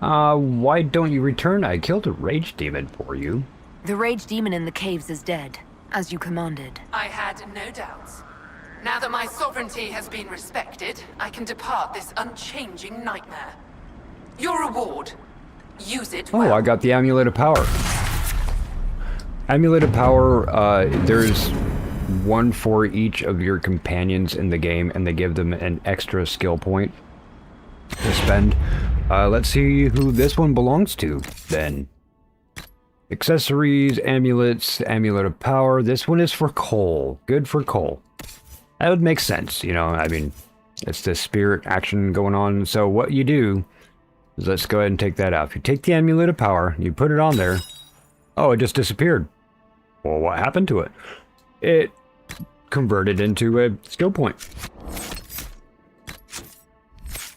Why don't you return? I killed a rage demon for you. The rage demon in the caves is dead, as you commanded. I had no doubts. Now that my sovereignty has been respected, I can depart this unchanging nightmare. Your reward. Use it well. Oh, I got the Amulet of Power. Amulet of Power, there's one for each of your companions in the game, and they give them an extra skill point to spend. Let's see who this one belongs to, then. Accessories, amulets, Amulet of Power. This one is for Cole. Good for Cole. That would make sense, you know, I mean, it's the spirit action going on. So what you do is let's go ahead and take that out. If you take the Amulet of Power, you put it on there. Oh, it just disappeared. Well, what happened to it? It converted into a skill point.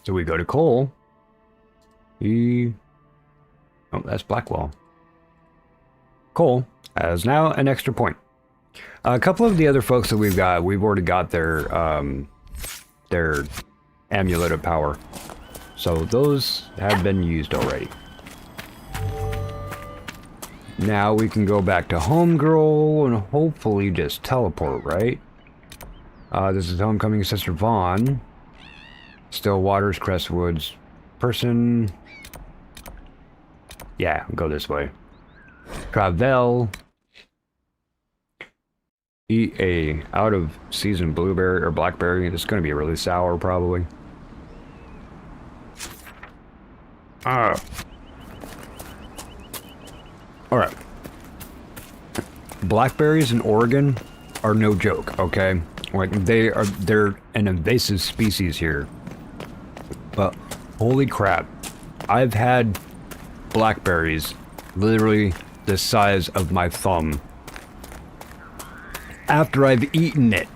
So we go to Cole. Oh, that's Blackwall. Cole has now an extra point. A couple of the other folks that we've already got their Amulet of Power. So those have been used already. Now we can go back to Homegirl and hopefully just teleport, right? This is Homecoming, Sister Vaughn. Still Waters, Crestwoods. Person. Yeah, go this way. Travel. Eat a out of season blueberry or blackberry. It's going to be really sour, probably. Alright. Blackberries in Oregon are no joke, okay? Like, they're an invasive species here. But, holy crap. I've had blackberries literally the size of my thumb after I've eaten it.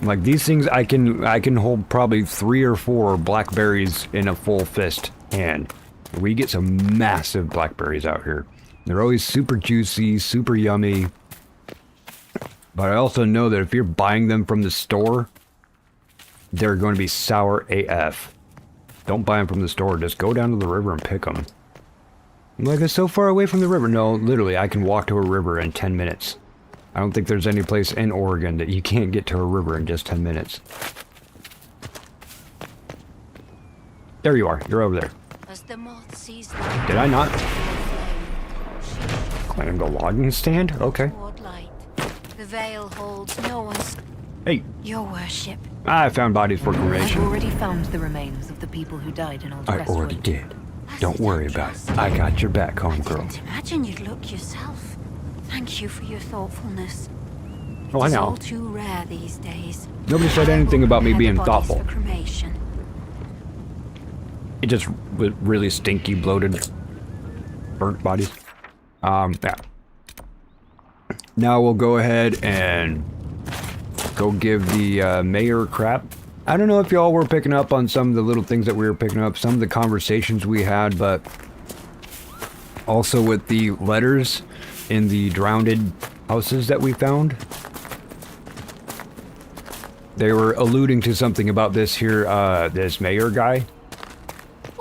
Like, these things, I can hold probably 3 or 4 blackberries in a full fist hand. We get some massive blackberries out here. They're always super juicy, super yummy. But I also know that if you're buying them from the store, they're going to be sour AF. Don't buy them from the store, just go down to the river and pick them. I'm like, it's so far away from the river. No, literally, I can walk to a river in 10 minutes. I don't think there's any place in Oregon that you can't get to a river in just 10 minutes. There you are. You're over there. Did I not? Claim the logging stand? Okay. The veil holds no one's... Hey. Your worship. I found bodies for cremation. I've already found the remains of the people who died in Old I already did. Don't worry about it. I got your back, homegirl. Imagine you'd look yourself. Thank you for your thoughtfulness. Oh, I It's know. all too rare these days. Nobody said anything about me being thoughtful. For cremation. It just was really stinky, bloated, burnt bodies. Yeah. Now we'll go ahead and go give the mayor crap. I don't know if y'all were picking up on some of the little things that we were picking up, some of the conversations we had, but also with the letters in the drowned houses that we found. They were alluding to something about this here, this mayor guy.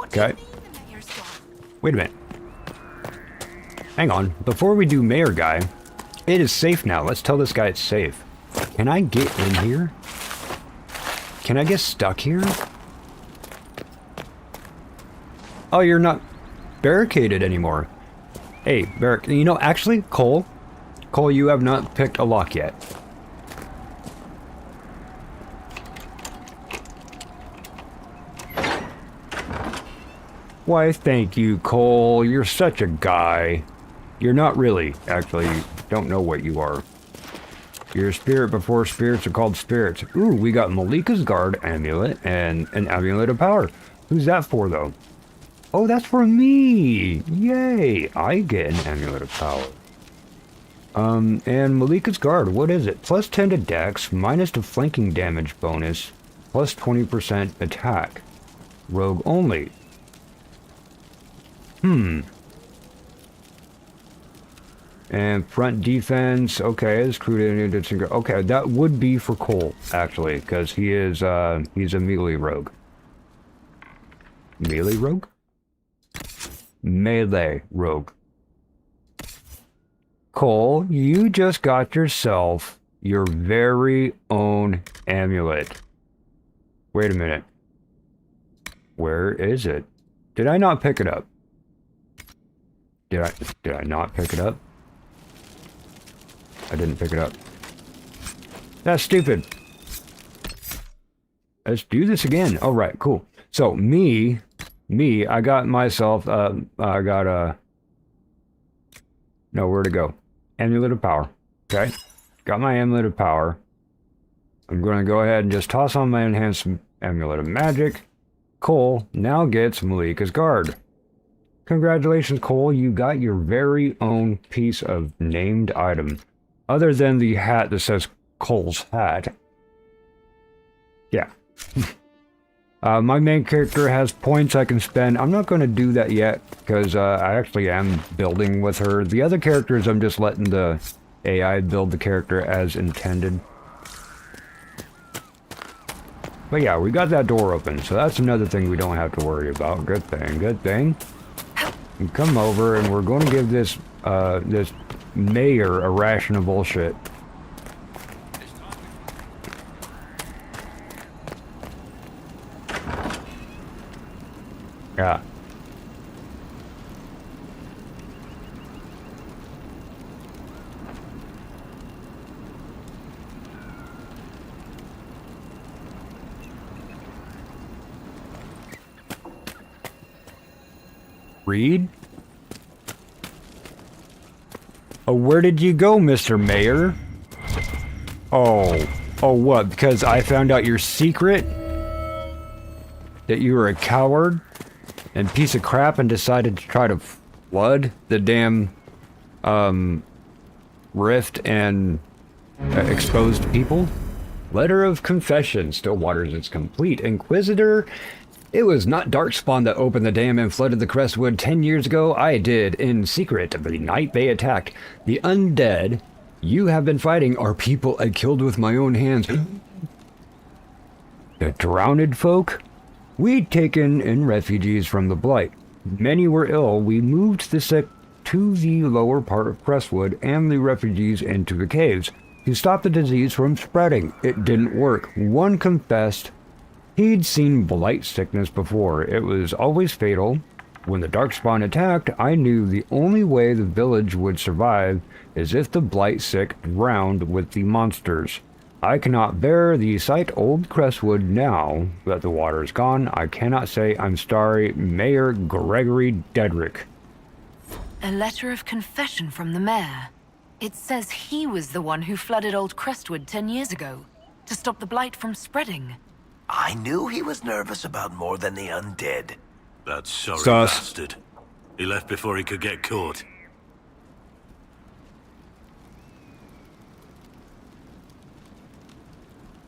Okay. Wait a minute. Hang on. Before we do Mayor Guy, it is safe now. Let's tell this guy it's safe. Can I get in here? Can I get stuck here? Oh, you're not barricaded anymore. Hey, you know, actually, Cole, you have not picked a lock yet. Why, thank you, Cole. You're such a guy. You're not really, actually. You don't know what you are. You're a spirit before spirits are called spirits. Ooh, we got Malika's Guard amulet and an amulet of power. Who's that for, though? Oh, that's for me! Yay! I get an amulet of power. And Malika's Guard, what is it? Plus 10 to dex, minus to flanking damage bonus, plus 20% attack. Rogue only. And front defense, okay, it's crude. Okay, that would be for Cole, actually, because he is, he's a melee rogue. Melee rogue? Melee rogue. Cole, you just got yourself your very own amulet. Wait a minute. Where is it? Did I not pick it up? Did I not pick it up? I didn't pick it up. That's stupid. Let's do this again. All right, cool. So me, I got myself, I got a, no, where to go? Amulet of Power. Okay. Got my Amulet of Power. I'm going to go ahead and just toss on my Enhanced Amulet of Magic. Cole now gets Malika's Guard. Congratulations, Cole. You got your very own piece of named item. Other than the hat that says Cole's hat. Yeah. My main character has points I can spend. I'm not going to do that yet, because I actually am building with her. The other characters, I'm just letting the AI build the character as intended. But yeah, we got that door open, so that's another thing we don't have to worry about. Good thing, good thing. You come over, and we're going to give this, this mayor a ration of bullshit. Yeah. Read? Oh, where did you go, Mr. Mayor? Oh. Oh, what? Because I found out your secret? That you were a coward? And piece of crap and decided to try to flood the damn, rift and exposed people? Letter of confession. Stillwater's is complete. Inquisitor. It was not Darkspawn that opened the dam and flooded the Crestwood 10 years ago. I did, in secret, the night they attacked. The undead you have been fighting are people I killed with my own hands. The drowned folk? We'd taken in refugees from the Blight. Many were ill. We moved the sick to the lower part of Crestwood and the refugees into the caves to stop the disease from spreading. It didn't work. One confessed he'd seen blight sickness before. It was always fatal. When the Darkspawn attacked, I knew the only way the village would survive is if the blight sick drowned with the monsters. I cannot bear the sight old Crestwood now that the water is gone. I cannot say I'm sorry. Mayor Gregory Dedrick. A letter of confession from the mayor. It says he was the one who flooded old Crestwood 10 years ago to stop the blight from spreading. I knew he was nervous about more than the undead. That sorry Sus. bastard. He left before he could get caught.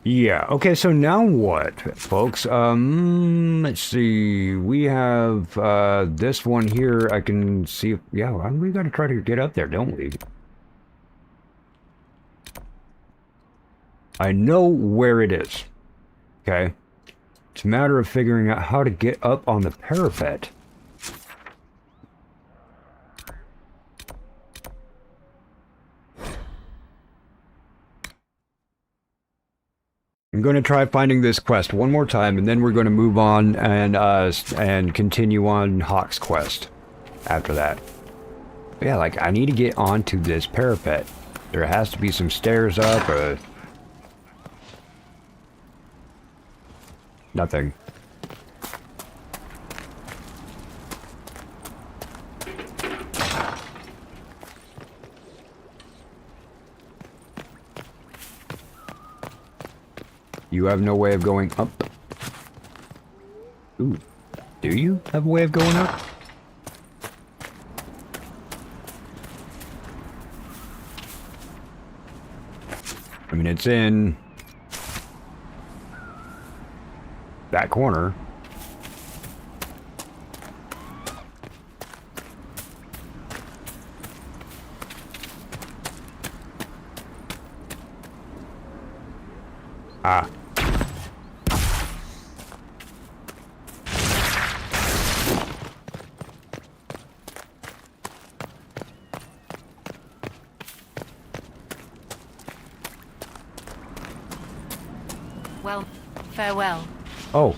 Yeah, okay, so now what, folks? Let's see. We have, this one here. I can see if, yeah, we gotta try to get up there, don't we? I know where it is. Okay. It's a matter of figuring out how to get up on the parapet. I'm going to try finding this quest one more time, and then we're going to move on and continue on Hawk's quest after that. But yeah, like, I need to get onto this parapet. There has to be some stairs up, or... Nothing. You have no way of going up. Ooh. Do you have a way of going up? I mean, it's in that corner. Ah. Well, farewell. Oh.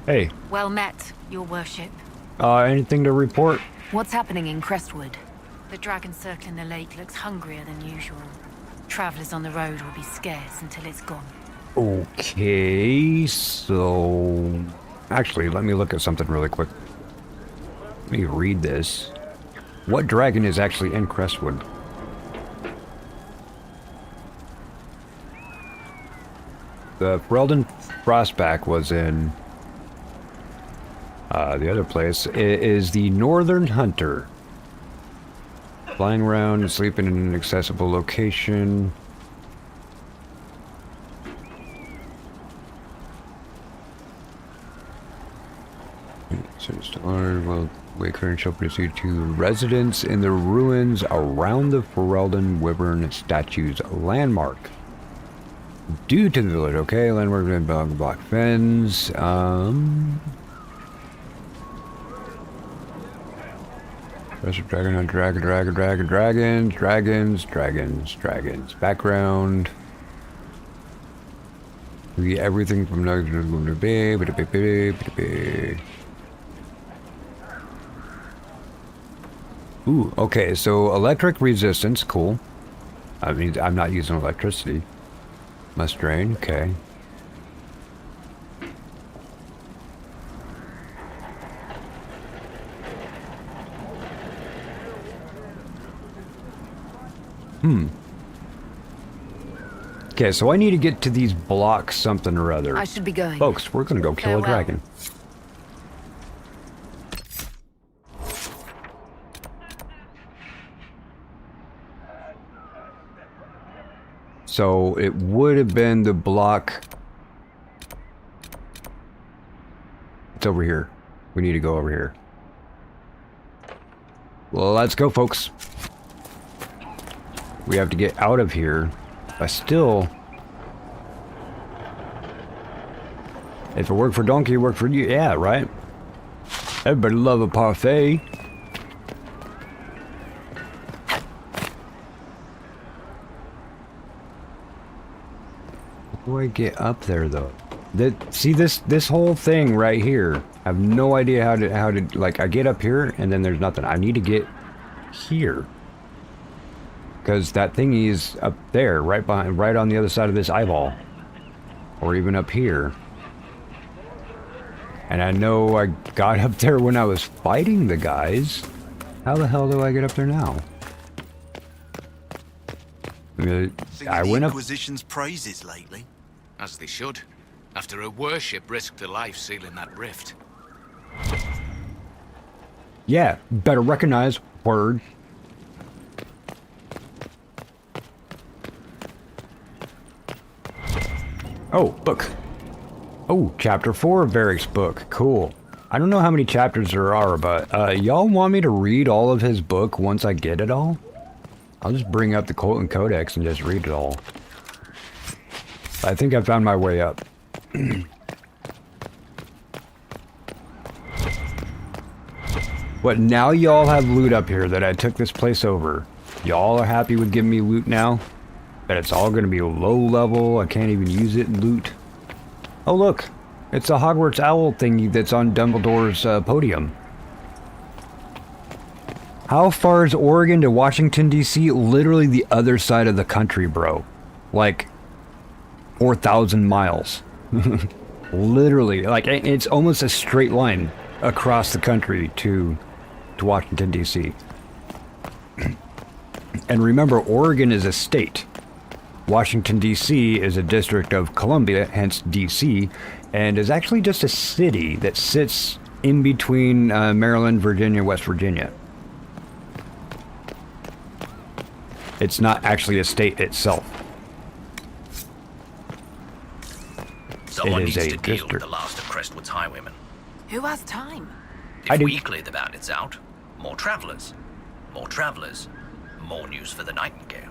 Hey. Well met, your worship. Anything to report? What's happening in Crestwood? The dragon circling the lake looks hungrier than usual. Travelers on the road will be scarce until it's gone. Okay, so... Actually, let me look at something really quick. Let me read this. What dragon is actually in Crestwood? The Ferelden Frostback was in... the other place is the Northern Hunter. Flying around and sleeping in an inaccessible location. Well, Waycurrent shall proceed to residence in the ruins around the Ferelden Wyvern statue's landmark. Due to the village, okay, landmark and block fens. Dragon on dragons. Background. We get everything from Ooh, okay, so electric resistance, cool. I mean, I'm not using electricity. Must drain, okay. Okay, so I need to get to these blocks something or other. I should be going. Folks, we're gonna go kill a dragon. So it would have been the block. It's over here. We need to go over here. Well, let's go, folks. We have to get out of here. But still, if it worked for Donkey, it worked for you. Yeah, right? Everybody love a parfait. How do I get up there, though? See this whole thing right here. I have no idea how to like. I get up here and then there's nothing. I need to get here. Because that thingy is up there, right behind, right on the other side of this eyeball. Or even up here. And I know I got up there when I was fighting the guys. How the hell do I get up there now? I went up... Inquisition's praises lately. As they should. After a worship risked a life sealing that rift. Yeah, better recognize, word. Oh, book. Oh, chapter 4 of Varric's book. Cool. I don't know how many chapters there are, but y'all want me to read all of his book once I get it all? I'll just bring up the Colton Codex and just read it all. I think I found my way up. What, now y'all have loot up here that I took this place over? Y'all are happy with giving me loot now? But it's all going to be low level. I can't even use it and loot. Oh, look. It's a Hogwarts owl thingy that's on Dumbledore's podium. How far is Oregon to Washington, D.C.? Literally the other side of the country, bro. Like 4,000 miles. Literally. Like, it's almost a straight line across the country to Washington, D.C. And remember, Oregon is a state. Washington, D.C. is a district of Columbia, hence D.C., and is actually just a city that sits in between Maryland, Virginia, West Virginia. It's not actually a state itself. Someone It is needs a to deal district. with the last of Crestwood's highwaymen. Who has time? If we clear the bandits out, more travelers. More travelers. More news for the Nightingale.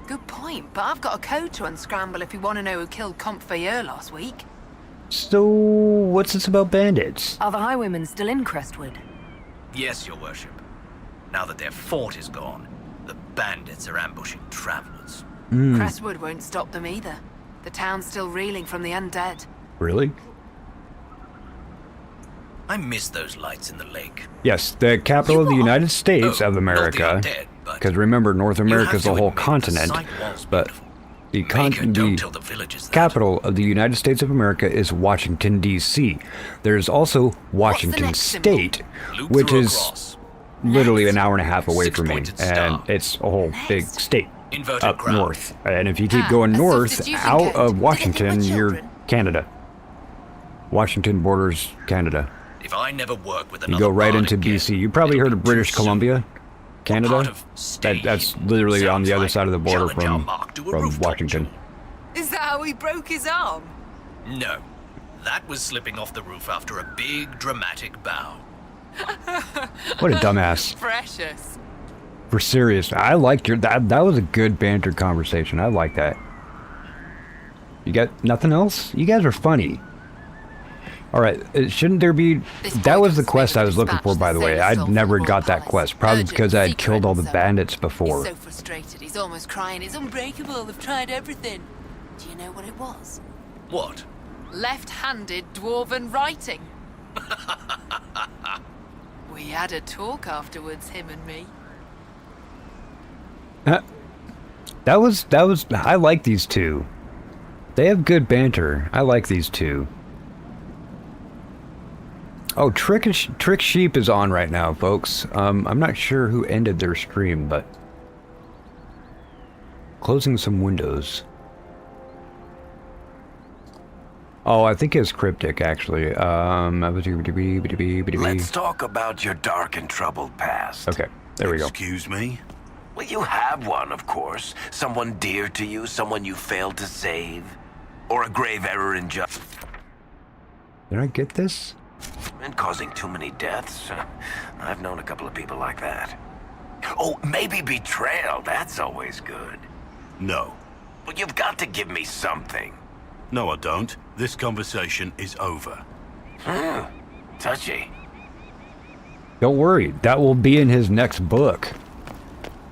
Good point, but I've got a code to unscramble if you want to know who killed Comte Fayeur last week. So, what's this about bandits? Are the highwaymen still in Crestwood? Yes, your worship. Now that their fort is gone, the bandits are ambushing travelers. Crestwood won't stop them either. The town's still reeling from the undead. Really? I miss those lights in the lake. Yes, the capital of the United States of America. Because remember, North America is a whole continent. But the capital of the United States of America is Washington, D.C. There's also Washington State, which is literally an hour and a half away from me. And it's a whole big state up north. And if you keep going north, out of Washington, you're Canada. Washington borders Canada. If I never work with You go right into BC. You probably heard of British Columbia, Canada. That's literally on the other side of the border from Washington. Is that how he broke his arm? No. That was slipping off the roof after a big, dramatic bow. What a dumbass. Precious. For serious, I liked your... That was a good banter conversation. I like that. You got nothing else? You guys are funny. Alright, shouldn't there be... That was the quest I was looking for, by the way. I never got that quest. Probably because I had killed all the bandits before. He's so frustrated, he's almost crying. It's unbreakable, they've tried everything. Do you know what it was? What? Left-handed dwarven writing. We had a talk afterwards, him and me. That was... I like these two. They have good banter. I like these two. Oh, Trick Sheep is on right now, folks. I'm not sure who ended their stream, but... Closing some windows. Oh, I think it's cryptic, actually. Let's talk about your dark and troubled past. Okay, there we go. Excuse me? Well, you have one, of course. Someone dear to you, someone you failed to save. Or a grave error in justice. Did I get this? And causing too many deaths. I've known a couple of people like that. Oh, maybe betrayal. That's always good. No. Well, you've got to give me something. No, I don't. This conversation is over. Touchy. Don't worry, that will be in his next book.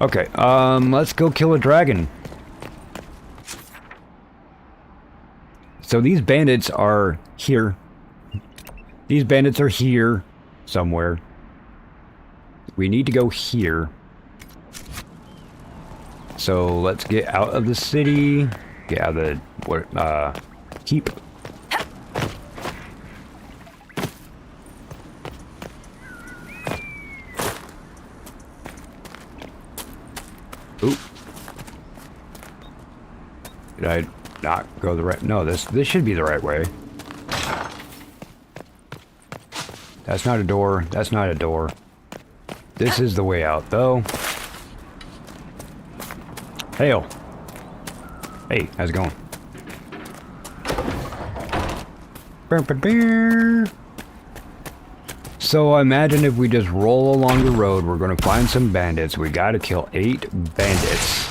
Okay, let's go kill a dragon. So these bandits are here. These bandits are here somewhere. We need to go here. So let's get out of the city. Get out of the keep. Oop. Did I not go the right? No, this should be the right way. That's not a door. That's not a door. This is the way out, though. Hail. Hey, how's it going? So imagine if we just roll along the road, we're going to find some bandits. We got to kill 8 bandits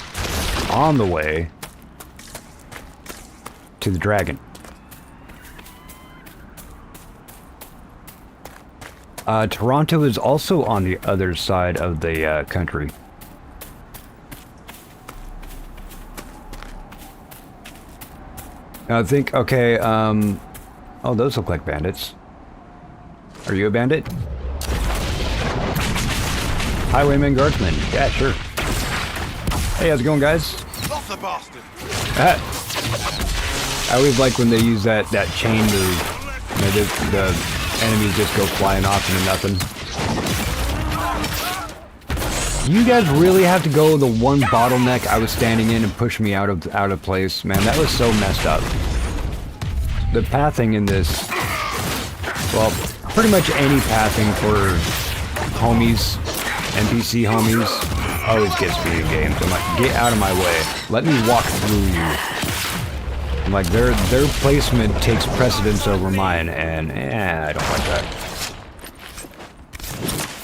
on the way to the dragon. Toronto is also on the other side of the country. I think, okay, oh, those look like bandits. Are you a bandit? Highwayman Guardsman. Yeah, sure. Hey, how's it going, guys? Off the bastard. I always like when they use that chain move. You know, the enemies just go flying off into nothing. You guys really have to go the one bottleneck I was standing in and push me out of place. Man, that was so messed up. The pathing in this, well, pretty much any pathing for homies, NPC homies, always gets me in games. I'm like, get out of my way. Let me walk through you. I'm like, their placement takes precedence over mine, and I don't like that.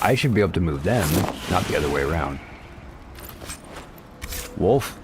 I should be able to move them, not the other way around. Wolf?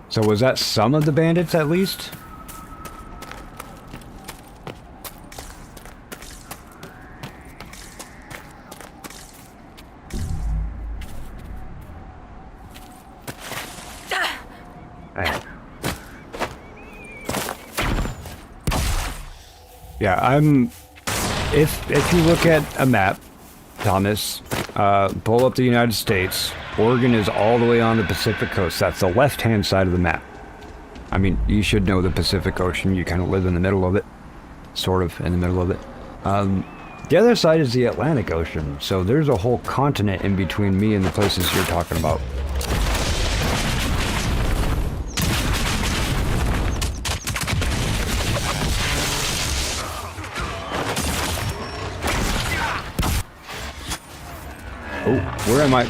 So was that some of the bandits at least? Yeah, if you look at a map, Thomas, pull up the United States. Oregon is all the way on the Pacific coast. That's the left-hand side of the map. I mean, you should know the Pacific Ocean. You kind of live in the middle of it. Sort of in the middle of it. The other side is the Atlantic Ocean. So there's a whole continent in between me and the places you're talking about. Oh, where am I?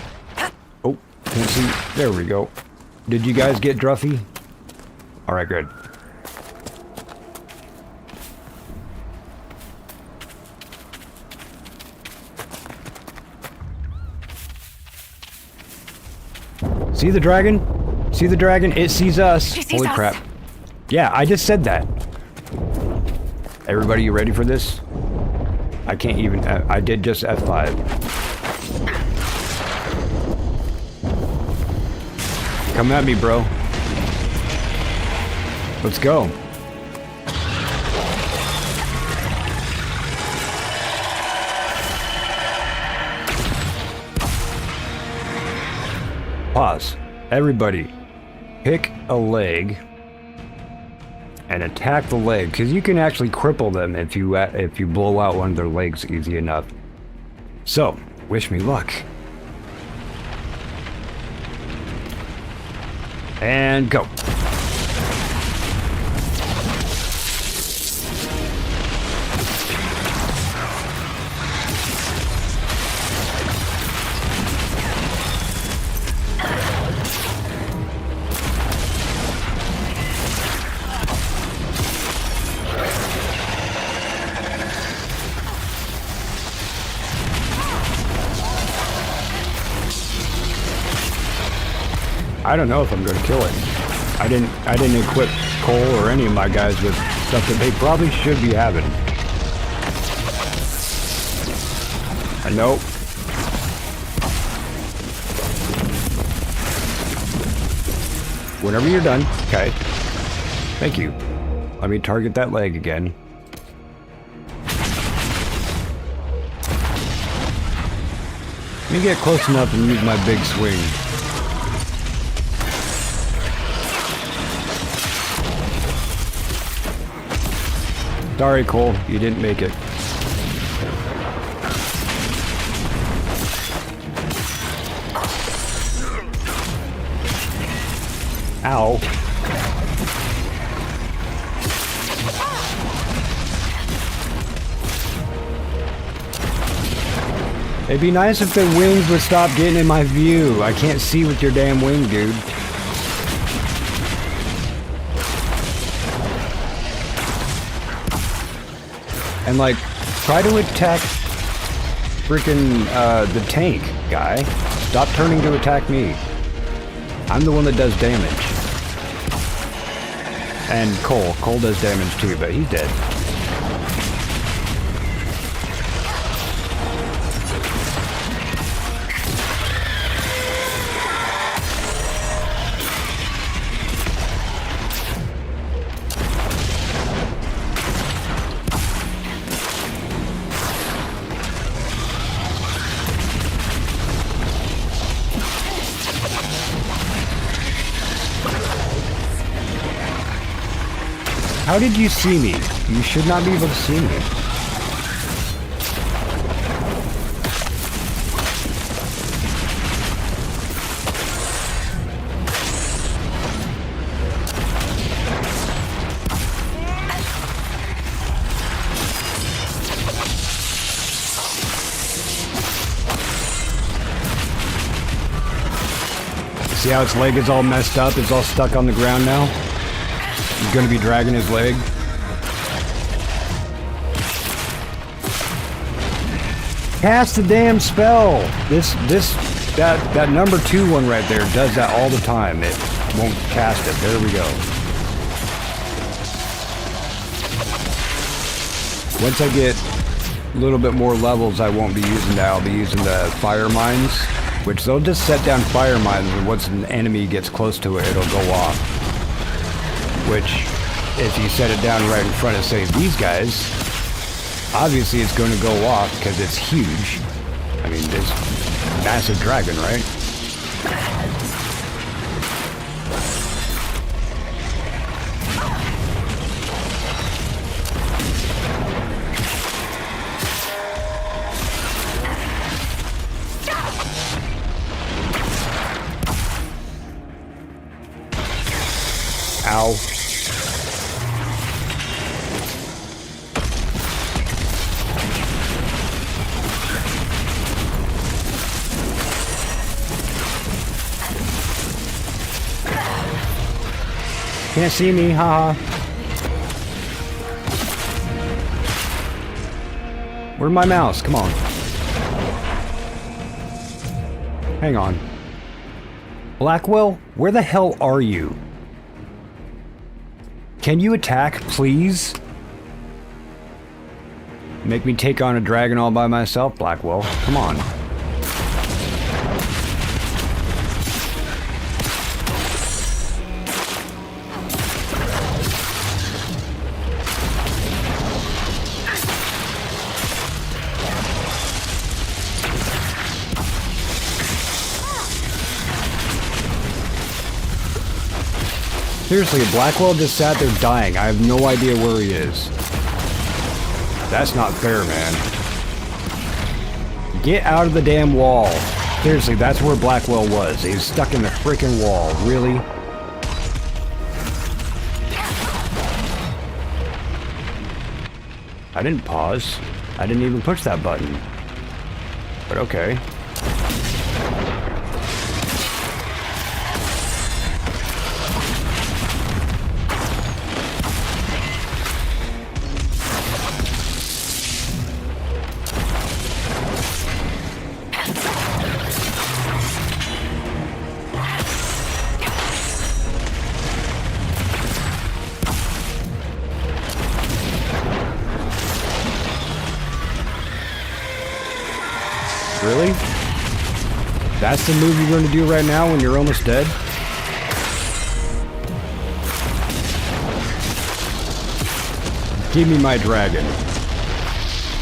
Oh, can't see. There we go. Did you guys get Druffy? Alright, good. See the dragon? See the dragon? It sees us. Holy crap. Yeah, I just said that. Everybody, you ready for this? I can't even... I did just F5. Come at me, bro. Let's go. Pause. Everybody, pick a leg and attack the leg, because you can actually cripple them if you blow out one of their legs easy enough. So, wish me luck. And go. I don't know if I'm going to kill it. I didn't equip Cole or any of my guys with stuff that they probably should be having. Nope. Whenever you're done. Okay. Thank you. Let me target that leg again. Let me get close enough and use my big swing. Sorry, Cole, you didn't make it. Ow. It'd be nice if the wings would stop getting in my view. I can't see with your damn wing, dude. And like, try to attack freaking the tank guy. Stop turning to attack me. I'm the one that does damage. And Cole. Cole does damage too, but he's dead. How did you see me? You should not be able to see me. See how its leg is all messed up? It's all stuck on the ground now? He's gonna be dragging his leg. Cast the damn spell! That number 2 one right there does that all the time. It won't cast it. There we go. Once I get a little bit more levels, I won't be using that. I'll be using the fire mines, which they'll just set down fire mines, and once an enemy gets close to it, it'll go off. Which, if you set it down right in front of, say, these guys, obviously it's going to go off because it's huge. I mean, this massive dragon, right? Ow. Can't see me, haha. Where's my mouse? Come on. Hang on. Blackwell, where the hell are you? Can you attack, please? Make me take on a dragon all by myself, Blackwell. Come on. Seriously, Blackwell just sat there dying. I have no idea where he is. That's not fair, man. Get out of the damn wall. Seriously, that's where Blackwell was. He was stuck in the freaking wall. Really? I didn't pause. I didn't even push that button. But okay. Really? That's the move you're going to do right now when you're almost dead? Give me my dragon.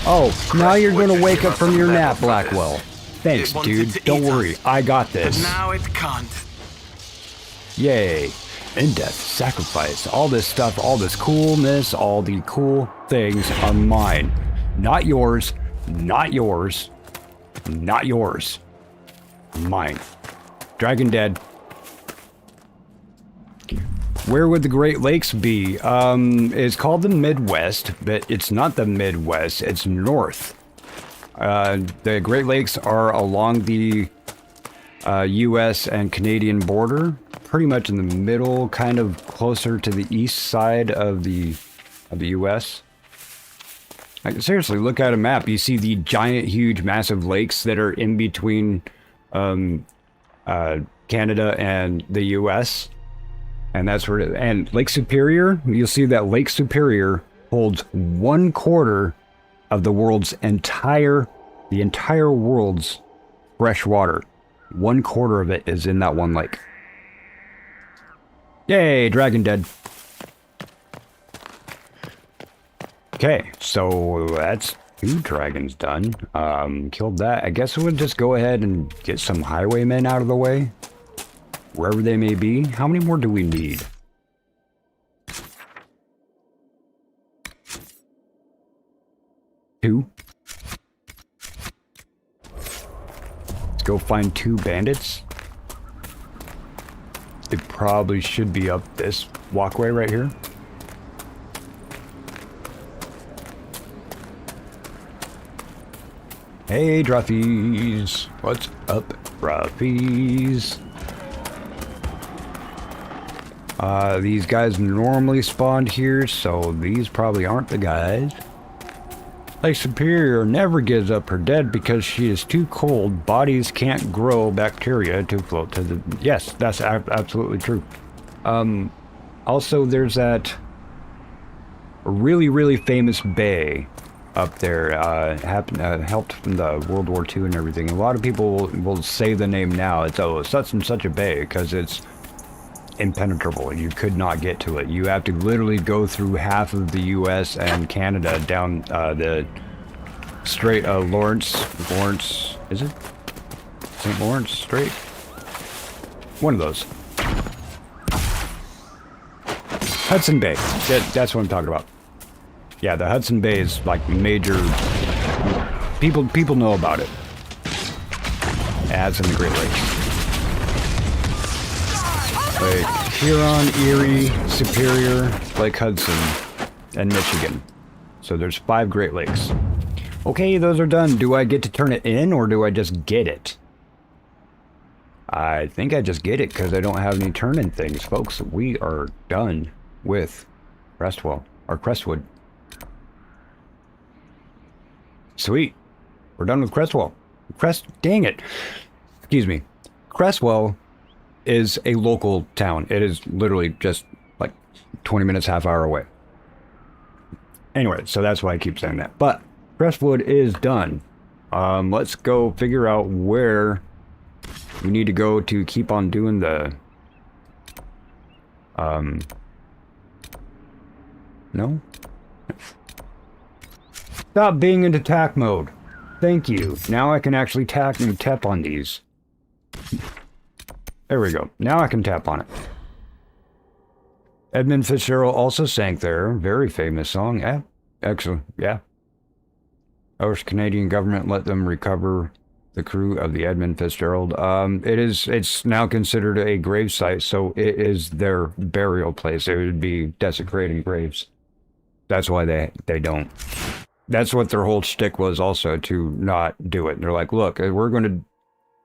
Oh, now you're going to wake up from your nap, Blackwell. Thanks, dude. Don't worry. I got this. But now it can't. Yay. In-depth, sacrifice, all this stuff, all this coolness, all the cool things are mine. Not yours. Not yours. Not yours. Mine. Dragon dead. Where would the Great Lakes be? It's called the Midwest, but it's not the Midwest. It's north. The Great Lakes are along the U.S. and Canadian border, pretty much in the middle, kind of closer to the east side of the U.S. Like, seriously, look at a map. You see the giant, huge, massive lakes that are in between Canada and the US. And that's where and Lake Superior, you'll see that Lake Superior holds 1/4 of the entire world's fresh water. 1/4 of it is in that one lake. Yay, dragon dead. Okay, so that's 2 dragons done. Killed that. I guess we'll just go ahead and get some highwaymen out of the way. Wherever they may be. How many more do we need? 2. Let's go find 2 bandits. They probably should be up this walkway right here. Hey, Druffies. What's up, Druffies? These guys normally spawned here, so these probably aren't the guys. Lake Superior never gives up her dead because she is too cold. Bodies can't grow bacteria to float to the... Yes, that's absolutely true. Also, there's that really, really famous bay up there. Helped from the World War II and everything. A lot of people will say the name now. It's, oh, such and such a bay, because it's impenetrable. You could not get to it. You have to literally go through half of the US and Canada down the Strait of Lawrence, is it? St. Lawrence Strait? One of those. Hudson Bay. That's what I'm talking about. Yeah, the Hudson Bay is like major... People know about it. As in the Great Lakes. Like Huron, Erie, Superior, Lake Hudson, and Michigan. So there's 5 Great Lakes. Okay, those are done. Do I get to turn it in, or do I just get it? I think I just get it, because I don't have any turn-in things, folks. We are done with Crestwood. Sweet. We're done with Crestwell. Dang it. Excuse me. Crestwell is a local town. It is literally just like 20 minutes, half hour away. Anyway, so that's why I keep saying that. But Crestwood is done. Let's go figure out where we need to go to keep on doing the... No? Stop being in attack mode. Thank you. Now I can actually tap on these. There we go. Now I can tap on it. Edmund Fitzgerald also sang there. Very famous song. Yeah. Excellent. Yeah. Irish Canadian government let them recover the crew of the Edmund Fitzgerald. It's now considered a grave site, so it is their burial place. It would be desecrating graves. That's why they don't. That's what their whole shtick was also, to not do it. They're like, look, we're going to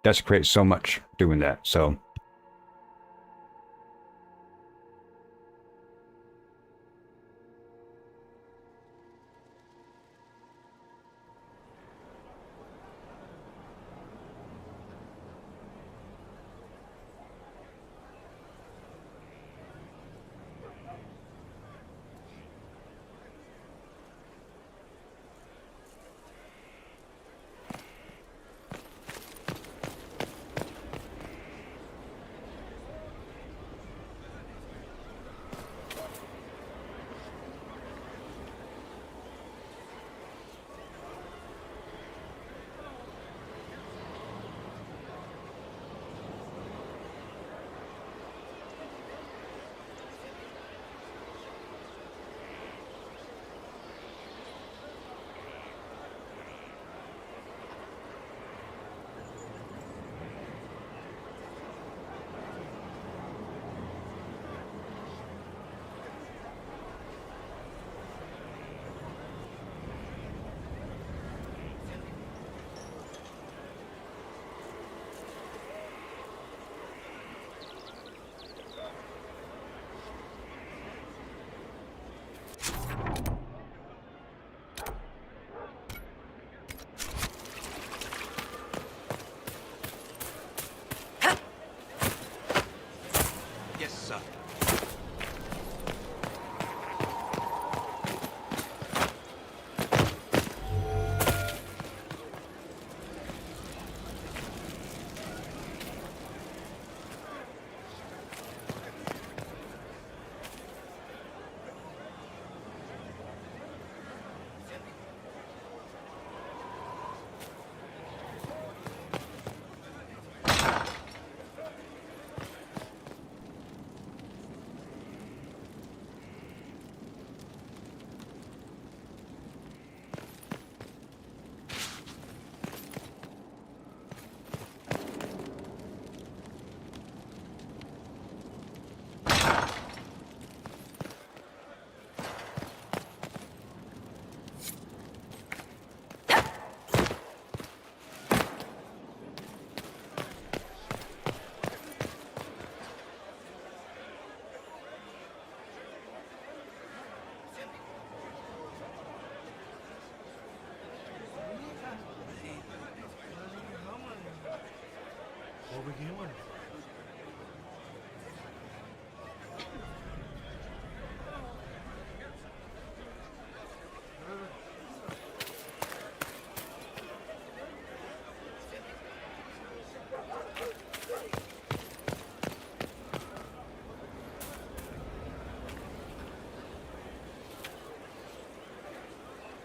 desecrate so much doing that, so...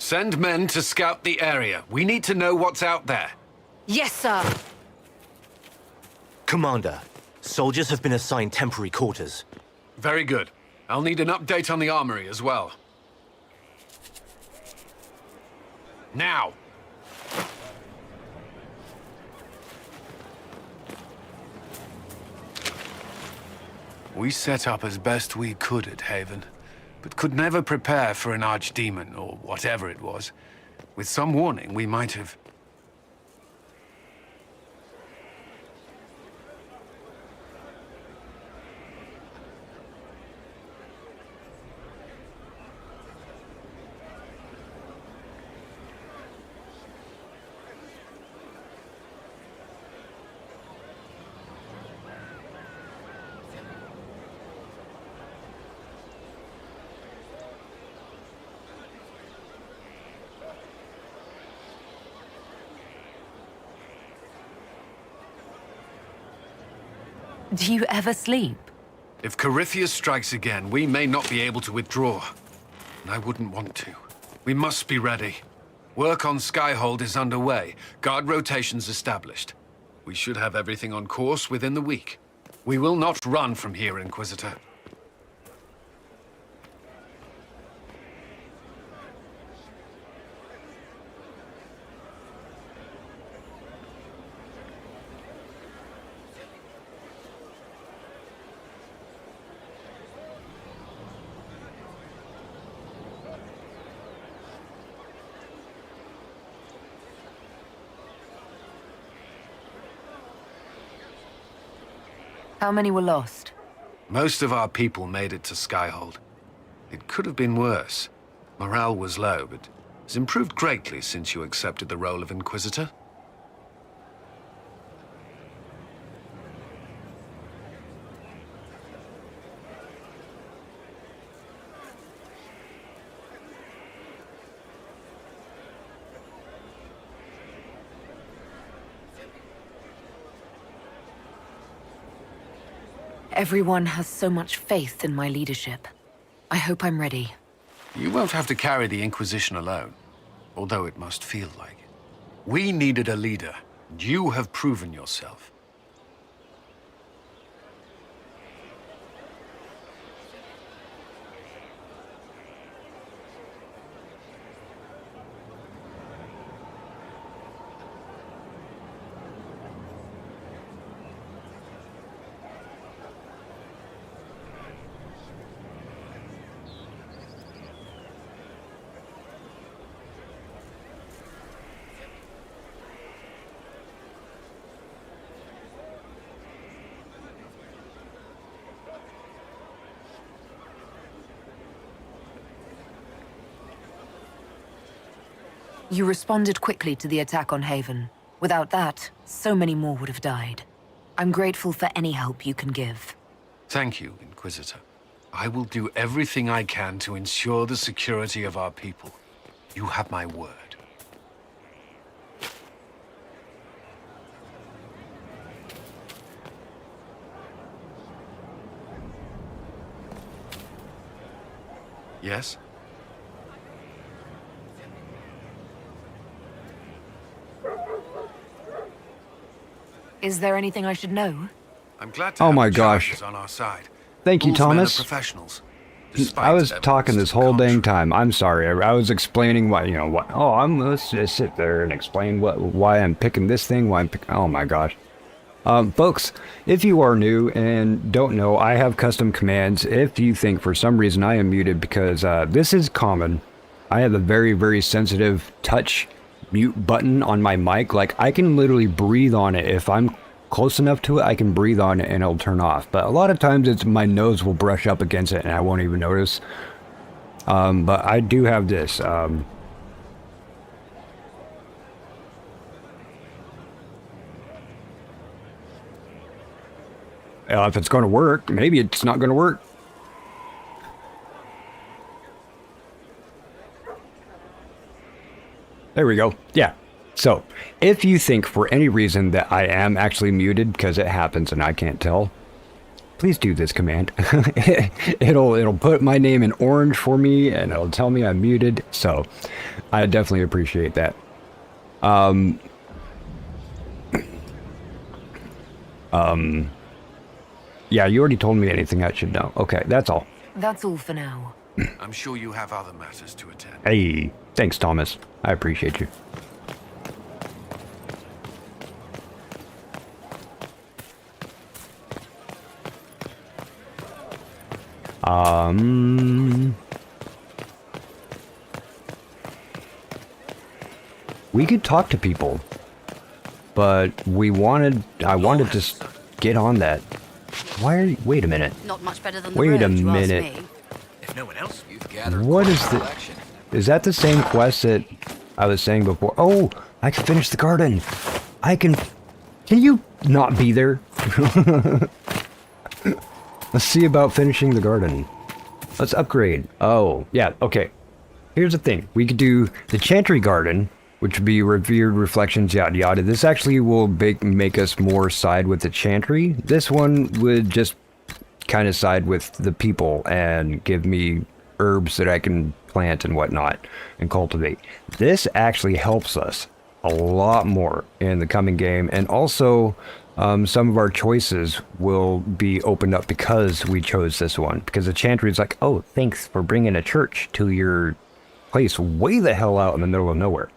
Send men to scout the area. We need to know what's out there. Yes, sir. Commander, soldiers have been assigned temporary quarters. Very good. I'll need an update on the armory as well. Now! We set up as best we could at Haven, but could never prepare for an archdemon, or whatever it was. With some warning, we might have... Do you ever sleep? If Corypheus strikes again, we may not be able to withdraw. And I wouldn't want to. We must be ready. Work on Skyhold is underway. Guard rotations established. We should have everything on course within the week. We will not run from here, Inquisitor. How many were lost? Most of our people made it to Skyhold. It could have been worse. Morale was low, but it's improved greatly since you accepted the role of Inquisitor. Everyone has so much faith in my leadership. I hope I'm ready. You won't have to carry the Inquisition alone, although it must feel like it. We needed a leader, and you have proven yourself. You responded quickly to the attack on Haven. Without that, so many more would have died. I'm grateful for any help you can give. Thank you, Inquisitor. I will do everything I can to ensure the security of our people. You have my word. Yes? Is there anything I should know? I'm glad to Oh have my the gosh. charges on our side. Thank you, Wolves men are Thomas. professionals. I despite was evidence talking to this the whole dang contrary. time. I'm sorry. I was explaining what, what. Oh, let's just sit there and explain why I'm picking this thing, why I'm picking. Oh my gosh. Folks, if you are new and don't know, I have custom commands. If you think for some reason I am muted because this is common, I have a very, very sensitive touch mute button on my mic. Like, I can literally breathe on it. If I'm close enough to it, I can breathe on it and it'll turn off. But a lot of times it's my nose will brush up against it and I won't even notice. But I do have this. If it's going to work, maybe it's not going to work. There we go. Yeah. So, if you think for any reason that I am actually muted, because it happens and I can't tell, please do this command. it'll put my name in orange for me, and it'll tell me I'm muted. So I definitely appreciate that. Yeah, you already told me anything I should know. Okay, that's all. That's all for now. I'm sure you have other matters to attend. Hey, thanks, Thomas. I appreciate you. We could talk to people, but I wanted to get on that. Why are you, wait a minute. Not much better than the Wait a road, you ask minute. me. If no one else, you've gathered What quite is a the, collection. is that the same quest that I was saying before? Oh, I can finish the garden. Can you not be there? Let's see about finishing the garden. Let's upgrade. Oh, yeah, okay. Here's the thing. We could do the Chantry Garden, which would be revered reflections, yada yada. This actually will make us more side with the Chantry. This one would just kind of side with the people and give me herbs that I can plant and whatnot and cultivate. This actually helps us a lot more in the coming game, and also some of our choices will be opened up because we chose this one, because the Chantry is like, oh, thanks for bringing a church to your place way the hell out in the middle of nowhere.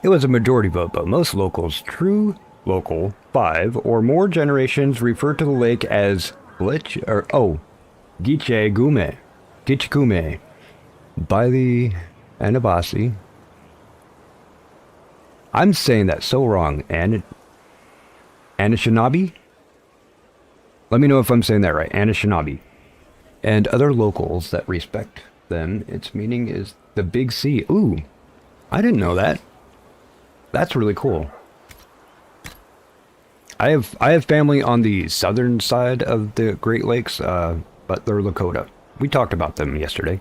It was a majority vote, but most locals, true local 5 or more generations, refer to the lake as Gichekume by the Anabasi. I'm saying that so wrong. Anishinaabe? Let me know if I'm saying that right. Anishinaabe. And other locals that respect them, its meaning is the Big Sea. Ooh, I didn't know that. That's really cool. I have family on the southern side of the Great Lakes, but they're Lakota. We talked about them yesterday.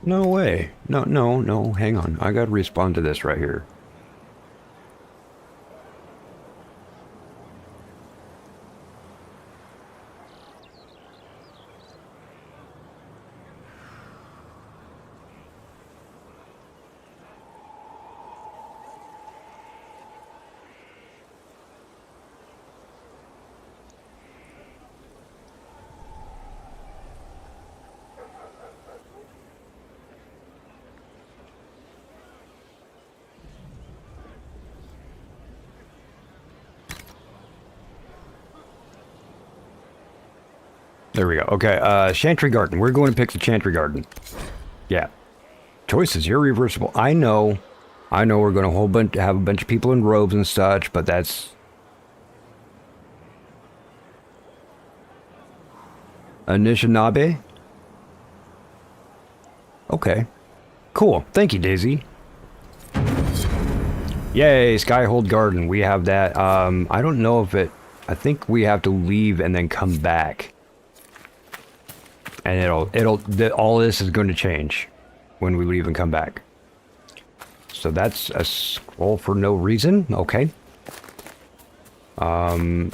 No way. No, hang on. I gotta respond to this right here. There we go. Okay, Chantry Garden. We're going to pick the Chantry Garden. Yeah. Choice is irreversible. I know we're going to have a bunch of people in robes and such, but that's... Anishinaabe? Okay. Cool. Thank you, Daisy. Yay, Skyhold Garden. We have that. I don't know if it... I think we have to leave and then come back. And all this is going to change when we leave and come back. So that's a scroll for no reason. Okay. There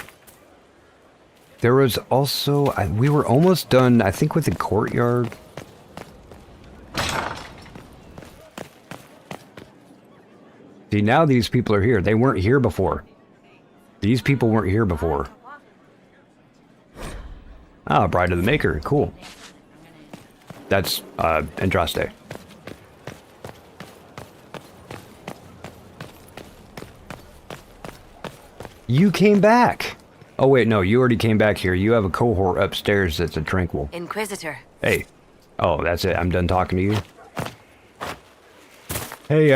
was also, we were almost done, I think, with the courtyard. See, now these people are here. They weren't here before. These people weren't here before. Ah, Bride of the Maker. Cool. That's, Andraste. You came back! Oh wait, no, you already came back here. You have a cohort upstairs that's a tranquil. Inquisitor. Hey. Oh, that's it. I'm done talking to you. Hey,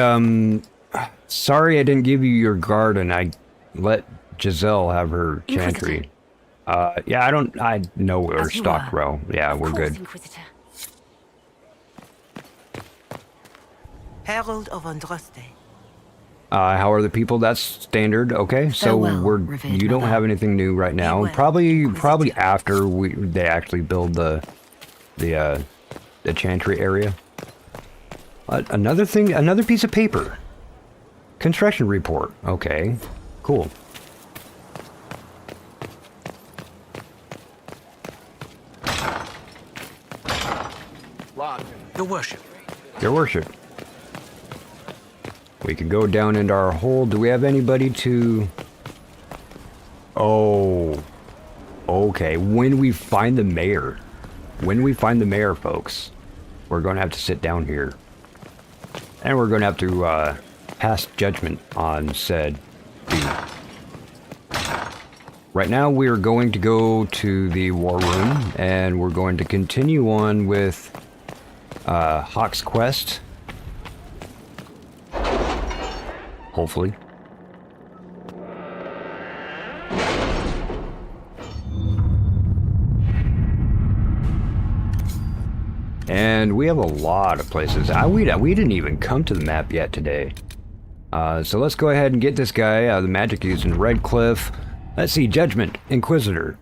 sorry I didn't give you your garden. I let Giselle have her chantry. Yeah, I know we're stocked well. Yeah, we're good. Inquisitor. Herald of Andraste. How are the people? That's standard. Okay, so you don't have anything new right now. Probably after they actually build the chantry area. Another thing, another piece of paper. Construction report. Okay, cool. Your worship. Your worship. We can go down into our hole. Do we have anybody to... Oh. Okay, when we find the mayor. When we find the mayor, folks, we're going to have to sit down here. And we're going to have to pass judgment on said dude. Right now, we are going to go to the war room, and we're going to continue on with Hawk's quest. Hopefully. And we have a lot of places. We didn't even come to the map yet today. So let's go ahead and get this guy, the magic using Red Cliff. Let's see, Judgment, Inquisitor.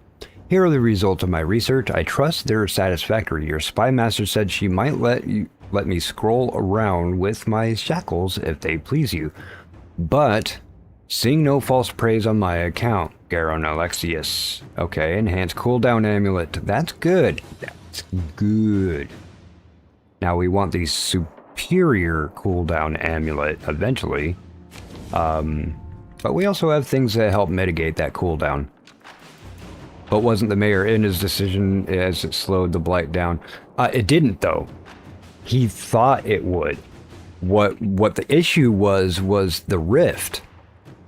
Here are the results of my research. I trust they're satisfactory. Your spy master said she might let me scroll around with my shackles if they please you. But seeing no false praise on my account, Garon Alexius. Okay, enhanced cooldown amulet. That's good. That's good. Now we want the superior cooldown amulet eventually. But we also have things that help mitigate that cooldown. But wasn't the mayor in his decision as it slowed the blight down? It didn't, though. He thought it would. What the issue was the rift.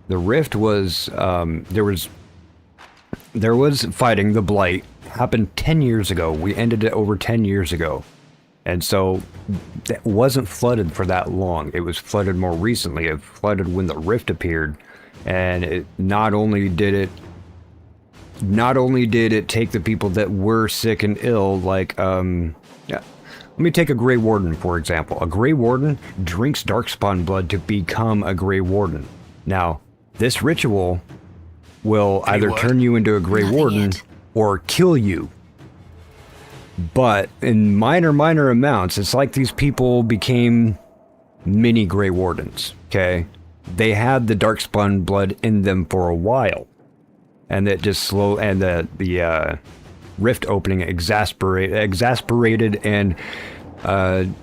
The rift was there was fighting. The blight happened 10 years ago. We ended it over 10 years ago. And so it wasn't flooded for that long. It was flooded more recently. It flooded when the rift appeared. And it not only did it take the people that were sick and ill, like let me take a Grey Warden, for example. A Grey Warden drinks Darkspawn blood to become a Grey Warden. Now, this ritual will either turn you into a Grey Warden or kill you. But in minor amounts, it's like these people became mini Grey Wardens, okay? They had the Darkspawn blood in them for a while. And that just the rift opening exasperated and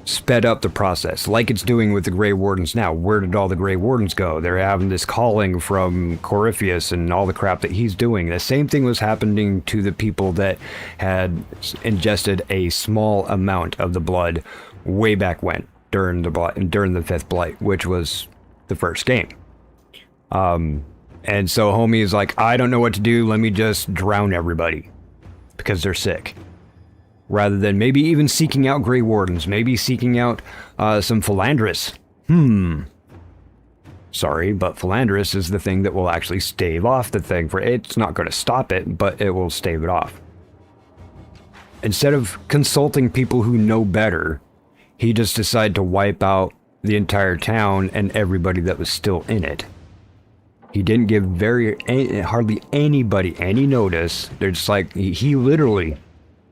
sped up the process, like it's doing with the Grey Wardens now. Where did all the Grey Wardens go? They're having this calling from Corypheus and all the crap that he's doing. The same thing was happening to the people that had ingested a small amount of the blood way back when, during the fifth blight, which was the first game. And so homie is like, I don't know what to do, let me just drown everybody because they're sick. Rather than maybe even seeking out Grey Wardens, maybe seeking out some Philandris. Sorry, but Philandris is the thing that will actually stave off the thing. It's not going to stop it, but it will stave it off. Instead of consulting people who know better, he just decided to wipe out the entire town and everybody that was still in it. He didn't give hardly anybody any notice. They're just like, he literally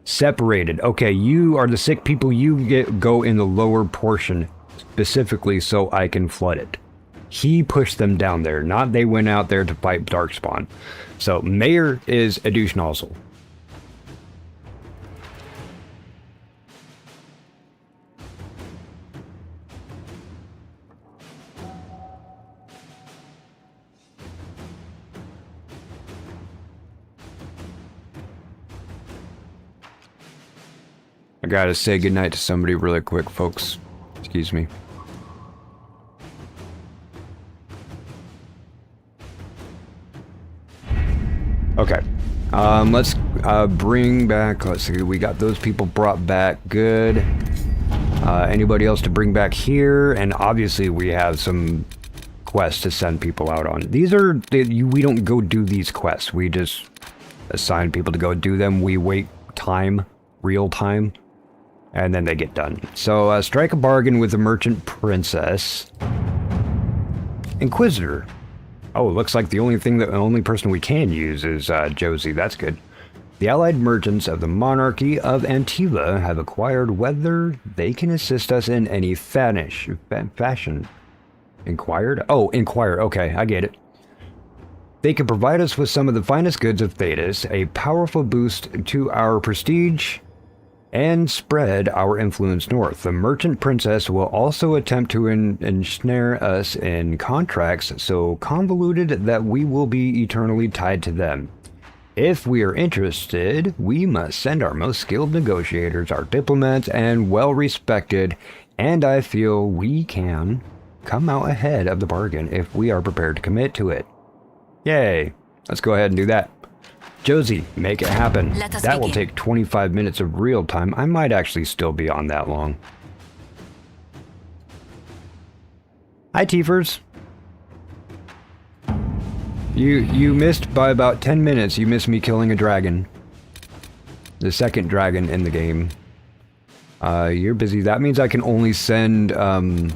separated. Okay, you are the sick people, you go in the lower portion specifically so I can flood it. He pushed them down there, not they went out there to fight Darkspawn. So Mayor is a douche nozzle. I gotta say goodnight to somebody really quick, folks. Excuse me. Okay. Let's bring back, let's see, we got those people brought back. Good. Anybody else to bring back here? And obviously we have some quests to send people out on. These are, we don't go do these quests. We just assign people to go do them. We wait time, real time, and then they get done. So strike a bargain with the merchant princess. Inquisitor. Oh, looks like the only person we can use is Josie. That's good. The allied merchants of the monarchy of Antiva have acquired whether they can assist us in any fashion. Inquired? Oh, Inquired. Okay, I get it. They can provide us with some of the finest goods of Thetis, a powerful boost to our prestige, and spread our influence north. The merchant princess will also attempt to ensnare us in contracts so convoluted that we will be eternally tied to them. If we are interested, we must send our most skilled negotiators, our diplomats, and well-respected, and I feel we can come out ahead of the bargain if we are prepared to commit to it. Yay! Let's go ahead and do that. Josie, make it happen. That will take 25 minutes of real time. I might actually still be on that long. Hi, Tiefers. You missed by about 10 minutes. You missed me killing a dragon. The second dragon in the game. You're busy. That means I can only send, oh,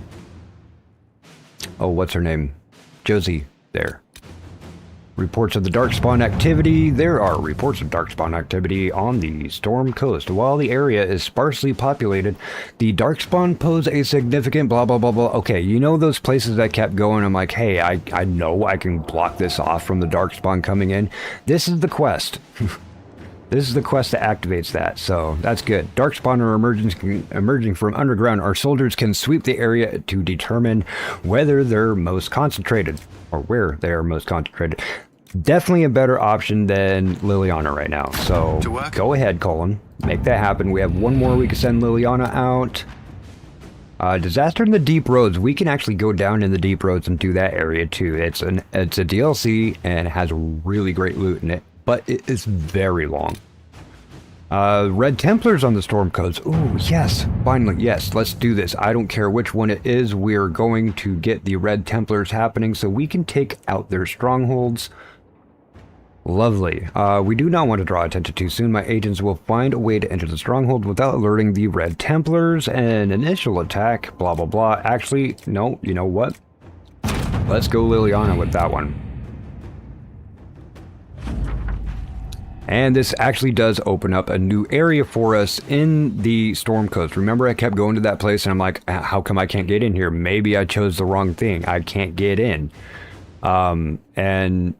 what's her name? Josie there. Reports of the Darkspawn activity. There are reports of Darkspawn activity on the Storm Coast. While the area is sparsely populated, the Darkspawn pose a significant blah blah blah blah. Okay, you know those places I kept going? I'm like, hey, I know I can block this off from the Darkspawn coming in. This is the quest. This is the quest that activates that, so that's good. Darkspawn are emerging from underground. Our soldiers can sweep the area to determine whether they're most concentrated, or where they are most concentrated. Definitely a better option than Liliana right now, so go ahead, Colin. Make that happen. We have one more we can send Liliana out. Disaster in the Deep Roads. We can actually go down in the Deep Roads and do that area too. It's a DLC and it has really great loot in it, but it is very long. Red Templars on the Storm Coast. Ooh, yes, finally, yes, let's do this. I don't care which one it is. We're going to get the Red Templars happening so we can take out their strongholds. Lovely. We do not want to draw attention too soon. My agents will find a way to enter the stronghold without alerting the Red Templars. An initial attack, blah, blah, blah. Actually, no, you know what? Let's go Liliana with that one. And this actually does open up a new area for us in the Storm Coast. Remember, I kept going to that place and I'm like, how come I can't get in here? Maybe I chose the wrong thing. I can't get in. And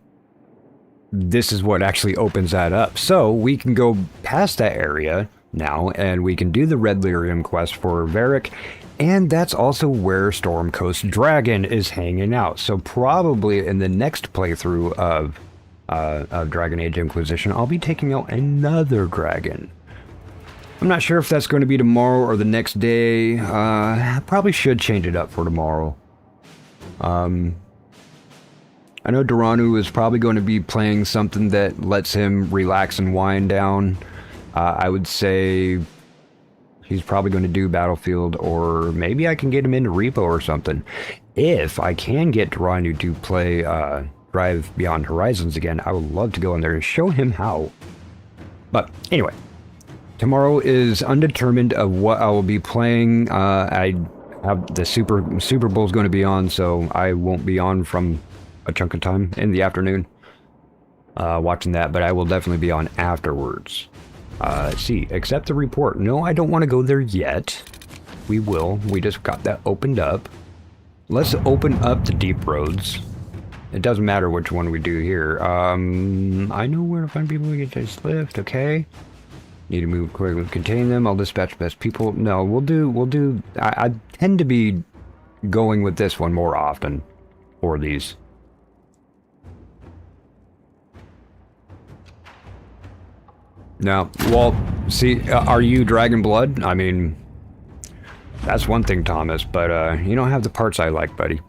this is what actually opens that up. So we can go past that area now and we can do the Red Lyrium quest for Varric. And that's also where Storm Coast Dragon is hanging out. So probably in the next playthrough of Dragon Age Inquisition, I'll be taking out another dragon. I'm not sure if that's going to be tomorrow or the next day. I probably should change it up for tomorrow. I know Duranu is probably going to be playing something that lets him relax and wind down. I would say he's probably going to do Battlefield, or maybe I can get him into Repo or something. If I can get Duranu to play Drive Beyond Horizons again, I would love to go in there and show him how. But anyway, tomorrow is undetermined of what I will be playing. I have the Super Bowl is going to be on, so I won't be on from a chunk of time in the afternoon watching that, but I will definitely be on afterwards. Let's see, accept the report. No, I don't want to go there yet. We will. We just got that opened up. Let's open up the Deep Roads. It doesn't matter which one we do here. I know where to find people who get this lift. Okay. Need to move quickly, contain them. I'll dispatch best people. No, we'll do. I tend to be going with this one more often for these. Now, well, see, are you Dragon Blood? I mean, that's one thing, Thomas, but you don't have the parts I like, buddy.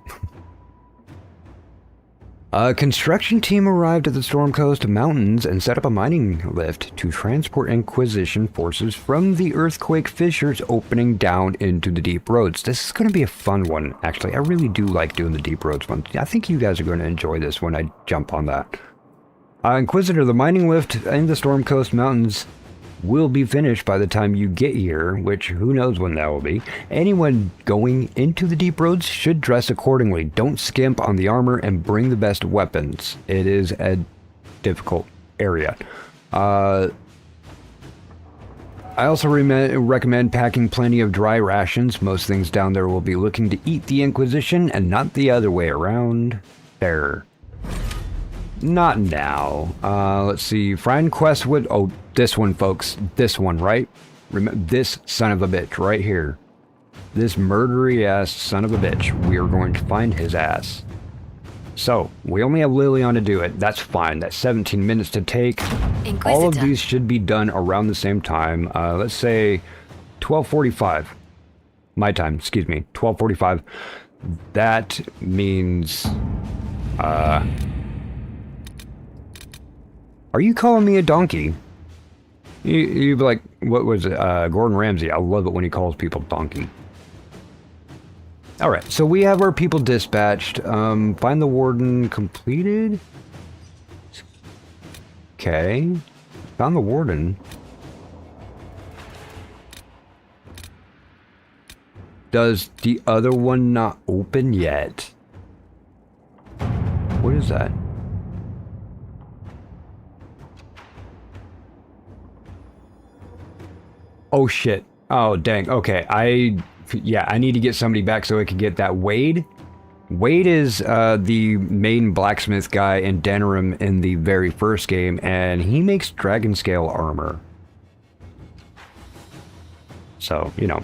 A construction team arrived at the Storm Coast Mountains and set up a mining lift to transport Inquisition forces from the earthquake fissures opening down into the Deep Roads. This is going to be a fun one, actually. I really do like doing the Deep Roads ones. I think you guys are going to enjoy this when I jump on that. Inquisitor, the mining lift in the Storm Coast Mountains will be finished by the time you get here, which who knows when that will be. Anyone going into the Deep Roads should dress accordingly. Don't skimp on the armor and bring the best weapons. It is a difficult area. I also recommend packing plenty of dry rations. Most things down there will be looking to eat the Inquisition and not the other way around. There. Not now. Let's see. Find quest with... Oh, this one, folks. This one, right? This son of a bitch right here. This murdery ass son of a bitch. We are going to find his ass. So, we only have Lilian to do it. That's fine. That's 17 minutes to take. Inquisitor. All of these should be done around the same time. Let's say 12:45. My time, excuse me. 12:45. That means... Are you calling me a donkey? You'd be like, what was it? Gordon Ramsay. I love it when he calls people donkey. Alright, so we have our people dispatched. Find the warden completed. Okay. Found the warden. Does the other one not open yet? What is that? Oh shit. Oh dang. Okay, I need to get somebody back so I can get that Wade. Wade is the main blacksmith guy in Denerim in the very first game, and he makes dragon scale armor. So, you know.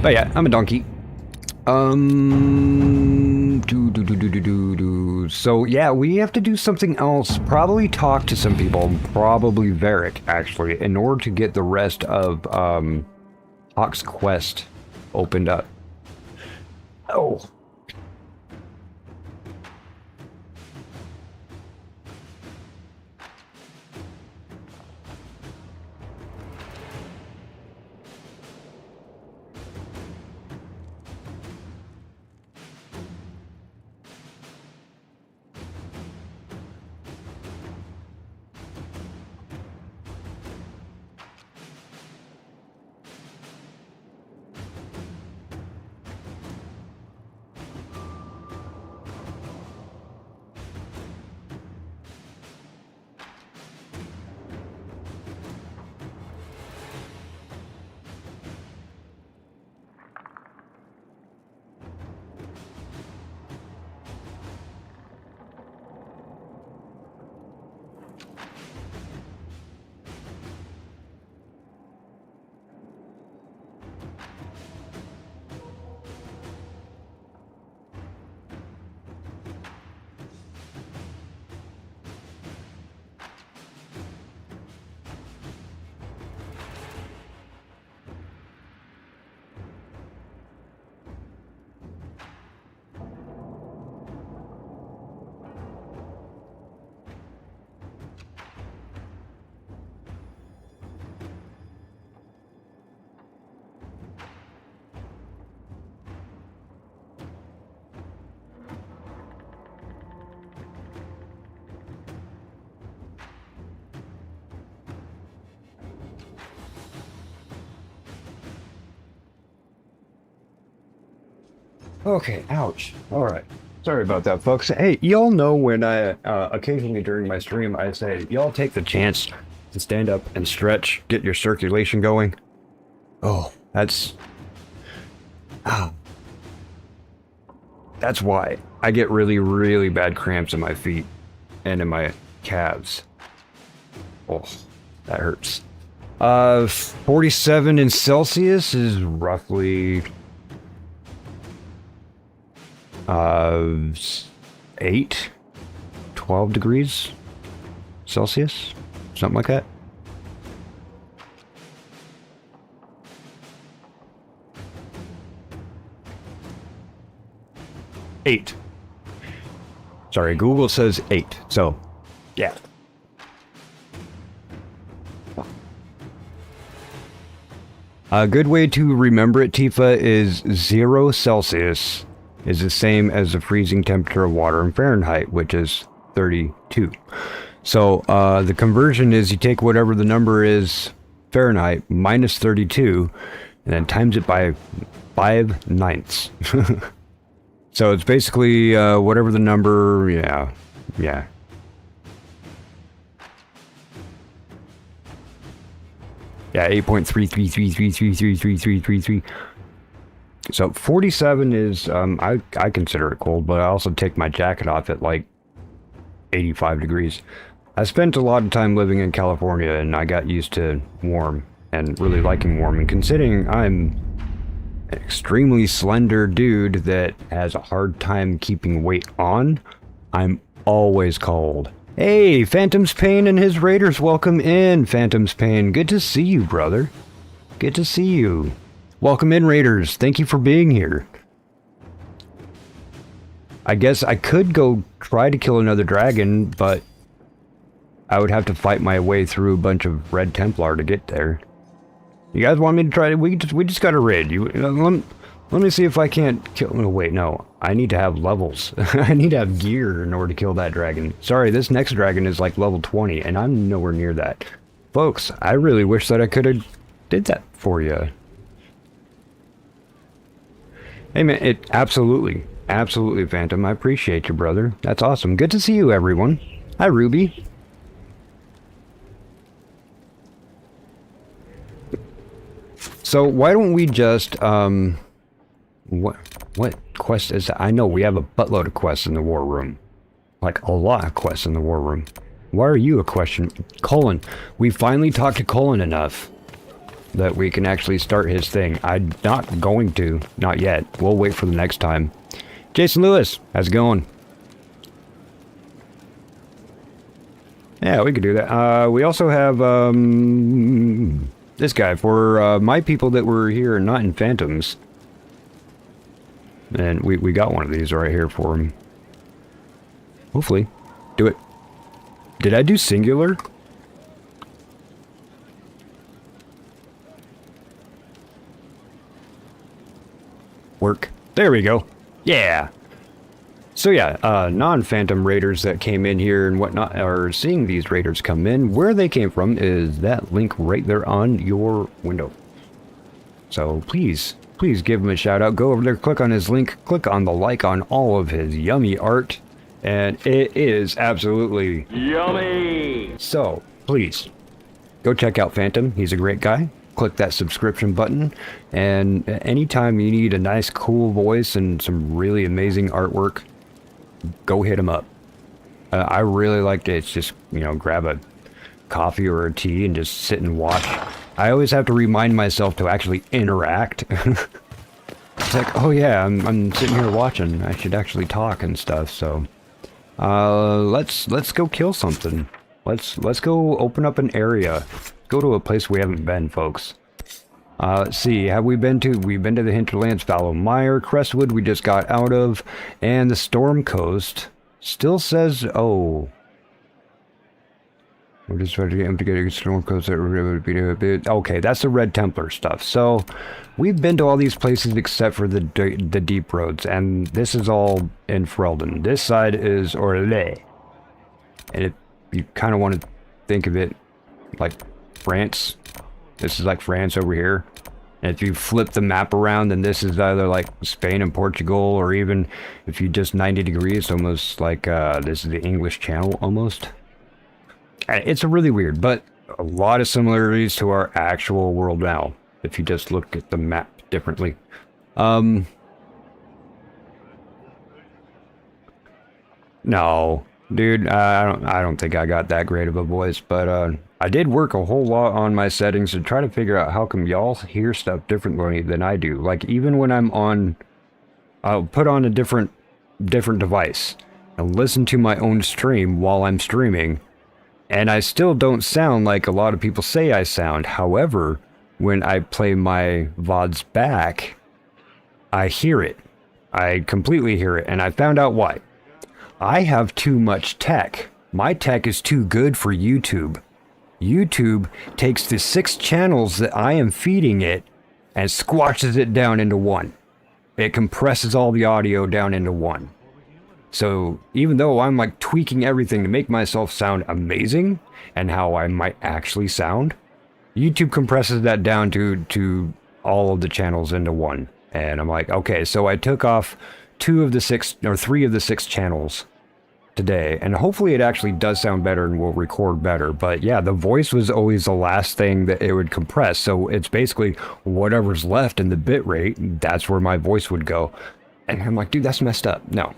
But yeah, I'm a donkey. So yeah, we have to do something else. Probably talk to some people. Probably Varric, actually, in order to get the rest of Hawk's quest opened up. Oh. Okay, ouch. Alright. Sorry about that, folks. Hey, y'all know when I, occasionally during my stream, I say, y'all take the chance to stand up and stretch, get your circulation going. Oh, that's... That's why I get really, really bad cramps in my feet and in my calves. Oh, that hurts. 47 in Celsius is roughly... 12 degrees Celsius, something like that. Eight. Sorry, Google says 8, so yeah. A good way to remember it, Tifa, is 0 Celsius is the same as the freezing temperature of water in Fahrenheit, which is 32. So the conversion is you take whatever the number is Fahrenheit minus 32 and then times it by 5/9. So it's basically whatever the number, yeah. Yeah, 8.3333333333. So 47 is, I consider it cold, but I also take my jacket off at like 85 degrees. I spent a lot of time living in California and I got used to warm and really liking warm. And considering I'm an extremely slender dude that has a hard time keeping weight on, I'm always cold. Hey, Phantom's Pain and his Raiders, welcome in, Phantom's Pain. Good to see you, brother. Good to see you. Welcome in, Raiders. Thank you for being here. I guess I could go try to kill another dragon, but I would have to fight my way through a bunch of Red Templar to get there. You guys want me to try to... We just got a raid. Let me see if I can't kill... Oh, wait, no. I need to have levels. I need to have gear in order to kill that dragon. Sorry, this next dragon is like level 20, and I'm nowhere near that. Folks, I really wish that I could have did that for you. Hey, man, absolutely, Phantom. I appreciate you, brother. That's awesome. Good to see you, everyone. Hi, Ruby. So why don't we just, what quest is that? I know we have a buttload of quests in the war room. Like a lot of quests in the war room. Why are you a question? Colin. We finally talked to Colin enough that we can actually start his thing. I'm not going to. Not yet. We'll wait for the next time. Jason Lewis, how's it going? Yeah, we could do that. We also have, this guy for my people that were here and not in Phantoms. And we got one of these right here for him. Hopefully. Do it. Did I do singular? Work. There we go. Yeah. So yeah, non-Phantom raiders that came in here and whatnot are seeing these raiders come in. Where they came from is that link right there on your window. So please give him a shout out. Go over there, click on his link, click on the like on all of his yummy art, and it is absolutely yummy. So please go check out Phantom. He's a great guy. Click that subscription button, and anytime you need a nice cool voice and some really amazing artwork, go hit him up. I really like to just, you know, grab a coffee or a tea and just sit and watch. I always have to remind myself to actually interact. It's like, oh yeah, I'm sitting here watching. I should actually talk and stuff. So, let's go kill something. Let's go open up an area. Go to a place we haven't been, folks. Let's see, we've been to the Hinterlands, Fallow Mire, Crestwood we just got out of, and the Storm Coast still says, oh. We're just trying to get a Storm Coast that would be a bit. Okay, that's the Red Templar stuff. So, we've been to all these places except for the deep roads, and this is all in Ferelden. This side is Orlais. And you kind of want to think of it like France. This is like France over here. And if you flip the map around, then this is either like Spain and Portugal, or even if you just 90 degrees, almost like this is the English Channel almost. It's a really weird, but a lot of similarities to our actual world now, if you just look at the map differently. No, dude, I don't think I got that great of a voice, but I did work a whole lot on my settings to try to figure out how come y'all hear stuff differently than I do. Like, even when I'm on, I'll put on a different device and listen to my own stream while I'm streaming, and I still don't sound like a lot of people say I sound. However, when I play my VODs back, I hear it. I completely hear it, and I found out why. I have too much tech. My tech is too good for YouTube. YouTube takes the 6 channels that I am feeding it and squashes it down into one. It compresses all the audio down into one. So even though I'm like tweaking everything to make myself sound amazing and how I might actually sound, YouTube compresses that down to all of the channels into one. And I'm like, okay, so I took off 3 of the 6 channels today, and hopefully it actually does sound better and will record better. But yeah, the voice was always the last thing that it would compress, so it's basically whatever's left in the bit rate, that's where my voice would go. And I'm like, dude, that's messed up. No,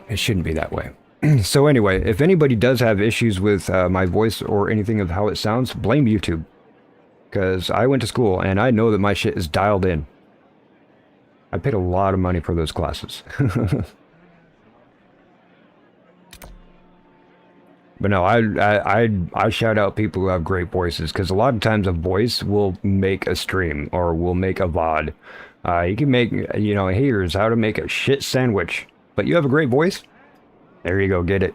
it shouldn't be that way. So anyway, if anybody does have issues with my voice or anything of how it sounds, blame YouTube, because I went to school and I know that my shit is dialed in. I paid a lot of money for those classes. But no, I shout out people who have great voices, because a lot of times a voice will make a stream or will make a VOD. You can make, you know, here's how to make a shit sandwich, but you have a great voice? There you go, get it.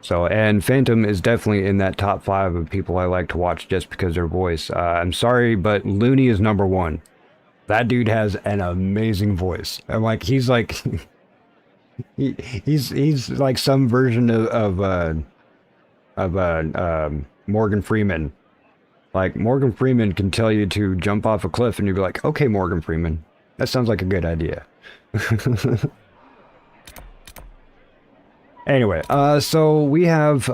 So, and Phantom is definitely in that top 5 of people I like to watch just because of their voice. I'm sorry, but Looney is #1. That dude has an amazing voice. I'm like, he's like, he's like some version of Morgan Freeman. Like, Morgan Freeman can tell you to jump off a cliff and you'd be like, okay, Morgan Freeman, that sounds like a good idea. Anyway, so we have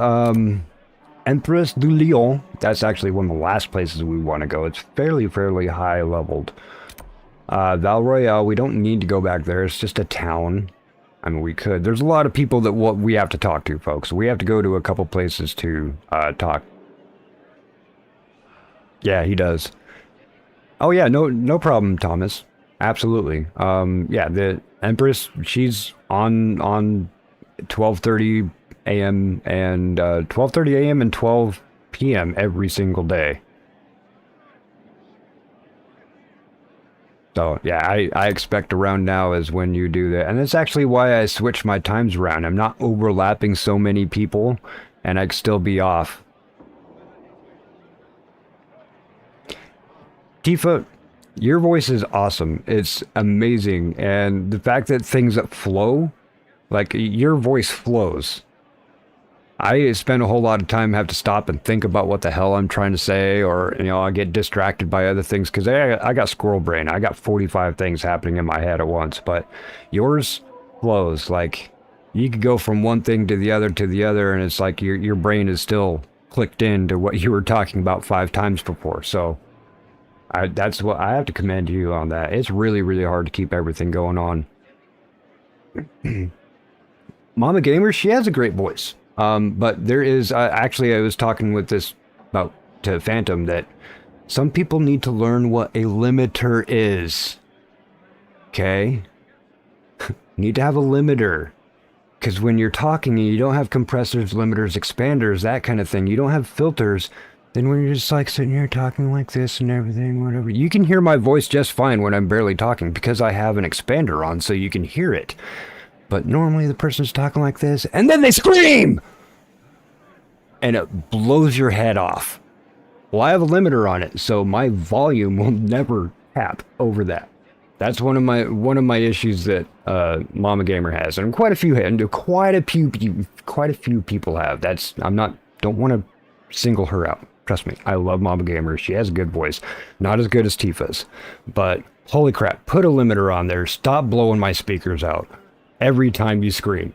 Empress du Lion. That's actually one of the last places we want to go. It's fairly high leveled. Val Royale, we don't need to go back there. It's just a town. I mean, we could. There's a lot of people that we have to talk to, folks. We have to go to a couple places to talk. Yeah, he does. Oh yeah, no problem, Thomas. Absolutely. Yeah, the Empress, she's on 12:30 a.m. and 12:30 a.m. and 12 p.m. every single day. So yeah, I expect around now is when you do that, and that's actually why I switched my times around. I'm not overlapping so many people, and I can still be off. Tifa, your voice is awesome. It's amazing, and the fact that things that flow, like your voice flows. I spend a whole lot of time have to stop and think about what the hell I'm trying to say, or, you know, I get distracted by other things because I got squirrel brain. I got 45 things happening in my head at once, but yours flows. Like, you could go from one thing to the other, and it's like your brain is still clicked into what you were talking about 5 times before. So that's what I have to commend you on that. It's really hard to keep everything going on. Mama Gamer, she has a great voice. But there is, actually I was talking with this to Phantom that some people need to learn what a limiter is. Okay? Need to have a limiter. Because when you're talking and you don't have compressors, limiters, expanders, that kind of thing, you don't have filters, then when you're just like sitting here talking like this and everything, whatever, you can hear my voice just fine when I'm barely talking because I have an expander on so you can hear it. But normally the person's talking like this, and then they scream! And it blows your head off. Well, I have a limiter on it, so my volume will never tap over that. That's one of my issues that Mama Gamer has, and quite a few people have. Don't want to single her out. Trust me, I love Mama Gamer. She has a good voice, not as good as Tifa's, but holy crap! Put a limiter on there. Stop blowing my speakers out every time you scream.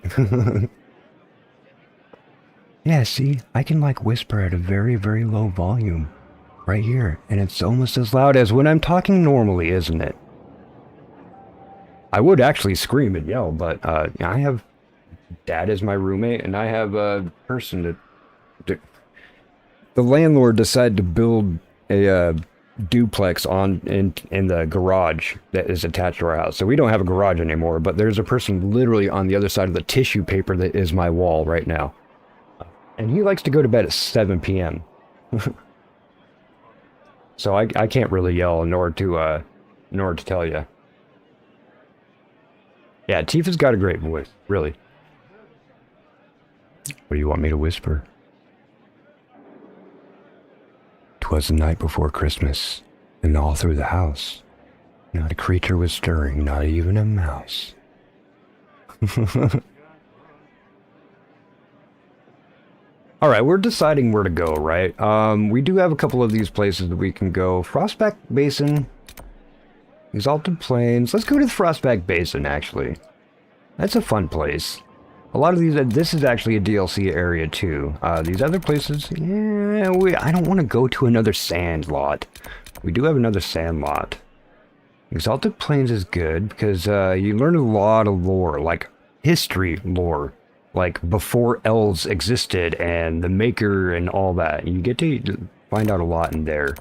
Yeah, see, I can like whisper at a very I volume right here, and it's almost as loud as when I'm talking normally, isn't it? I would actually scream and yell, but I have Dad as my roommate, and I have a person that the landlord decided to build a duplex in the garage that is attached to our house. So we don't have a garage anymore, but there's a person literally on the other side of the tissue paper that is my wall right now. And he likes to go to bed at 7 p.m. So I can't really yell in order to tell you. Yeah, Tifa's got a great voice, really. What do you want me to whisper? 'Twas the night before Christmas, and all through the house, not a creature was stirring, not even a mouse. Alright, we're deciding where to go, right? We do have a couple of these places that we can go. Frostback Basin, Exalted Plains. Let's go to the Frostback Basin, actually. That's a fun place. A lot of these, this is actually a DLC area too. These other places, yeah, I don't want to go to another sand lot. We do have another sand lot. Exalted Plains is good because you learn a lot of lore, like history lore, like before elves existed and the Maker and all that. You get to find out a lot in there.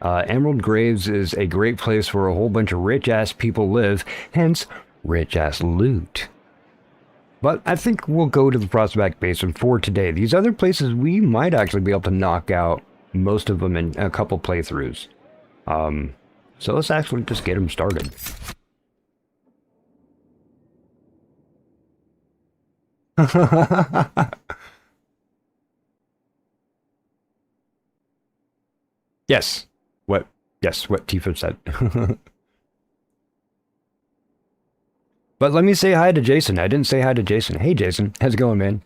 Emerald Graves is a great place where a whole bunch of rich-ass people live, hence rich-ass loot. But I think we'll go to the Prospect Basin for today. These other places, we might actually be able to knock out most of them in a couple playthroughs. So let's actually just get them started. Yes. Yes, what Tifa said. But let me say hi to Jason. I didn't say hi to Jason. Hey, Jason. How's it going, man?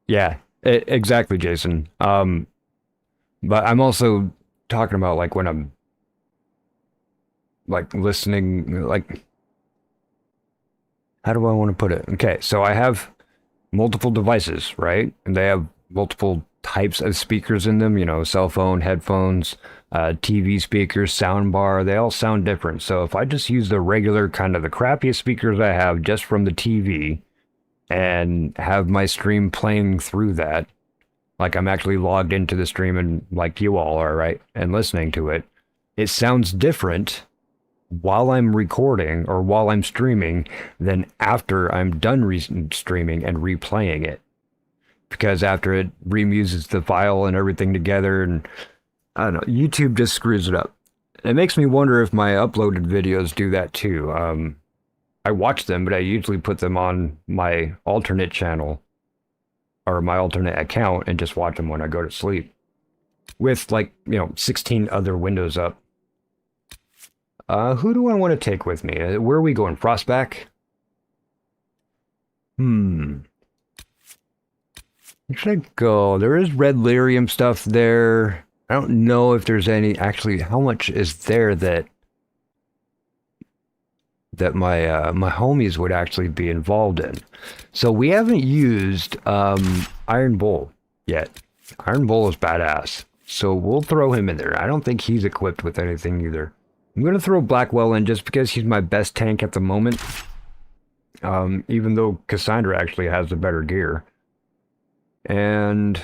Yeah, exactly, Jason. But I'm also talking about, like, when I'm, like, listening, like, how do I want to put it? Okay, so I have multiple devices, right? And they have multiple types of speakers in them, you know, cell phone, headphones, TV speakers, sound bar, they all sound different. So if I just use the regular, kind of the crappiest speakers I have just from the TV and have my stream playing through that, like I'm actually logged into the stream and like you all are, right? And listening to it, it sounds different while I'm recording or while I'm streaming than after I'm done streaming and replaying it. Because after it remuses the file and everything together, and I don't know, YouTube just screws it up. It makes me wonder if my uploaded videos do that too. I watch them, but I usually put them on my alternate channel or my alternate account and just watch them when I go to sleep. With, like, you know, 16 other windows up. Who do I want to take with me? Where are we going? Frostback? Where should I go? There is red lyrium stuff there. I don't know if there's any... Actually, how much is there that my my homies would actually be involved in? So we haven't used Iron Bull yet. Iron Bull is badass. So we'll throw him in there. I don't think he's equipped with anything either. I'm going to throw Blackwell in just because he's my best tank at the moment. Even though Cassandra actually has the better gear. And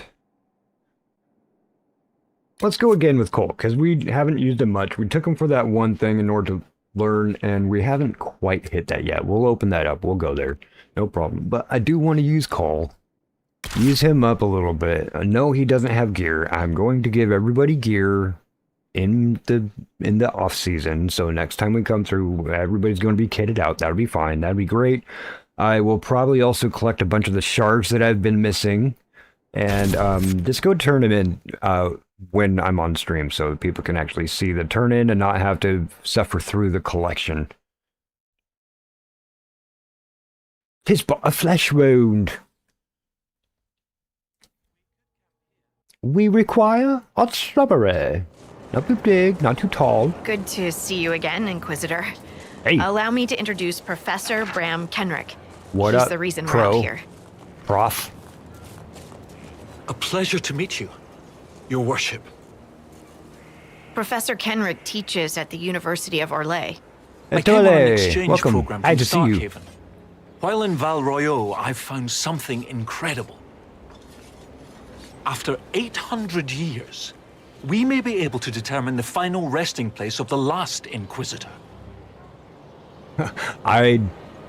let's go again with Cole, because we haven't used him much. We took him for that one thing in order to learn, and we haven't quite hit that yet. We'll open that up. We'll go there. No problem. But I do want to use Cole. Use him up a little bit. No, he doesn't have gear. I'm going to give everybody gear in the off season. So next time we come through, everybody's going to be kitted out. That'll be fine. That'd be great. I will probably also collect a bunch of the shards that I've been missing. And just go turn them in when I'm on stream so people can actually see the turn in and not have to suffer through the collection. 'Tis but a flesh wound. We require a strawberry. Not too big, not too tall. Good to see you again, Inquisitor. Hey. Allow me to introduce Professor Bram Kenrick. What He's up, the reason Pro? we're out here. Prof. A pleasure to meet you, Your Worship. Professor Kenrick teaches at the University of Orlais. I came on an exchange Welcome. program Glad from to see you. Starkhaven. While in Val Royeaux, I've found something incredible. After 800 years, we may be able to determine the final resting place of the last Inquisitor. I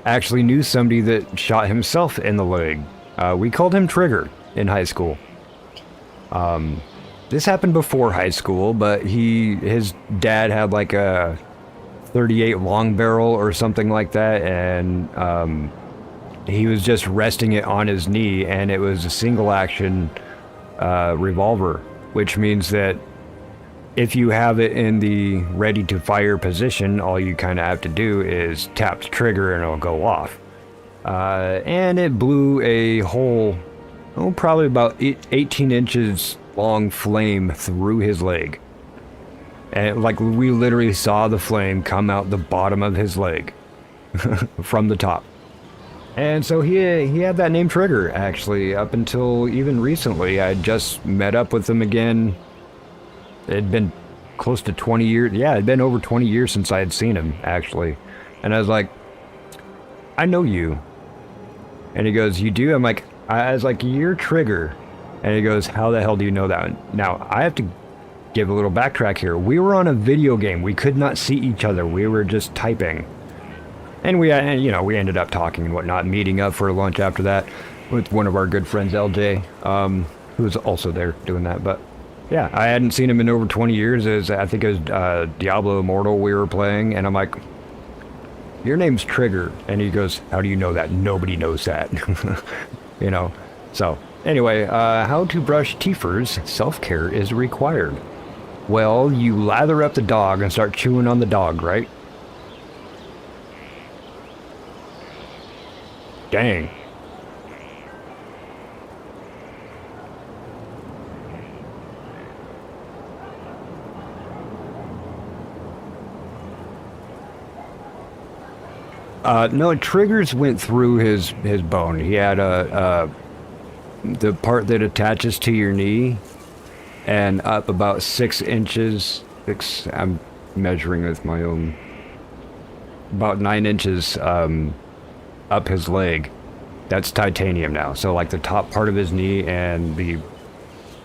actually knew somebody that shot himself in the leg. We called him Trigger in high school. This happened before high school, but his dad had like a 38 long barrel or something like that, and he was just resting it on his knee, and it was a single action revolver, which means that if you have it in the ready to fire position, all you kind of have to do is tap the trigger and it'll go off. And it blew a whole, probably about 18 inches long flame through his leg. And like we literally saw the flame come out the bottom of his leg from the top. And so he had that name Trigger, actually, up until even recently. I just met up with him again. It'd been close to 20 years. Yeah, it'd been over 20 years since I had seen him, actually. And I was like, I know you. And he goes, you do? I was like, you're Trigger. And he goes, how the hell do you know that? Now, I have to give a little backtrack here. We were on a video game. We could not see each other. We were just typing. And we ended up talking and whatnot, meeting up for lunch after that with one of our good friends, LJ, who was also there doing that. But yeah, I hadn't seen him in over 20 years. I think it was Diablo Immortal we were playing, and I'm like, your name's Trigger. And he goes, how do you know that? Nobody knows that. You know. So anyway, how to brush teethers. Self-care is required. Well, you lather up the dog and start chewing on the dog, right? Dang. No, Triggers went through his bone. He had the part that attaches to your knee and up about 6 inches. I'm measuring with my own. About 9 inches up his leg. That's titanium now. So like the top part of his knee and the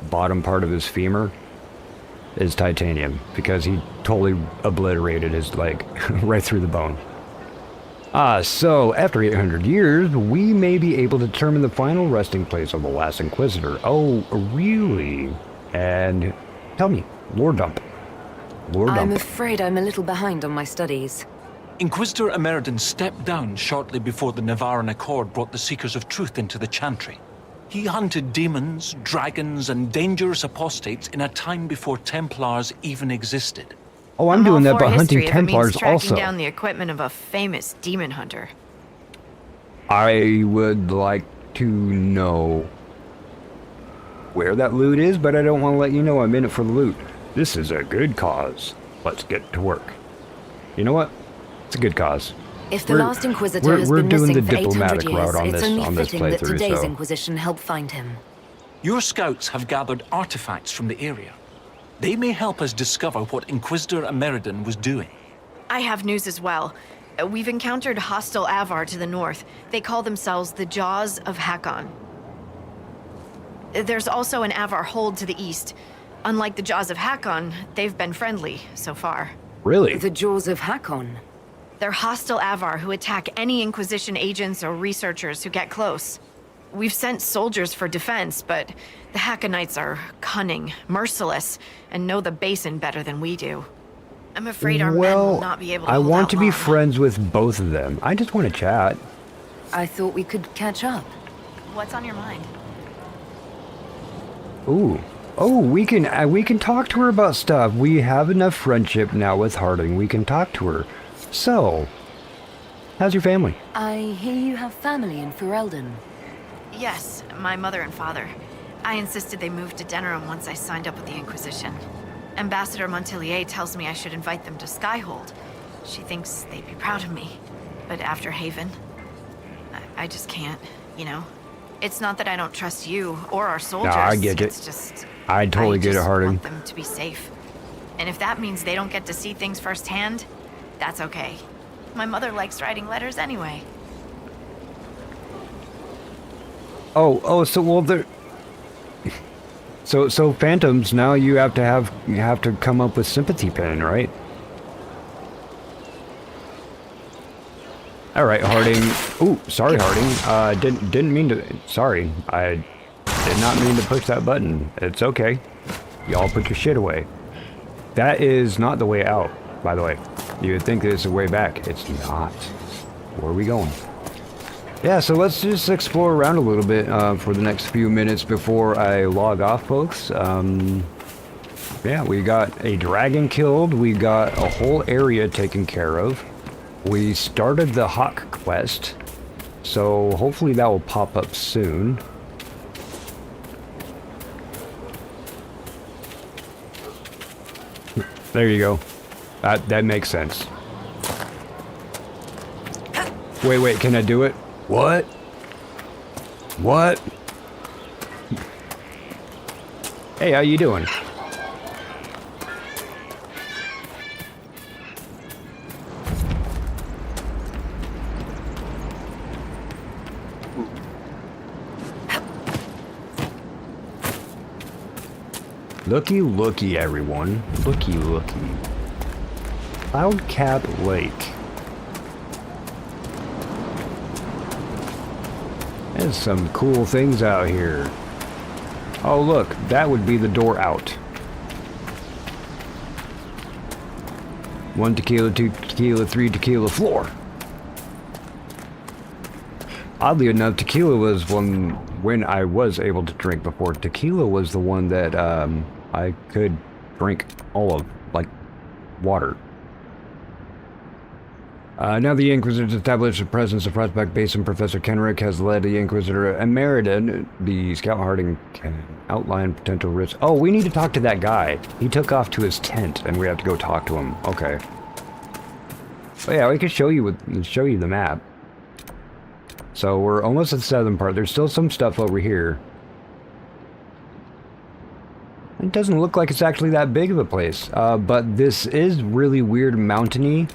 bottom part of his femur is titanium because he totally obliterated his leg right through the bone. So after 800 years, we may be able to determine the final resting place of the last Inquisitor. Oh, really? And tell me, lore dump. I'm afraid I'm a little behind on my studies. Inquisitor Ameridan stepped down shortly before the Nevarran Accord brought the Seekers of Truth into the Chantry. He hunted demons, dragons, and dangerous apostates in a time before Templars even existed. Oh, I'm doing that, but hunting Templars tracking also. Down the equipment of a famous demon hunter. I would like to know where that loot is, but I don't want to let you know I'm in it for the loot. This is a good cause. Let's get to work. You know what? It's a good cause. If the last Inquisitor has been doing missing the for 800 diplomatic years, route on it's this only fitting that playthrough. today's So Inquisition help find him. Your scouts have gathered artifacts from the area. They may help us discover what Inquisitor Ameridan was doing. I have news as well. We've encountered hostile Avar to the north. They call themselves the Jaws of Hakon. There's also an Avar hold to the east. Unlike the Jaws of Hakon, they've been friendly so far. Really? The Jaws of Hakon? They're hostile Avar who attack any Inquisition agents or researchers who get close. We've sent soldiers for defense, but the Hakonites are cunning, merciless, and know the basin better than we do. I'm afraid our men will not be able to hold I want out to be long. friends with both of them. I just want to chat. I thought we could catch up. What's on your mind? Ooh. Oh, we can talk to her about stuff. We have enough friendship now with Harding. We can talk to her. So, how's your family? I hear you have family in Ferelden. Yes, my mother and father. I insisted they moved to Denerim once I signed up with the Inquisition. Ambassador Montelier tells me I should invite them to Skyhold. She thinks they'd be proud of me. But after Haven, I just can't, you know? It's not that I don't trust you or our soldiers. No, I get it. It's just... I totally get it, Harding. I want them to be safe. And if that means they don't get to see things firsthand, that's okay. My mother likes writing letters anyway. So well there. So Phantoms, now you have to come up with sympathy pen, right? All right, Harding. Ooh, sorry, Harding. Didn't mean to. Sorry, I did not mean to push that button. It's okay. Y'all put your shit away. That is not the way out, by the way. You would think it's the way back. It's not. Where are we going? Yeah, so let's just explore around a little bit for the next few minutes before I log off, folks. Yeah, we got a dragon killed. We got a whole area taken care of. We started the Hawk quest, so hopefully that will pop up soon. There you go. That makes sense. Wait, can I do it? What? What? Hey, how you doing? Looky, looky, everyone. Looky, looky. Cloud Cap Lake. There's some cool things out here. Oh, look, that would be the door out. 1 tequila, 2 tequila, 3 tequila, floor. Oddly enough, tequila was when I was able to drink before. Tequila was the one that I could drink all of, like water. Now the Inquisitor's established the presence of Prospect Basin. Professor Kenrick has led the Inquisitor Emerita. The Scout Harding can outline potential risks. Oh, we need to talk to that guy. He took off to his tent, and we have to go talk to him. Okay. Oh yeah, we can show you the map. So we're almost at the southern part. There's still some stuff over here. It doesn't look like it's actually that big of a place, but this is really weird mountainy.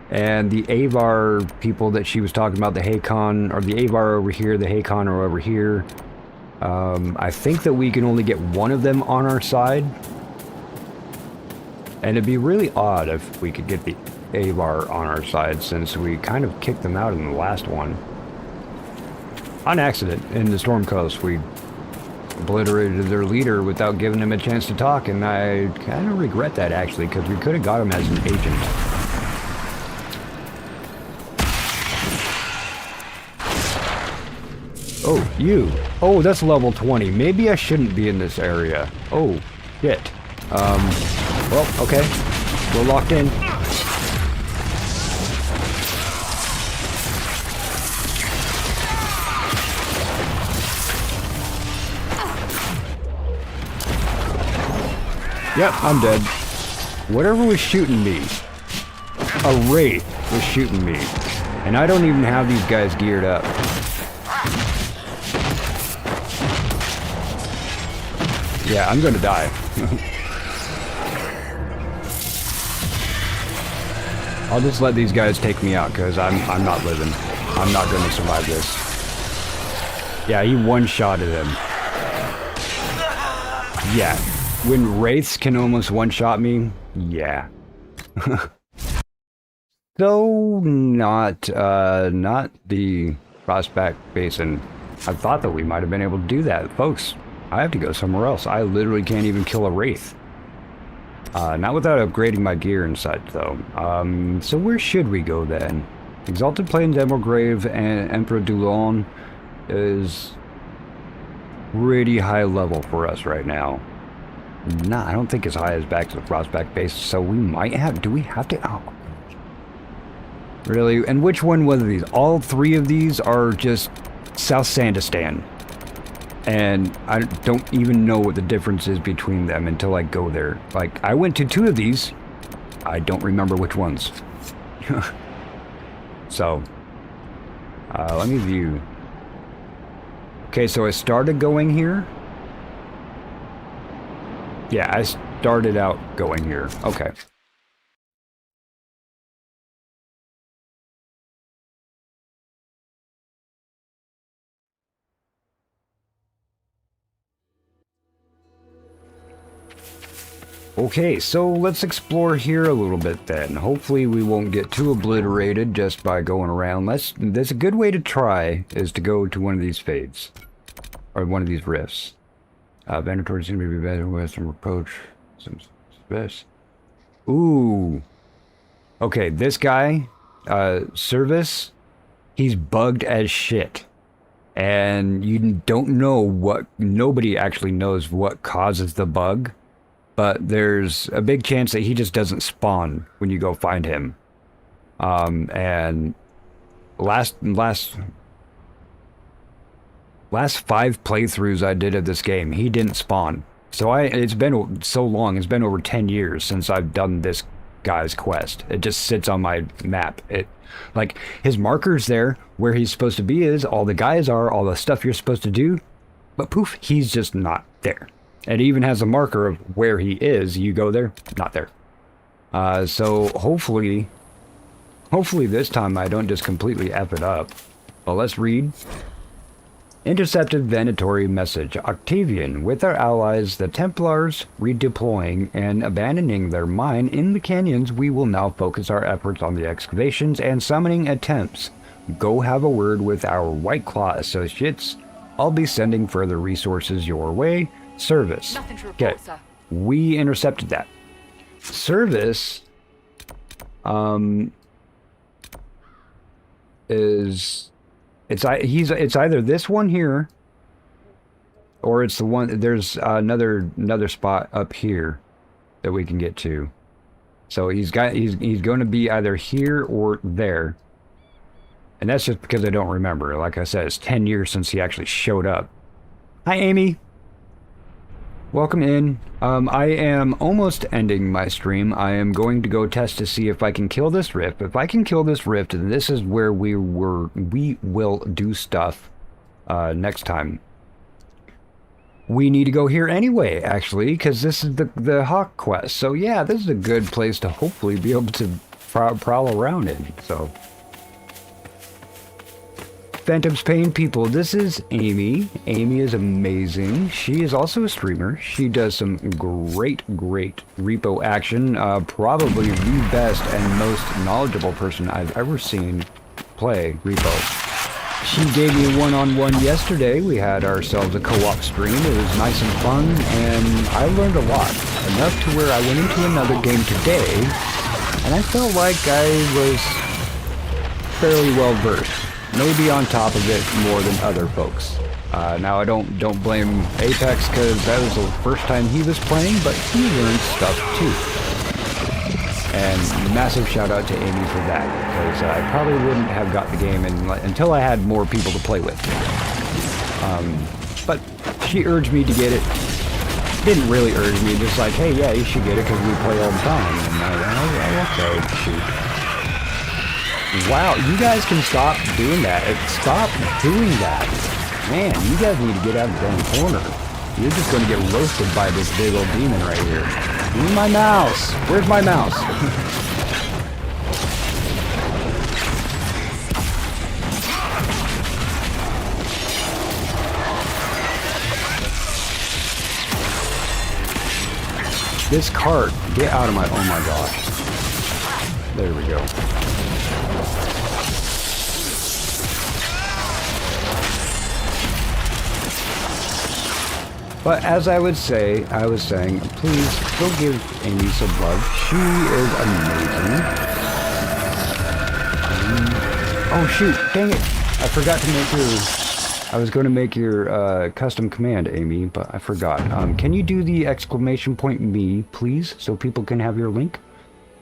And the Avar people that she was talking about, the Hakon, or the Avar over here, the Hakon are over here. I think that we can only get one of them on our side. And it'd be really odd if we could get the Avar on our side, since we kind of kicked them out in the last one. On accident, in the Storm Coast, we obliterated their leader without giving him a chance to talk, and I kind of regret that, actually, because we could have got him as an agent. Oh, you. Oh, that's level 20. Maybe I shouldn't be in this area. Oh, shit. Well, okay. We're locked in. Yep, I'm dead. Whatever was shooting me, a wraith was shooting me. And I don't even have these guys geared up. Yeah, I'm gonna die. I'll just let these guys take me out, because I'm not living. I'm not gonna survive this. Yeah, he one-shotted him. Yeah. When wraiths can almost one-shot me, yeah. So, not the Prospect Basin. I thought that we might have been able to do that. Folks, I have to go somewhere else. I literally can't even kill a wraith. Not without upgrading my gear and such, though. So where should we go then? Exalted Plains, Emerald Grave, and Emperor Dulon is pretty high level for us right now. Nah, I don't think as high as back to the Prospect Base, so we might have... Do we have to... Oh. Really? And which one was these? All three of these are just South Sandistan. And I don't even know what the difference is between them until I go there. Like, I went to 2 of these. I don't remember which ones. So, let me view. Okay, so I started going here. Yeah, I started out going here. Okay. Okay, so let's explore here a little bit then. Hopefully we won't get too obliterated just by going around. That's a good way to try, is to go to one of these fades. Or one of these rifts. Mandatory seem to be better with some approach. Some best. Ooh. Okay, this guy, Service, he's bugged as shit. And you don't know what, nobody actually knows what causes the bug. But there's a big chance that he just doesn't spawn when you go find him. And last 5 playthroughs I did of this game, he didn't spawn. So it's been so long. It's been over 10 years since I've done this guy's quest. It just sits on my map. Like, his markers there where he's supposed to be is, all the guys are, all the stuff you're supposed to do, but poof, he's just not there. It even has a marker of where he is. You go there, not there. So hopefully this time I don't just completely F it up. Well, let's read. Intercepted Venatory message. Octavian, with our allies, the Templars, redeploying and abandoning their mine in the canyons, we will now focus our efforts on the excavations and summoning attempts. Go have a word with our White Claw associates. I'll be sending further resources your way. Service. Nothing to report, sir. We intercepted that. Service is it's either this one here or it's the one there's another spot up here that we can get to. So he's going to be either here or there. And that's just because I don't remember. Like I said, it's 10 years since he actually showed up. Hi, Amy. Welcome in. I am almost ending my stream. I am going to go test to see if I can kill this rift. If I can kill this rift, then this is where we will do stuff next time. We need to go here anyway, actually, because this is the Hawk quest. So yeah, this is a good place to hopefully be able to prowl around in. So. Phantom's Pain people, this is Amy. Amy is amazing. She is also a streamer. She does some great repo action. Probably the best and most knowledgeable person I've ever seen play repo. She gave me a one-on-one yesterday. We had ourselves a co-op stream. It was nice and fun, and I learned a lot. Enough to where I went into another game today, and I felt like I was fairly well versed. Maybe on top of it more than other folks. Now I don't blame Apex because that was the first time he was playing, but he learned stuff too. And massive shout out to Amy for that, because I probably wouldn't have got the game until I had more people to play with. But she urged me to get it. Didn't really urge me, just like, hey, yeah, you should get it because we play all the time. And I was like, okay, shoot. Wow, you guys can stop doing that. Stop doing that. Man, you guys need to get out of the damn corner. You're just going to get roasted by this big old demon right here. Give me my mouse. Where's my mouse? This cart, get out of my, oh my gosh. There we go. But as I was saying, please go give Amy some love. She is amazing. Oh shoot, dang it. I forgot to make your, I was going to make your custom command, Amy, but I forgot. Can you do the exclamation point me, please, so people can have your link?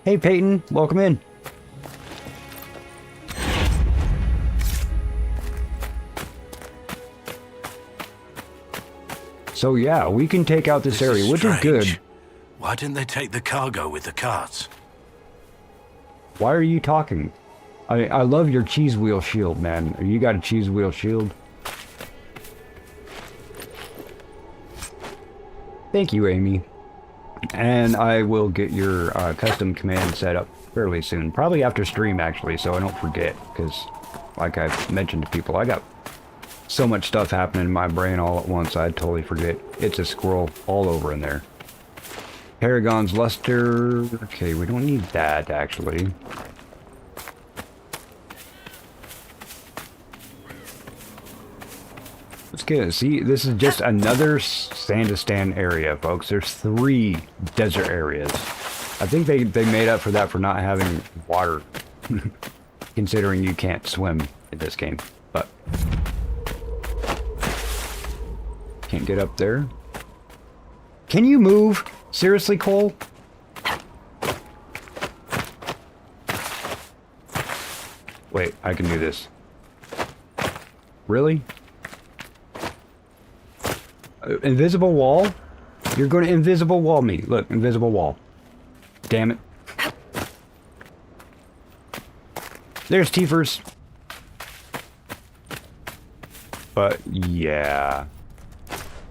Hey Peyton, welcome in. So yeah, we can take out this area, which is good. Why didn't they take the cargo with the carts? Why are you talking? I love your cheese wheel shield, man. You got a cheese wheel shield? Thank you, Amy. And I will get your custom command set up fairly soon. Probably after stream, actually, so I don't forget. Because, like I've mentioned to people, I got so much stuff happening in my brain all at once, I'd totally forget. It's a squirrel all over in there. Paragon's Luster. Okay, we don't need that, actually. Let's get it. See, this is just another Sandistan area, folks. There's 3 desert areas. I think they made up for that for not having water. Considering you can't swim in this game. But can't get up there. Can you move? Seriously, Cole? Wait, I can do this. Really? Invisible wall? You're going to invisible wall me. Look, invisible wall. Damn it. There's Tiefers. But yeah.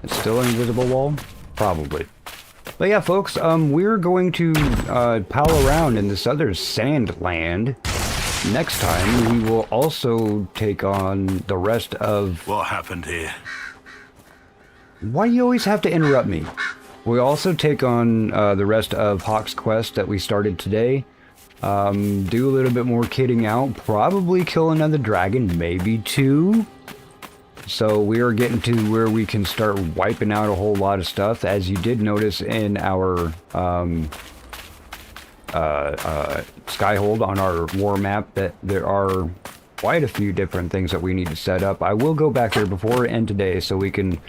It's still an invisible wall? Probably. But yeah, folks, we're going to pal around in this other sand land. Next time, we will also take on the rest of... What happened here? Why do you always have to interrupt me? We'll also take on the rest of Hawk's quest that we started today. Do a little bit more kitting out. Probably kill another dragon, maybe 2. So we are getting to where we can start wiping out a whole lot of stuff. As you did notice in our Skyhold on our war map, that there are quite a few different things that we need to set up. I will go back there before end today so we can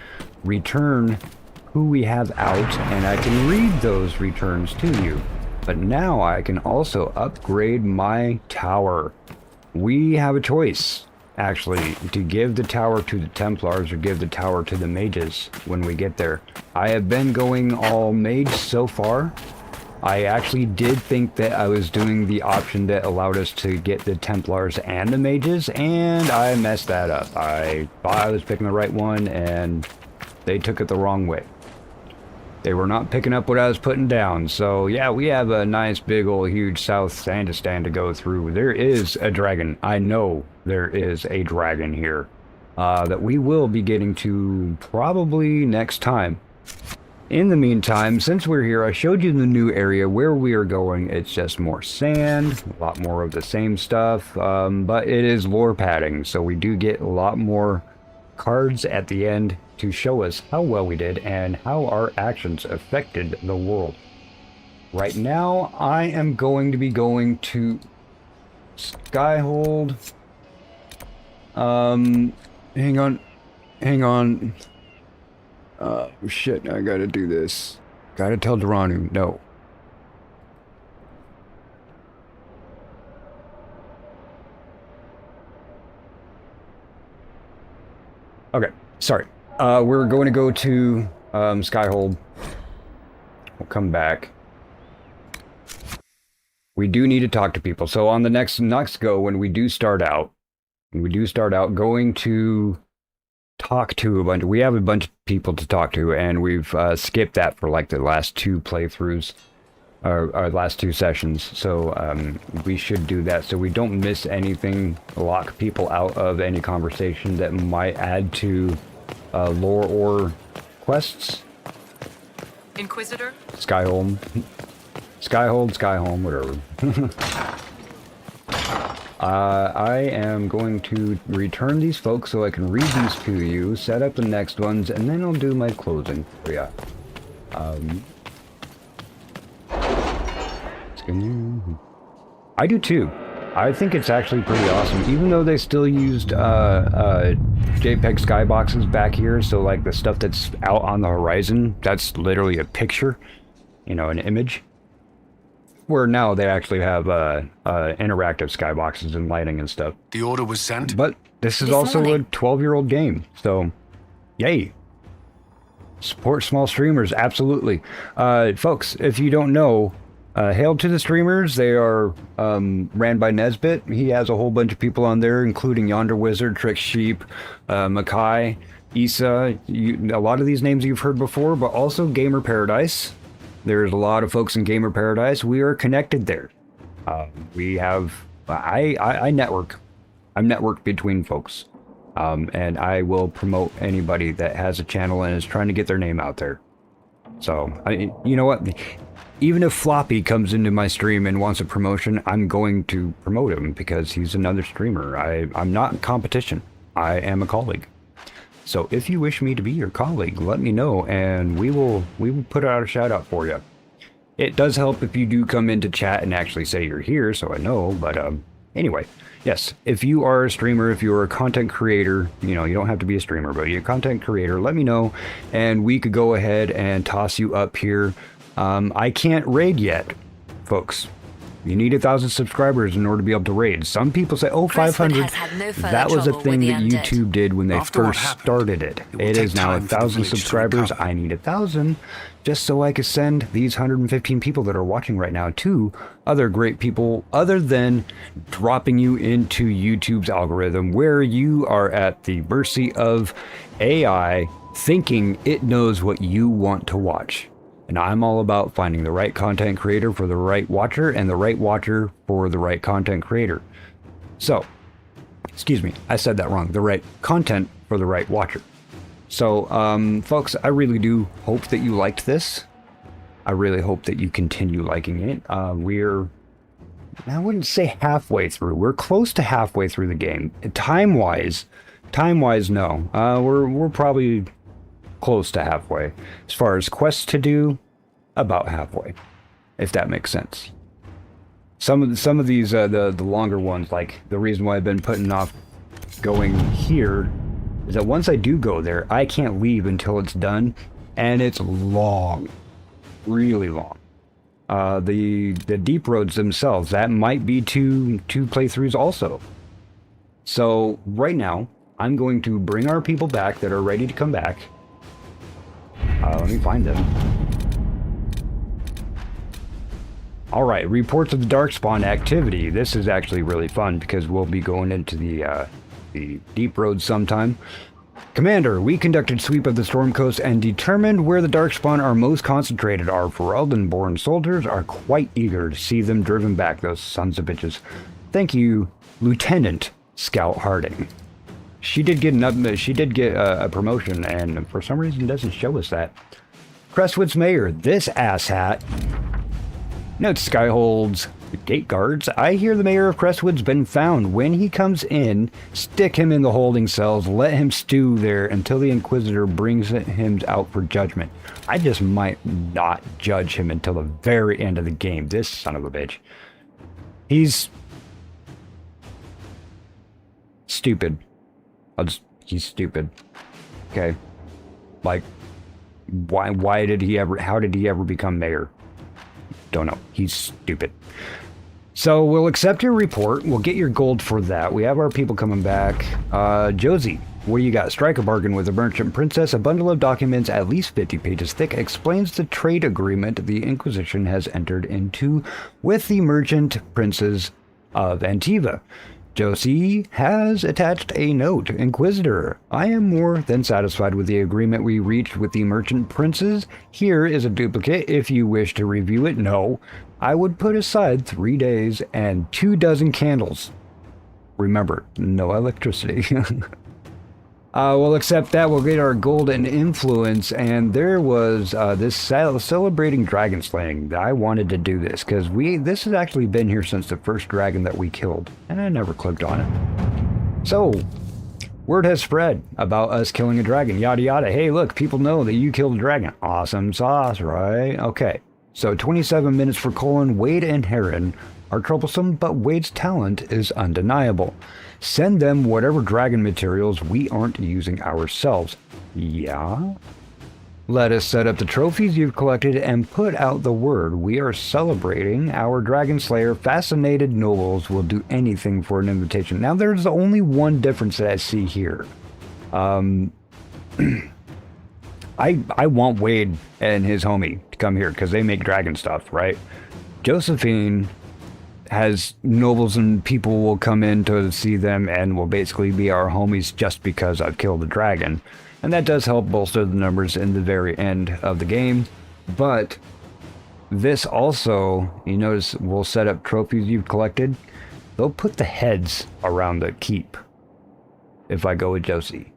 return who we have out, and I can read those returns to you. But now I can also upgrade my tower. We have a choice, actually, to give the tower to the Templars or give the tower to the mages when we get there. I have been going all mage so far. I actually did think that I was doing the option that allowed us to get the Templars and the mages, and I messed that up. I thought I was picking the right one, and they took it the wrong way. They were not picking up what I was putting down. So yeah, we have a nice big old huge south Sandistan to go through. There is a dragon. I know there is a dragon here that we will be getting to probably next time. In the meantime, since we're here, I showed you the new area where we are going. It's just more sand, a lot more of the same stuff, but it is lore padding, so we do get a lot more cards at the end to show us how well we did and how our actions affected the world. Right now, I am going to be going to Skyhold. Hang on. Shit, I gotta do this. Gotta tell Duranu, no. Okay, sorry. We're going to go to Skyhold. We'll come back. We do need to talk to people. So on the next go, when we do start out, going to talk to a bunch. We have a bunch of people to talk to, and we've skipped that for like the last 2 playthroughs, or last 2 sessions. So we should do that so we don't miss anything, lock people out of any conversation that might add to lore or quests. Inquisitor? Skyhold, whatever. I am going to return these folks so I can read these to you, set up the next ones, and then I'll do my closing for ya. I do too. I think it's actually pretty awesome, even though they still used JPEG skyboxes back here, so like the stuff that's out on the horizon, that's literally a picture, you know, an image. Where now they actually have interactive skyboxes and lighting and stuff. The order was sent? But this is also a 12-year-old game, so yay. Support small streamers, absolutely. Folks, if you don't know, hail to the streamers. They are ran by Nesbit. He has a whole bunch of people on there, including Yonder Wizard, Trick Sheep, Makai, Issa. A lot of these names you've heard before, but also Gamer Paradise. There's a lot of folks in Gamer Paradise. We are connected there. We have... I network. I'm networked between folks. And I will promote anybody that has a channel and is trying to get their name out there. So, you know what? Even if Floppy comes into my stream and wants a promotion, I'm going to promote him because he's another streamer. I'm not in competition. I am a colleague. So if you wish me to be your colleague, let me know and we will put out a shout out for you. It does help if you do come into chat and actually say you're here so I know, but anyway, yes, if you are a streamer, if you're a content creator, you know, you don't have to be a streamer, but you're a content creator, let me know and we could go ahead and toss you up here. I can't raid yet, folks. You need 1,000 subscribers in order to be able to raid. Some people say, oh, 500. That was a thing that YouTube did when they first started it. It is now 1,000 subscribers. I need 1,000 just so I could send these 115 people that are watching right now to other great people, other than dropping you into YouTube's algorithm, where you are at the mercy of AI thinking it knows what you want to watch. And I'm all about finding the right content creator for the right watcher and the right watcher for the right content creator. So, excuse me, I said that wrong. The right content for the right watcher. So, folks, I really do hope that you liked this. I really hope that you continue liking it. I wouldn't say halfway through. We're close to halfway through the game. Time-wise, no. We're probably close to halfway. As far as quests to do, about halfway, if that makes sense. Some of these the longer ones, like the reason why I've been putting off going here is that once I do go there, I can't leave until it's done, and it's long, really long. The deep roads themselves, that might be two playthroughs also. So right now, I'm going to bring our people back that are ready to come back. Let me find them. Alright, reports of the Darkspawn activity. This is actually really fun because we'll be going into the deep roads sometime. Commander, we conducted sweep of the Storm Coast and determined where the Darkspawn are most concentrated. Our Ferelden-born soldiers are quite eager to see them driven back, those sons of bitches. Thank you, Lieutenant Scout Harding. She did get a promotion, and for some reason doesn't show us that. Crestwood's mayor, this asshat. Notes Skyhold's gate guards. I hear the mayor of Crestwood's been found. When he comes in, stick him in the holding cells. Let him stew there until the Inquisitor brings him out for judgment. I just might not judge him until the very end of the game. This son of a bitch. He's stupid. He's stupid. Okay. Like, why did he ever, how did he ever become mayor? Don't know. He's stupid. So we'll accept your report. We'll get your gold for that. We have our people coming back. Josie, what do you got? Strike a bargain with the merchant princess. A bundle of documents at least 50 pages thick explains the trade agreement the Inquisition has entered into with the merchant princes of Antiva. Josie has attached a note. Inquisitor, I am more than satisfied with the agreement we reached with the merchant princes. Here is a duplicate if you wish to review it. No, I would put aside 3 days and 24 candles. Remember, no electricity. We'll accept that. We'll get our golden influence. And there was this celebrating dragon slaying. I wanted to do this because this has actually been here since the first dragon that we killed, and I never clicked on it. So word has spread about us killing a dragon, yada yada. Hey, look, people know that you killed a dragon. Awesome sauce, right? Okay, so 27 minutes for Colin. Wade and Heron are troublesome, but Wade's talent is undeniable. Send them whatever dragon materials we aren't using ourselves. Yeah? Let us set up the trophies you've collected and put out the word. We are celebrating our Dragon Slayer. Fascinated nobles will do anything for an invitation. Now, there's only one difference that I see here. I want Wade and his homie to come here because they make dragon stuff, right? Josephine has nobles and people will come in to see them and will basically be our homies just because I've killed a dragon. And that does help bolster the numbers in the very end of the game. But this also, you notice, will set up trophies you've collected. They'll put the heads around the keep if I go with Josie.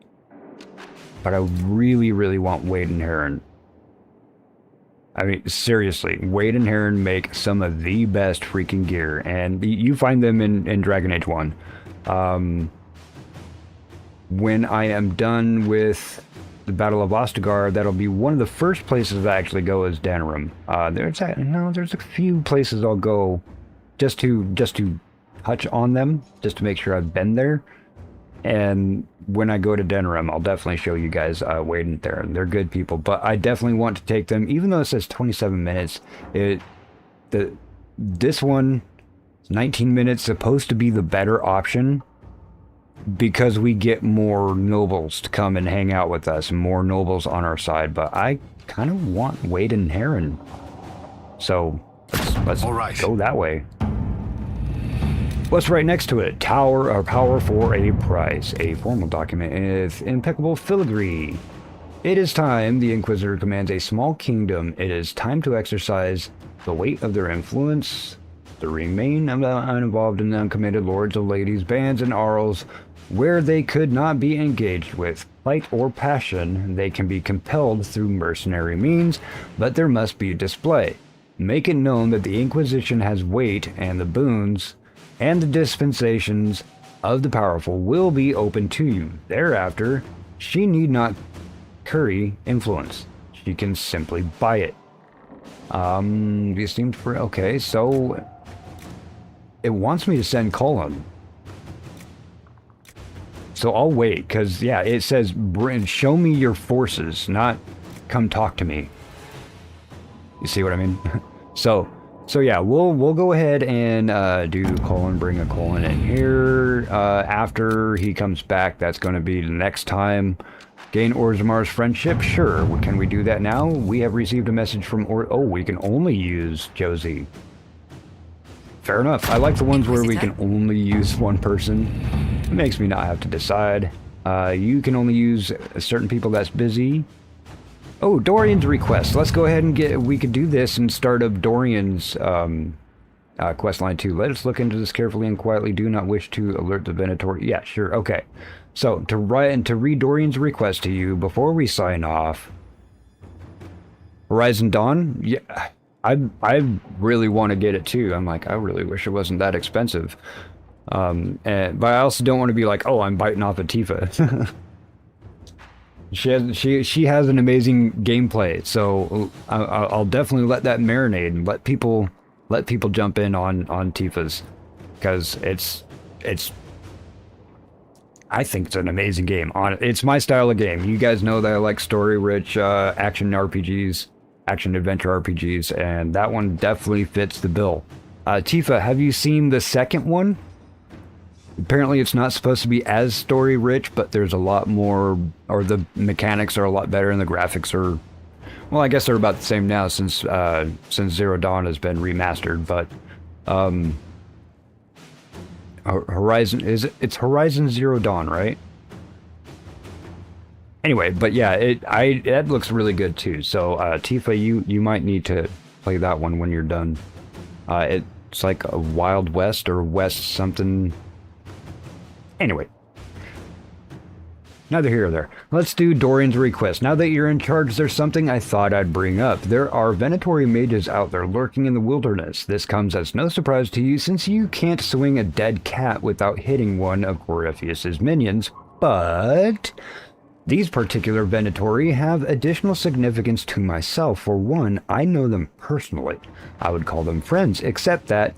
But I really, really want Wade and Heron. I mean, seriously, Wade and Heron make some of the best freaking gear, and you find them in Dragon Age 1. When I am done with the Battle of Ostagar, that'll be one of the first places I actually go is Danarum. There's a few places I'll go just to touch on them, just to make sure I've been there. And when I go to Danarum, I'll definitely show you guys Wade and Theron. They're good people, but I definitely want to take them, even though it says 27 minutes. This one 19 minutes supposed to be the better option because we get more nobles to come and hang out with us, and more nobles on our side, but I kind of want Wade and Heron. So let's go that way. What's right next to it? Tower or Power for a Price. A formal document with impeccable filigree. It is time. The Inquisitor commands a small kingdom. It is time to exercise the weight of their influence. To remain uninvolved in the uncommitted lords of ladies, bands, and arls, where they could not be engaged with fight or passion, they can be compelled through mercenary means, but there must be display. Make it known that the Inquisition has weight, and the boons and the dispensations of the powerful will be open to you. Thereafter, she need not curry influence. She can simply buy it. You seemed for okay, so it wants me to send Colin. So I'll wait, because yeah, it says show me your forces, not come talk to me. You see what I mean? So yeah, we'll go ahead and do Colin, bring a Colin in here. After he comes back, that's going to be the next time. Gain Orzamar's friendship? Sure. Can we do that now? We have received a message from oh, we can only use Josie. Fair enough. I like the ones where we can only use one person. It makes me not have to decide. You can only use certain people that's busy. Oh, Dorian's request. Let's go ahead and we could do this and start up Dorian's quest line too. Let us look into this carefully and quietly. Do not wish to alert the Venator. Yeah, sure. Okay. So to read Dorian's request to you before we sign off. Horizon Dawn? Yeah, I really want to get it too. I'm like, I really wish it wasn't that expensive. But I also don't want to be like, oh, I'm biting off of Tifa. She has an amazing gameplay, so I'll definitely let that marinate and let people jump in on Tifa's, because it's I think it's an amazing game. It's my style of game. You guys know that I like story-rich action RPGs, action-adventure RPGs, and that one definitely fits the bill. Tifa, have you seen the second one? Apparently it's not supposed to be as story-rich, but there's a lot more, or the mechanics are a lot better, and the graphics are, well, I guess they're about the same now since Zero Dawn has been remastered, but Horizon, it's Horizon Zero Dawn, right? Anyway, but yeah, it looks really good too. So Tifa, you might need to play that one when you're done. It's like a Wild West or West something. Anyway, neither here nor there. Let's do Dorian's request. Now that you're in charge, there's something I thought I'd bring up. There are Venatori mages out there lurking in the wilderness. This comes as no surprise to you, since you can't swing a dead cat without hitting one of Corypheus's minions, but these particular Venatori have additional significance to myself. For one, I know them personally. I would call them friends, except that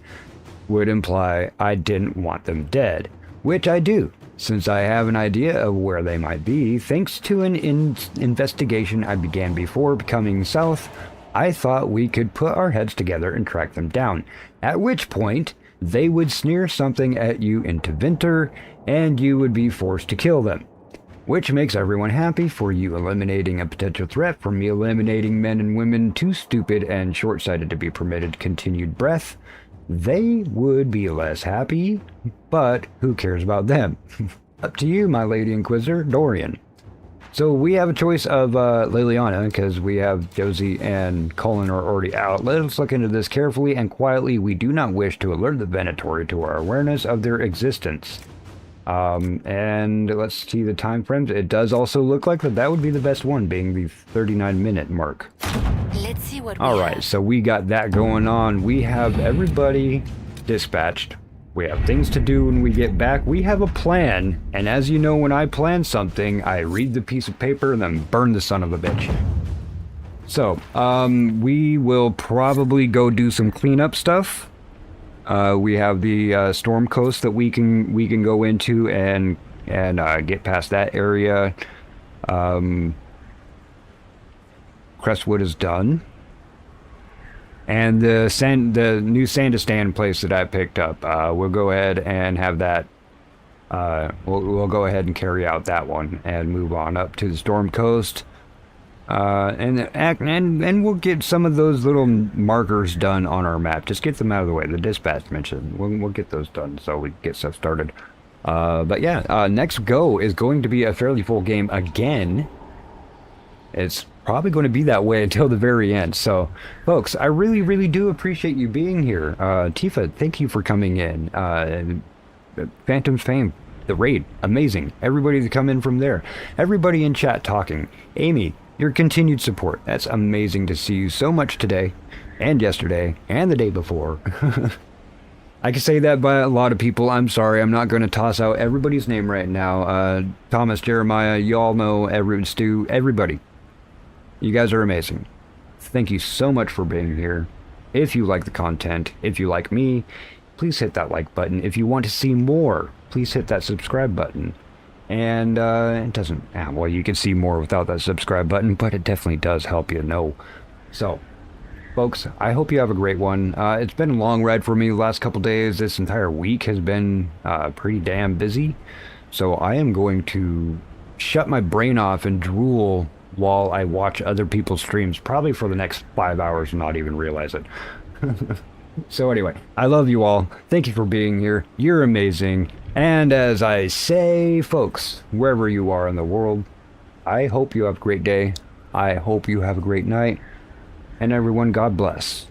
would imply I didn't want them dead. Which I do, since I have an idea of where they might be. Thanks to an investigation I began before becoming South, I thought we could put our heads together and track them down, at which point they would sneer something at you into Vinter, and you would be forced to kill them. Which makes everyone happy, for you eliminating a potential threat, for me eliminating men and women too stupid and short-sighted to be permitted continued breath. They would be less happy, but who cares about them? Up to you, my Lady Inquisitor, Dorian. So we have a choice of Liliana, because we have Josie and Colin are already out. Let us look into this carefully and quietly. We do not wish to alert the Venatori to our awareness of their existence. And let's see the time frames. It does also look like that would be the best one, being the 39-minute mark. Let's see what All right, so we got that going on. We have everybody dispatched. We have things to do when we get back. We have a plan, and as you know, when I plan something, I read the piece of paper and then burn the son of a bitch. So, we will probably go do some cleanup stuff. We have the Storm Coast that we can go into and get past that area. Crestwood is done. And the new Sandistan place that I picked up, we'll go ahead and have that. We'll go ahead and carry out that one and move on up to the Storm Coast. And we'll get some of those little markers done on our map. Just get them out of the way. The dispatch mentioned. We'll get those done so we get stuff started. But yeah, next go is going to be a fairly full game again. It's probably going to be that way until the very end. So, folks, I really, really do appreciate you being here. Tifa, thank you for coming in. Phantom's Fame, the raid, amazing. Everybody to come in from there. Everybody in chat talking. Amy, your continued support. That's amazing to see you so much today, and yesterday, and the day before. I can say that by a lot of people. I'm sorry, I'm not going to toss out everybody's name right now. Thomas, Jeremiah, you all know, Stu, everybody. You guys are amazing. Thank you so much for being here. If you like the content, if you like me, please hit that like button. If you want to see more, please hit that subscribe button. And it doesn't, well, you can see more without that subscribe button, but it definitely does help you know. So, folks, I hope you have a great one. It's been a long ride for me the last couple days. This entire week has been pretty damn busy. So I am going to shut my brain off and drool while I watch other people's streams, probably for the next 5 hours and not even realize it. So anyway, I love you all. Thank you for being here. You're amazing. And as I say, folks, wherever you are in the world, I hope you have a great day. I hope you have a great night. And everyone, God bless.